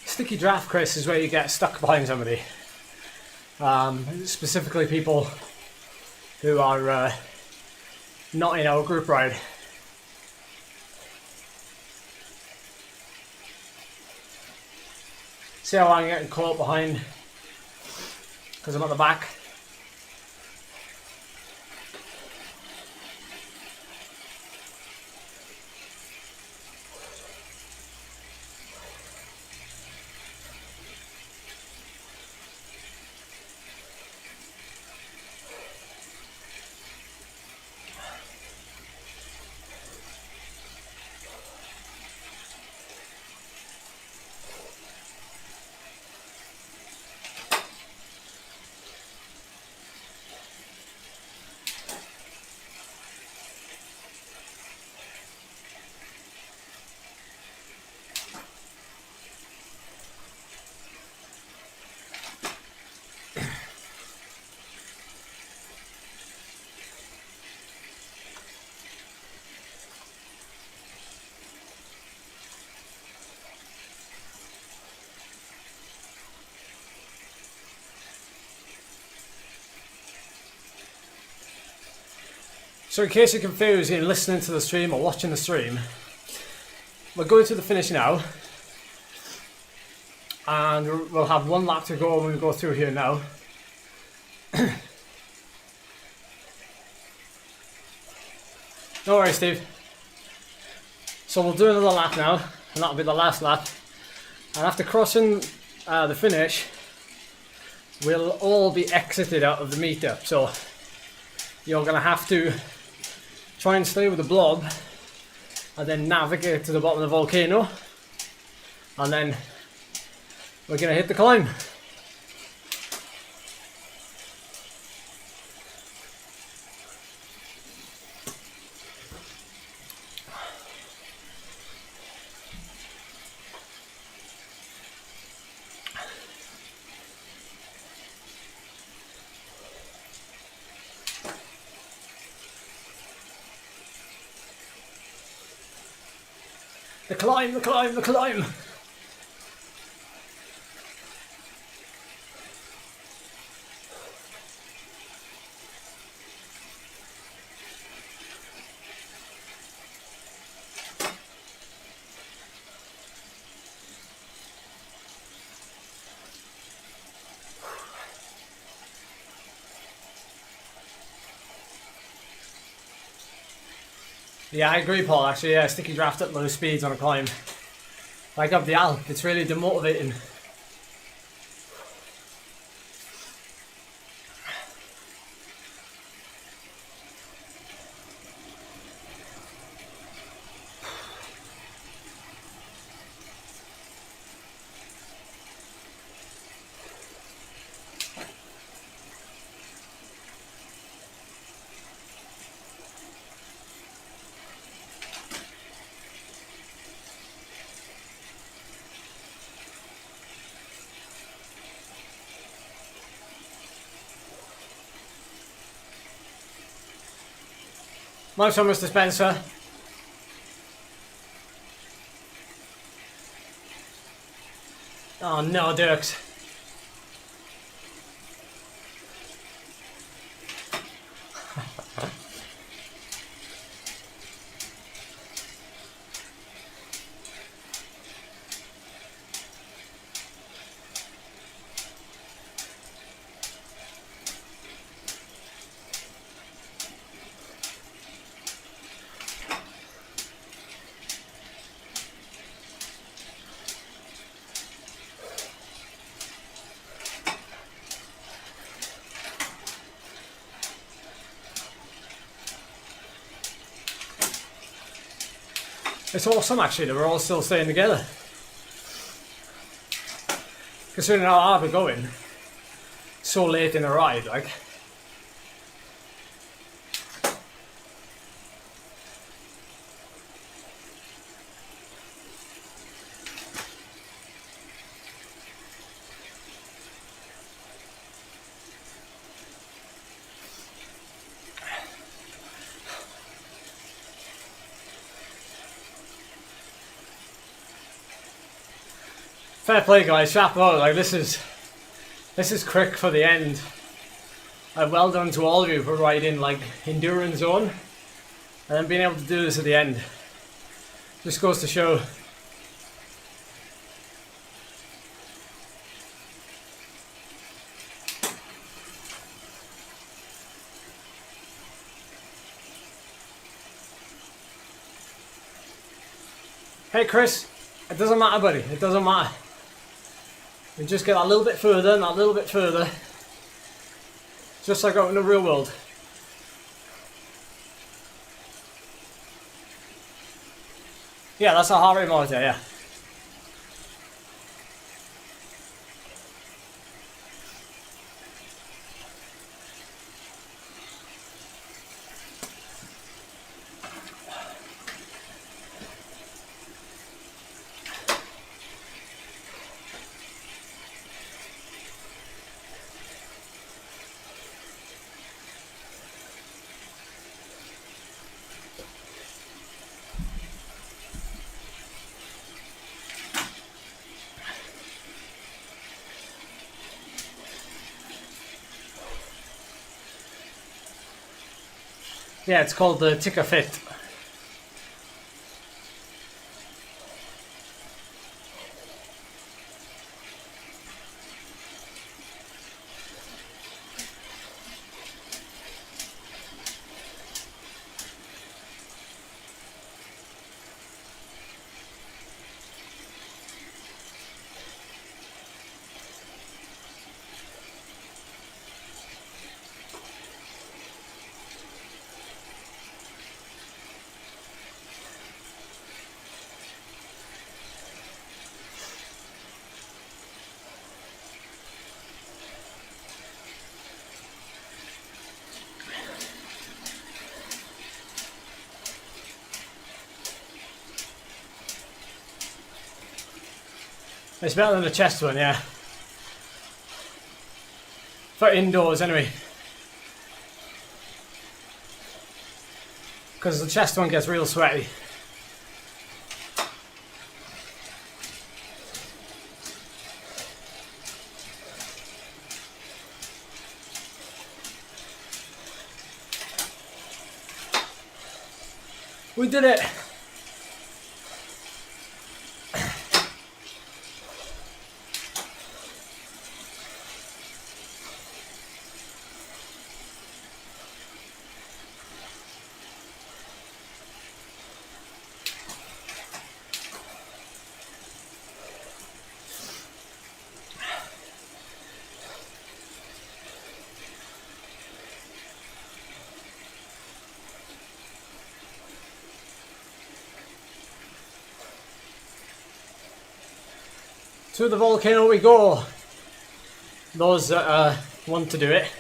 Sticky draft, Chris, is where you get stuck behind somebody. Specifically people who are not in our group ride. See how I'm getting caught behind because I'm at the back. So in case you're confused in listening to the stream or watching the stream, we're going to the finish now. And we'll have one lap to go when we go through here now. No worries, Steve. So we'll do another lap now, and that'll be the last lap. And after crossing the finish, we'll all be exited out of the meetup. So you're going to have to try and stay with the blob and then navigate to the bottom of the volcano, and then we're going to hit the climb. The climb, the climb, the climb! Yeah, I agree, Paul, actually. Yeah, sticky draft at low speeds on a climb. Like up the Alp, it's really demotivating. Nice one, Mr. Spencer. Oh no, Dirks. It's awesome actually that we're all still staying together. Considering how hard we're going so late in the ride, like. Fair play, guys. Chapeau. Like this is quick for the end. Well done to all of you for riding like endurance zone and then being able to do this at the end. Just goes to show. Hey Chris, it doesn't matter, buddy. It doesn't matter. We just get a little bit further and a little bit further. Just like out in the real world. Yeah, that's a heart rate monitor, yeah. Yeah, it's called the Tickr Fit. It's better than the chest one, yeah. For indoors, anyway. Because the chest one gets real sweaty. We did it! To the volcano we go. Those that want to do it.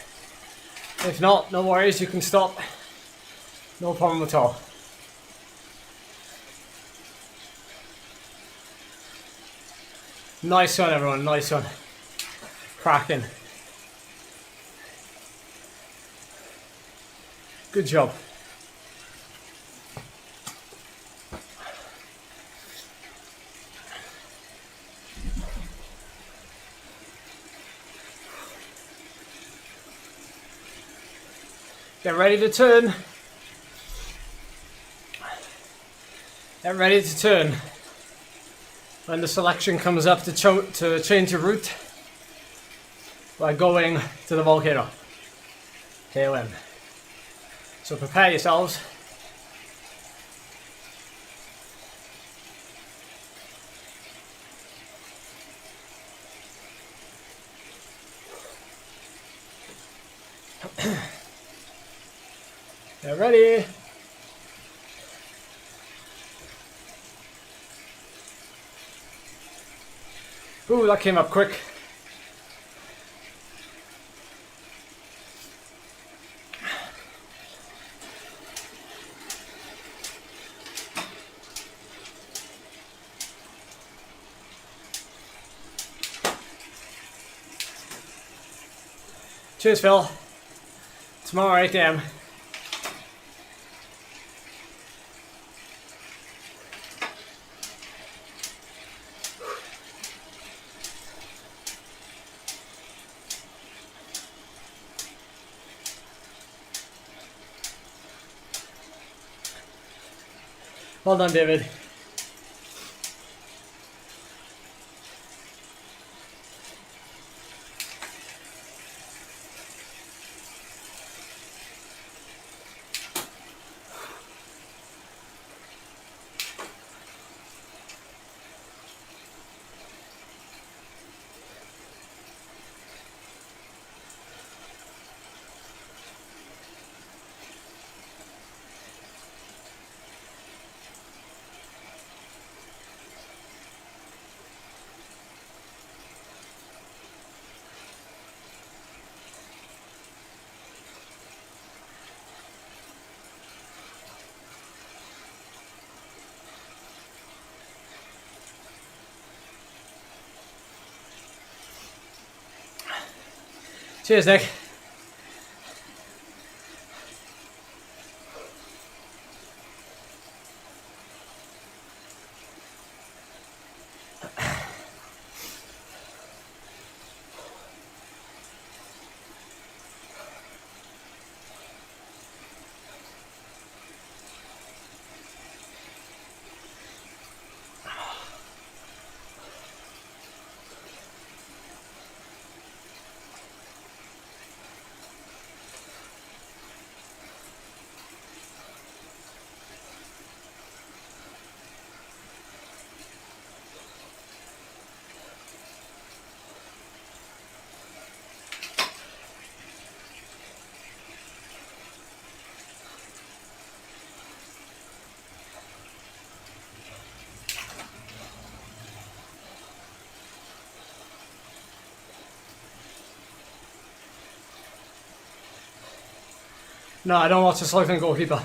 If not, no worries, you can stop. No problem at all. Nice one, everyone, nice one. Cracking. Good job. Get ready to turn. Get ready to turn. When the selection comes up to change your route, by going to the volcano. KOM. So prepare yourselves. Get ready. Ooh, that came up quick. Cheers, Phil. Tomorrow 8 AM. Well done, David. Cheers, Nick. No, I don't watch the cycling goalkeeper.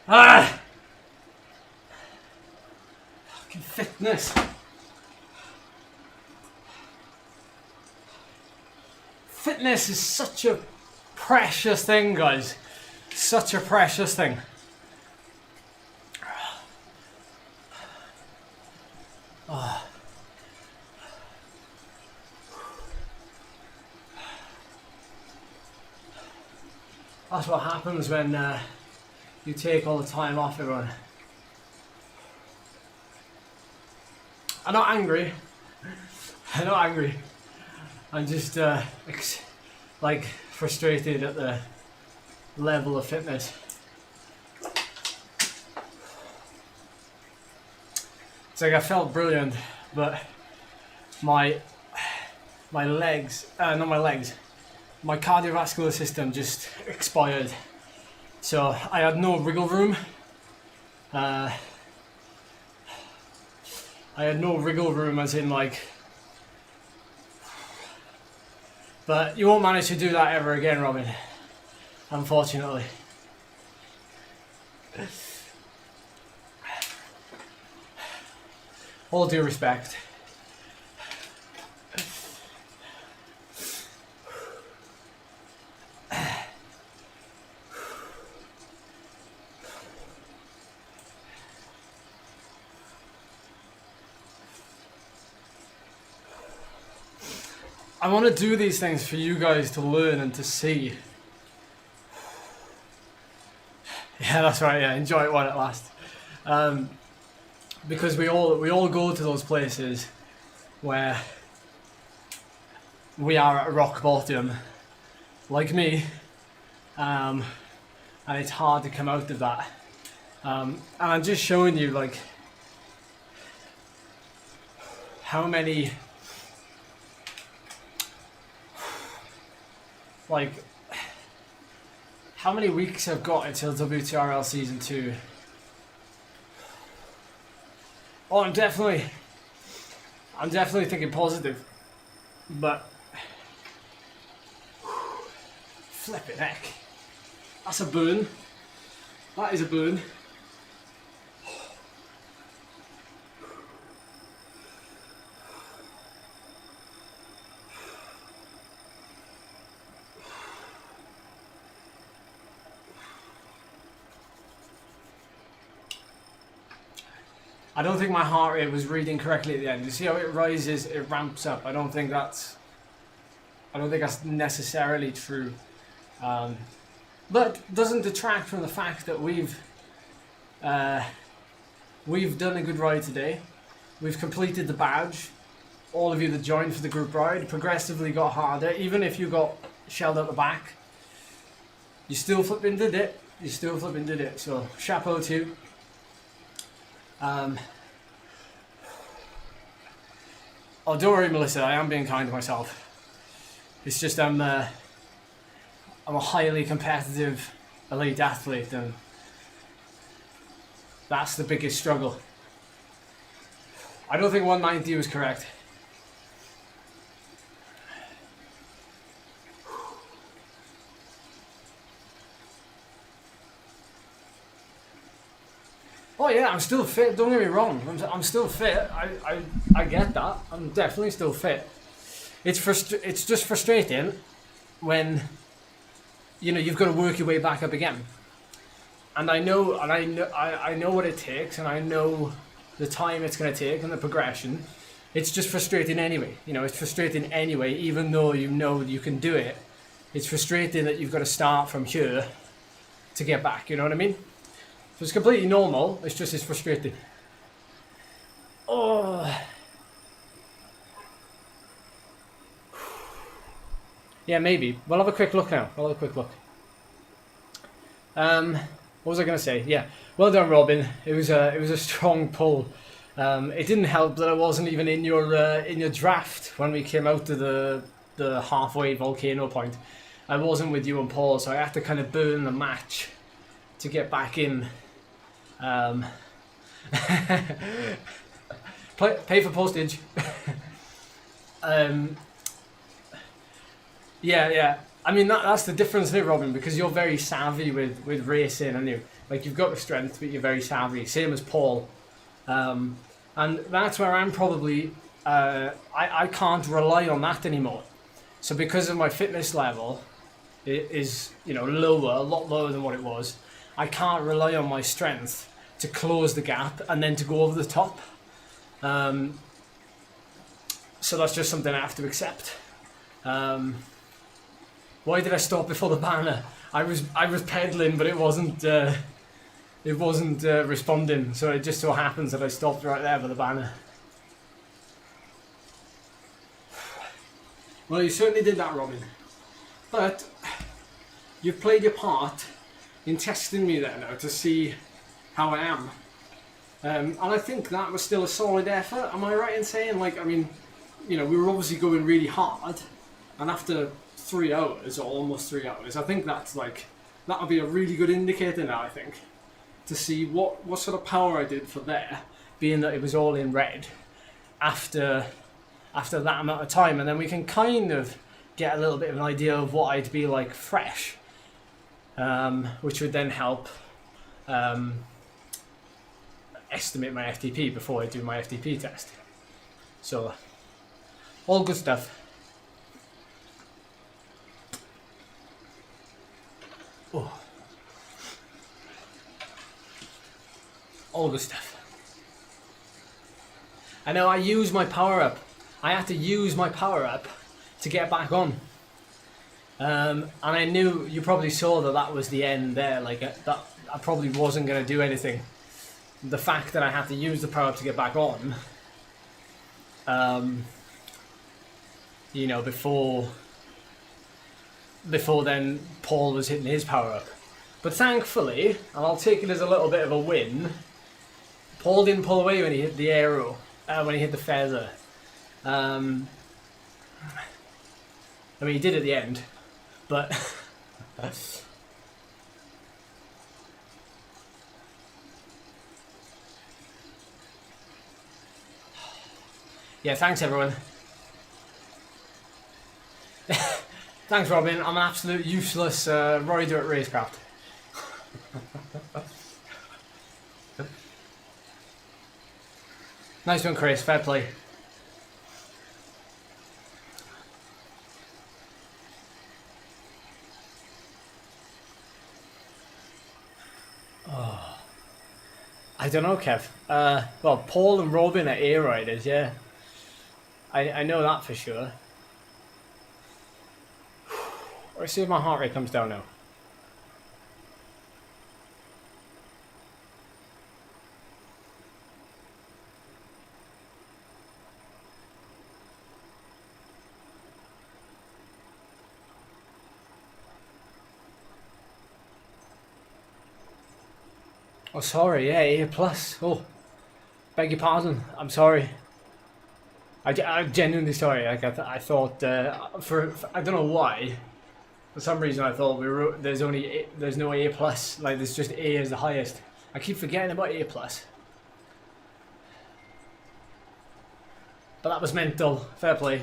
Ah! Fucking fitness. Fitness is such a precious thing, guys. Such a precious thing. Oh. That's what happens when you take all the time off, everyone. I'm not angry. I'm not angry. I'm just like frustrated at the level of fitness. It's like I felt brilliant, but my legs, not my legs, my cardiovascular system just expired. So I had no wriggle room. I had no wriggle room as in like, but you won't manage to do that ever again, Robin, unfortunately. All due respect. I want to do these things for you guys to learn and to see. Yeah, that's right. Yeah, enjoy it while it lasts. Because we all go to those places where we are at rock bottom, like me, and it's hard to come out of that. And I'm just showing you like how many weeks I've got until WTRL Season 2. Oh, I'm definitely thinking positive, but flipping heck, that's a burn. That is a burn. I don't think my heart rate was reading correctly at the end. You see how it rises, it ramps up. I don't think that's necessarily true. But doesn't detract from the fact that we've done a good ride today. We've completed the badge. All of you that joined for the group ride progressively got harder. Even if you got shelled out the back, you still flipping did it. You still flipping did it. So chapeau to you. Oh, don't worry, Melissa. I am being kind to myself. It's just I'm a highly competitive elite athlete, and that's the biggest struggle. I don't think 190 was correct. Oh yeah, I'm still fit. Don't get me wrong. I'm still fit. I get that. I'm definitely still fit. It's just frustrating when you've got to work your way back up again. And I know what it takes, and I know the time it's going to take and the progression. It's just frustrating anyway. It's frustrating anyway, even though you can do it. It's frustrating that you've got to start from here to get back. You know what I mean? So it's completely normal. It's frustrating. Oh. Yeah, maybe. We'll have a quick look now. What was I going to say? Yeah, well done, Robin. It was a strong pull. It didn't help that I wasn't even in your draft when we came out to the halfway volcano point. I wasn't with you and Paul, so I had to kind of burn the match to get back in. Pay for postage. Yeah. I mean, that's the difference there, Robin, because you're very savvy with racing, and you've got the strength, but you're very savvy. Same as Paul. And that's where I'm probably, I can't rely on that anymore. So because of my fitness level, it is, lower, a lot lower than what it was, I can't rely on my strength to close the gap and then to go over the top. So that's just something I have to accept. Why did I stop before the banner? I was pedaling, but it wasn't responding. So it just so happens that I stopped right there for the banner. Well, you certainly did that, Robin. But you've played your part in testing me there now to see how I am. And I think that was still a solid effort. Am I right in saying, we were obviously going really hard, and after 3 hours, or almost 3 hours, I think that'll be a really good indicator now, I think, to see what sort of power I did for there, being that it was all in red after that amount of time, and then we can kind of get a little bit of an idea of what I'd be like fresh, which would then help estimate my FTP before I do my FTP test. So, all good stuff. Oh. All good stuff. I know I used my power up. I had to use my power up to get back on. And I knew, you probably saw that was the end there. That I probably wasn't going to do anything. The fact that I had to use the power up to get back on, before then Paul was hitting his power up. But thankfully, and I'll take it as a little bit of a win, Paul didn't pull away when he hit the arrow, when he hit the feather. I mean, he did at the end, but yeah, thanks everyone. Thanks, Robin. I'm an absolute useless rider at racecraft. Nice one, Chris. Fair play. Oh. I don't know, Kev. Well, Paul and Robin are A riders, yeah. I know that for sure. Let's see if my heart rate comes down now. Oh, sorry, yeah, A plus. Oh, beg your pardon. I'm sorry. I'm genuinely sorry. I thought I don't know why. For some reason, I thought there's no A plus. There's just A is the highest. I keep forgetting about A plus. But that was mental. Fair play.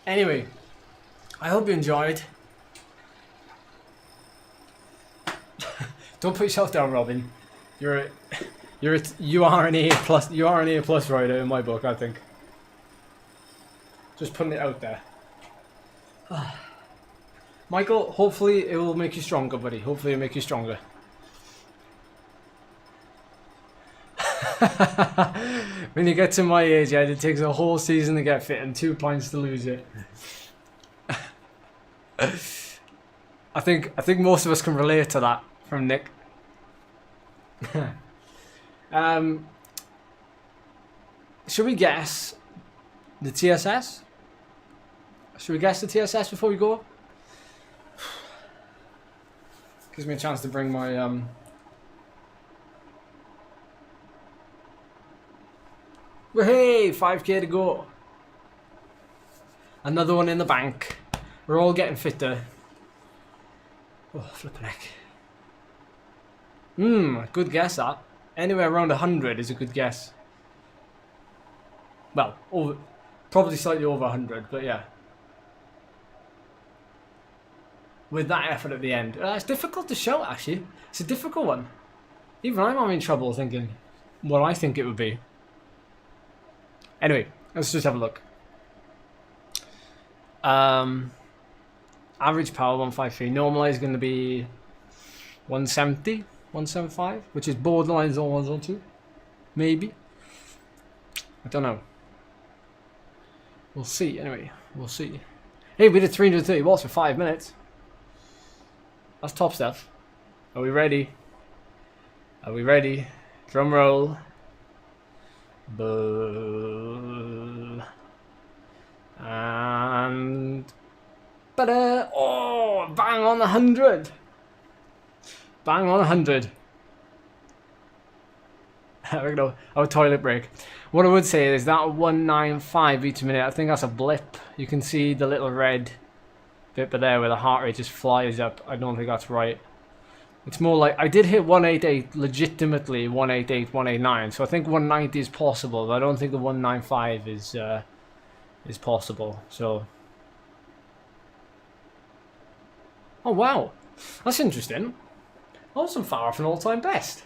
Anyway, I hope you enjoyed. Don't put yourself down, Robin. You are an A plus. You are an A plus rider in my book, I think. Just putting it out there. Michael, hopefully it will make you stronger, buddy. Hopefully it'll make you stronger. When you get to my age, yeah, it takes a whole season to get fit and 2 pints to lose it. I think most of us can relate to that from Nick. Should we guess the TSS? Should we guess the TSS before we go? Gives me a chance to bring my hey, 5k to go. Another one in the bank. We're all getting fitter. Oh, flipping heck. Good guess that. Anywhere around 100 is a good guess. Well, probably slightly over 100, but yeah. With that effort at the end. It's difficult to show, actually. It's a difficult one. Even I'm having trouble thinking what I think it would be. Anyway, let's just have a look. Average power 153. Normal is going to be 170, 175, which is borderline zone 1, zone 2. Maybe. I don't know. We'll see, anyway. We'll see. Hey, we did 330 watts for 5 minutes. That's top stuff. Are we ready? Are we ready? Drum roll. Boo. And... oh, bang on 100. Bang on 100. We're gonna have a toilet break. What I would say is that 195 beats a minute, I think that's a blip. You can see the little red bit there where the heart rate just flies up. I don't think that's right. It's more like, I did hit 188, legitimately 188, 189, so I think 190 is possible, but I don't think the 195 is possible, so. Oh wow, that's interesting. I wasn't far off an all-time best.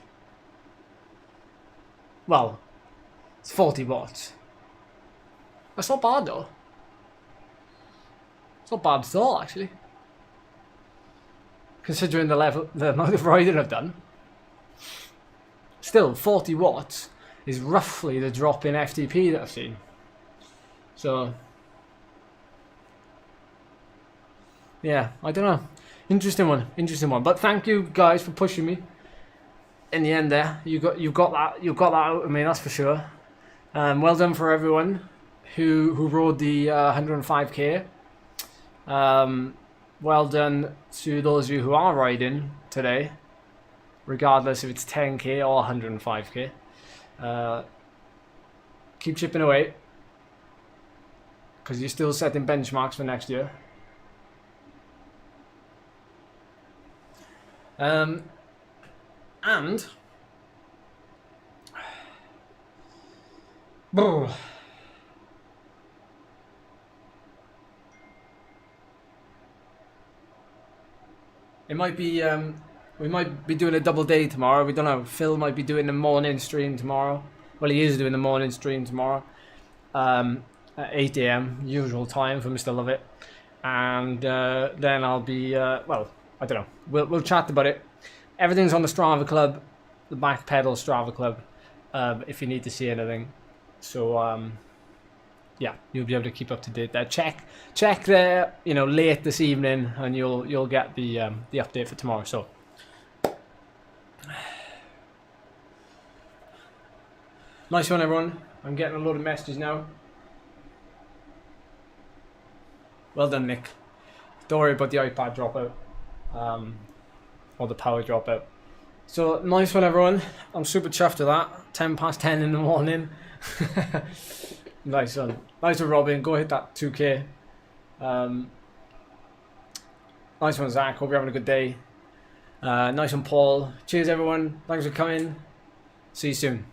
Well, it's 40 watts. That's not bad though. It's not bad at all, actually. Considering the amount of riding I've done. Still, 40 watts is roughly the drop in FTP that I've seen. So, yeah, I don't know. Interesting one, interesting one. But thank you guys for pushing me. In the end, there, you got that out of me. That's for sure. Well done for everyone who rode the 105k. Well done to those of you who are riding today, regardless if it's 10k or 105k. Keep chipping away, because you're still setting benchmarks for next year. And it might be we might be doing a double day tomorrow. We don't know. Phil might be doing the morning stream tomorrow. Well, he is doing the morning stream tomorrow at 8 AM usual time for Mr. Lovett, and then I'll be well, I don't know. We'll chat about it. Everything's on the Strava Club, the Back Pedal Strava Club. If you need to see anything, so yeah, you'll be able to keep up to date there. Check there, you know, late this evening, and you'll get the update for tomorrow. So, nice one, everyone. I'm getting a load of messages now. Well done, Nick. Don't worry about the iPad dropout, or the power dropout. So, nice one, everyone. I'm super chuffed with that. 10 past 10 in the morning. Nice one. Nice one, Robin. Go hit that 2k. Nice one, Zach. Hope you're having a good day. Nice one, Paul. Cheers, everyone. Thanks for coming. See you soon.